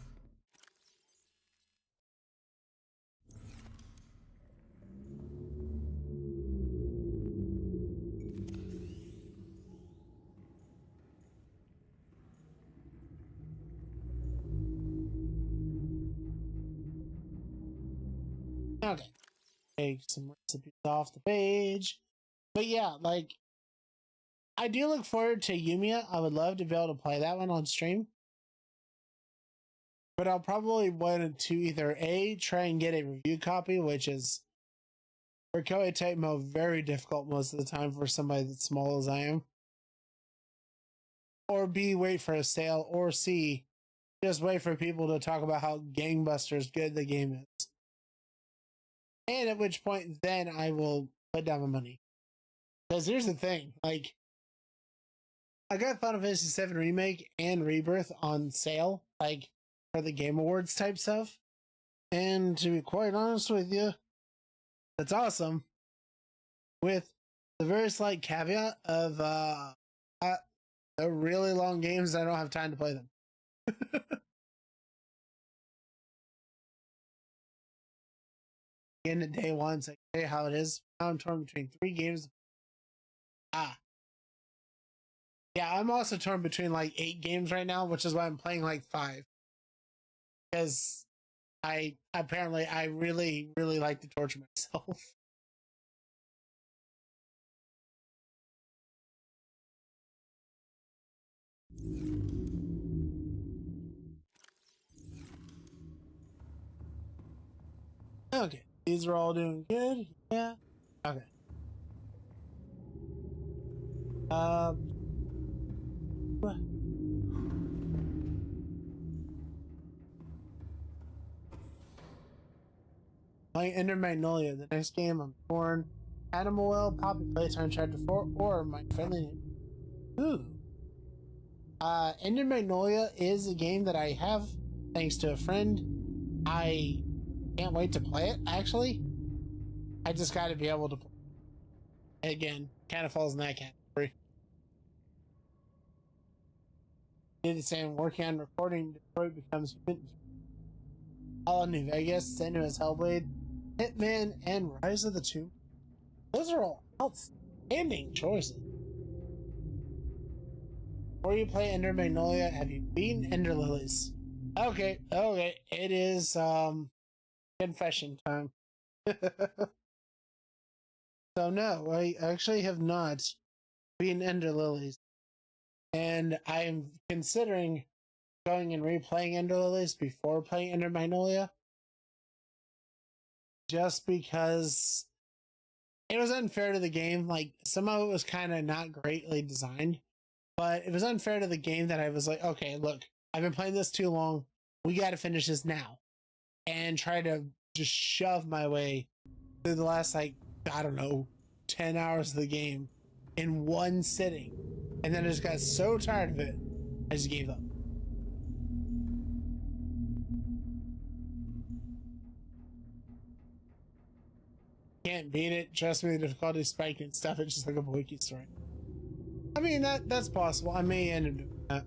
Okay. Take some recipes off the page. But yeah, like, I do look forward to Yumiya. I would love to be able to play that one on stream. But I'll probably want to either A, try and get a review copy, which is for Koei Tecmo very difficult most of the time for somebody that's small as I am. Or B, wait for a sale. Or C, just wait for people to talk about how gangbusters good the game is. And at which point then I will put down my money. Because here's the thing, like, I got Final Fantasy VII Remake and Rebirth on sale, like, for the Game Awards type stuff. And to be quite honest with you, that's awesome. With the very slight caveat of they're really long games, I don't have time to play them. Again, at day one, so I can tell you how it is. Now I'm torn between 3 games. Yeah, I'm also torn between like 8 games right now, which is why I'm playing like 5. Because I really like to torture myself. Okay, these are all doing good. Yeah. Okay. Playing Ender Magnolia, the next game I'm torn. Animal Well, Poppy Playtime Chapter 4, or My Friendly Name. Ooh. Ender Magnolia is a game that I have thanks to a friend. I can't wait to play it, actually. I just gotta be able to play it. Again, kind of falls in that category. Did the same working on recording Detroit Becomes Human. All in New Vegas, Senua's Hellblade, Hitman, and Rise of the Tomb. Those are all outstanding choices. Before you play Ender Magnolia, have you beaten Ender Lilies? Okay, it is confession time. So no, I actually have not been Ender Lilies, and I'm considering going and replaying Ender Lilies before playing Ender Magnolia, just because it was unfair to the game. Like, some of it was kind of not greatly designed, but it was unfair to the game that I was like, okay, look, I've been playing this too long. We got to finish this now, and try to just shove my way through the last, like, I don't know, 10 hours of the game in one sitting. And then I just got so tired of it, I just gave up. Can't beat it. Trust me, the difficulty spike and stuff. It's just like a wiki story. I mean, that's possible. I may end up doing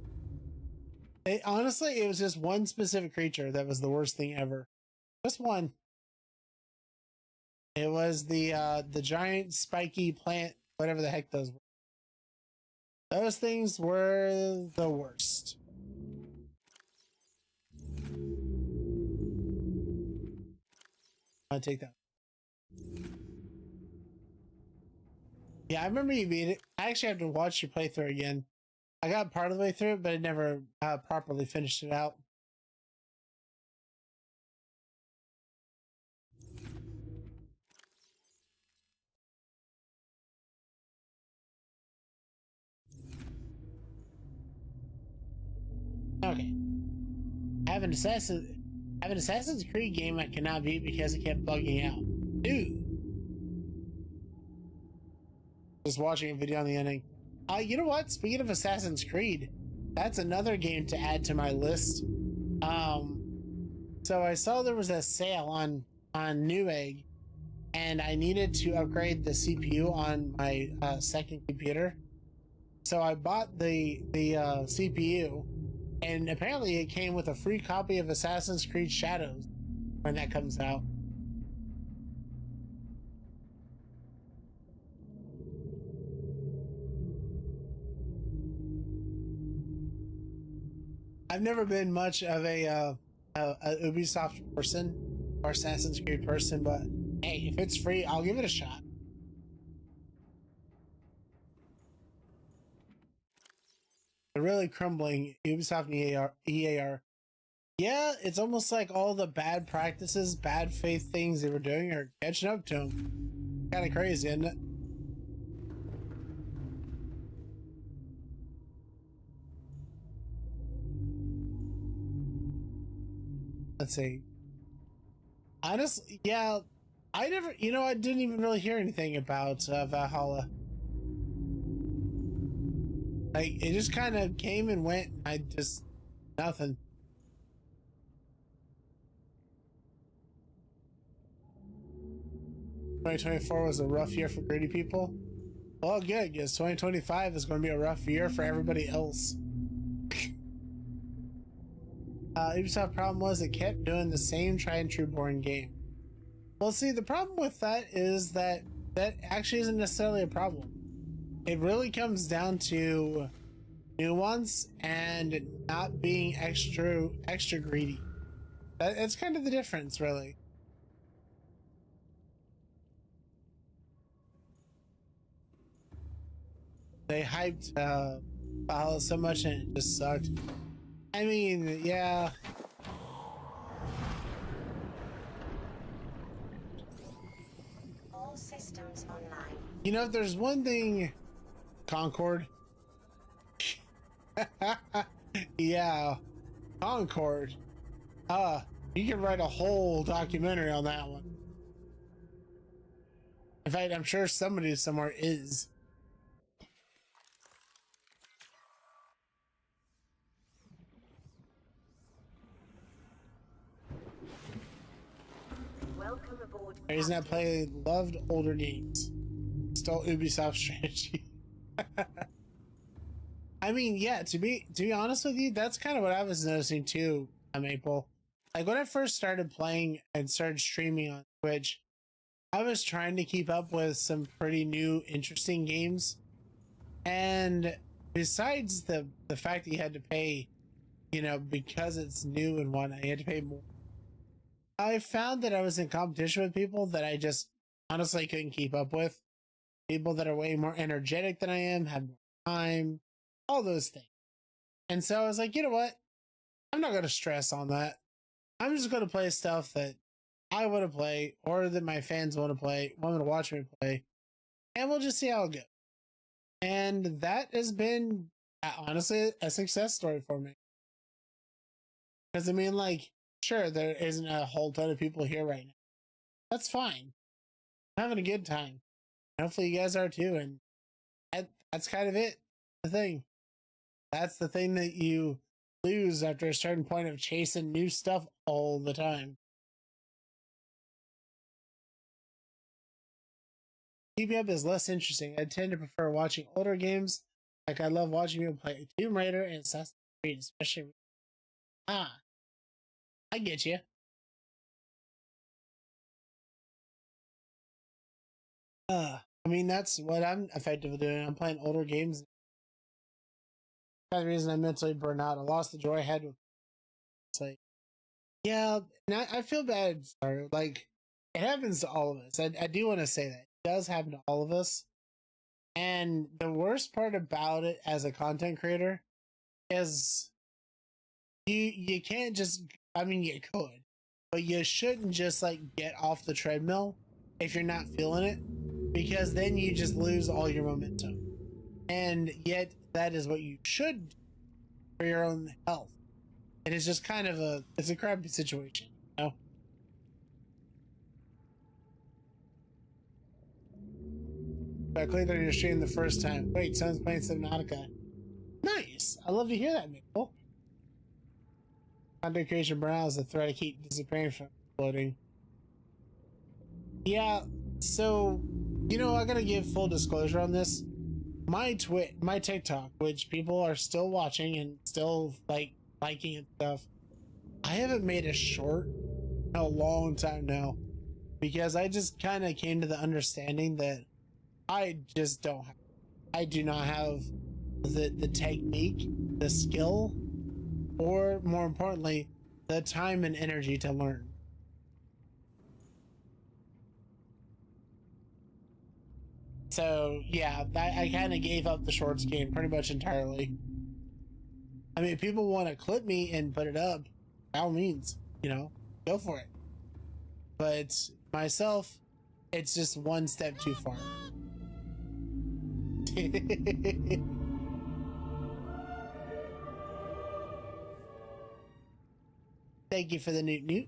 that. Honestly, it was just one specific creature that was the worst thing ever. Just one. It was the giant spiky plant, whatever the heck those were. Those things were the worst. I'll take that. Yeah, I remember you beat it. I actually have to watch your playthrough again. I got part of the way through it, but I never properly finished it out. Okay. I have an Assassin's Creed game I cannot beat because it kept bugging out. Dude. Just watching a video on the ending. You know what? Speaking of Assassin's Creed, that's another game to add to my list. So I saw there was a sale on Newegg, and I needed to upgrade the CPU on my second computer. So I bought the CPU, and apparently it came with a free copy of Assassin's Creed Shadows when that comes out. I've never been much of a Ubisoft person or Assassin's Creed person, but hey, if it's free, I'll give it a shot. They're really crumbling. Ubisoft and EAR. Yeah, it's almost like all the bad practices, bad faith things they were doing are catching up to them. Kind of crazy, isn't it? Let's see. Honestly, yeah, I didn't even really hear anything about Valhalla. Like, it just kind of came and went. Nothing. "2024 was a rough year for greedy people." Well, good, because 2025 is going to be a rough year for everybody else. Ubisoft problem was it kept doing the same tried and true boring game. Well, see, the problem with that is that actually isn't necessarily a problem. It really comes down to nuance and not being extra greedy. It's kind of the difference, really. They hyped Valhalla so much and it just sucked. I mean, yeah. All systems online. You know, if there's one thing, Concord. Yeah, Concord. You could write a whole documentary on that one. In fact, I'm sure somebody somewhere is. Welcome aboard. The reason I play loved older games. Stole Ubisoft strategy. I mean, yeah, to be honest with you, that's kind of what I was noticing too, Maple. Like, when I first started playing and started streaming on Twitch, I was trying to keep up with some pretty new, interesting games. And besides the fact that you had to pay, because it's new and whatnot, you had to pay more. I found that I was in competition with people that I just honestly couldn't keep up with. people that are way more energetic than I am, have more time, all those things. And so I was like, you know what? I'm not going to stress on that. I'm just going to play stuff that I want to play or that my fans want to play, want to watch me play, and we'll just see how it goes. And that has been honestly a success story for me. Because I mean, like, sure, there isn't a whole ton of people here right now. That's fine. I'm having a good time. Hopefully you guys are too. And that's kind of it. The thing. That's the thing that you lose after a certain point of chasing new stuff all the time. Keeping up is less interesting. I tend to prefer watching older games. Like I love watching people play Tomb Raider and Assassin's Creed, especially. I get you. I mean, that's what I'm effectively doing. I'm playing older games. That's the reason I mentally burned out. I lost the joy I had with. It's like, yeah, and I feel bad. Sorry, like it happens to all of us. I do want to say that it does happen to all of us. And the worst part about it as a content creator is you can't just. I mean, you could, but you shouldn't just like get off the treadmill if you're not feeling it, because then you just lose all your momentum. And yet that is what you should do for your own health. And it's just kind of it's a crappy situation, you know? I clicked on your stream the first time. Wait, someone's playing Subnautica. Nice. I love to hear that, Nicole. Content creation burnout is a threat I keep disappearing from exploding. Yeah, so, you know, I gotta give full disclosure on this. My TikTok, which people are still watching and still liking and stuff, I haven't made a short in a long time now, because I just kind of came to the understanding that I do not have the technique, the skill, or more importantly, the time and energy to learn. So yeah, I kind of gave up the shorts game pretty much entirely. I mean, if people want to clip me and put it up, by all means, you know, go for it. But myself, it's just one step too far. Thank you for the newt.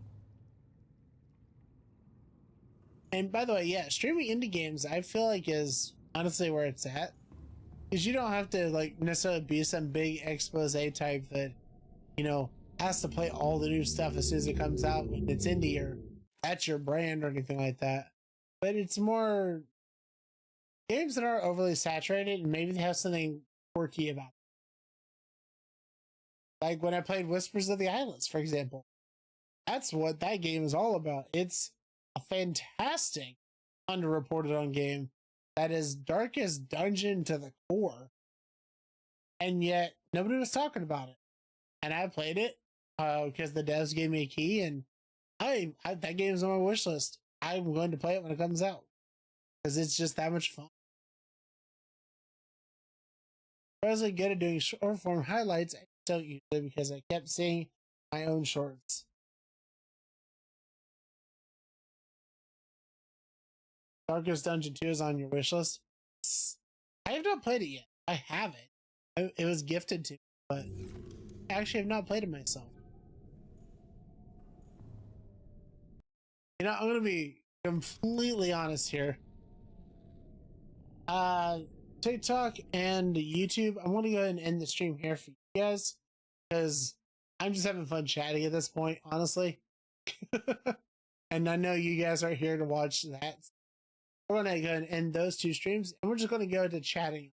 And by the way, yeah, streaming indie games, I feel like is honestly where it's at. Because you don't have to like necessarily be some big expose type that, you know, has to play all the new stuff as soon as it comes out when it's indie or that's your brand or anything like that. But it's more games that aren't overly saturated and maybe they have something quirky about it. Like when I played Whispers of the Islands, for example. That's what that game is all about. It's a fantastic underreported on game that is darkest dungeon to the core, and yet nobody was talking about it. And I played it because the devs gave me a key, and I that game is on my wish list. I'm going to play it when it comes out because it's just that much fun. I was good at doing short form highlights. I don't usually because I kept seeing my own shorts. Darkest Dungeon 2 is on your wish list. I have not played it yet. I have it. It was gifted to me, but I actually have not played it myself. You know, I'm going to be completely honest here. TikTok and YouTube, I want to go ahead and end the stream here for you guys because I'm just having fun chatting at this point, honestly. And I know you guys are here to watch that. We're going to go ahead and end those two streams, and we're just going to go to chatting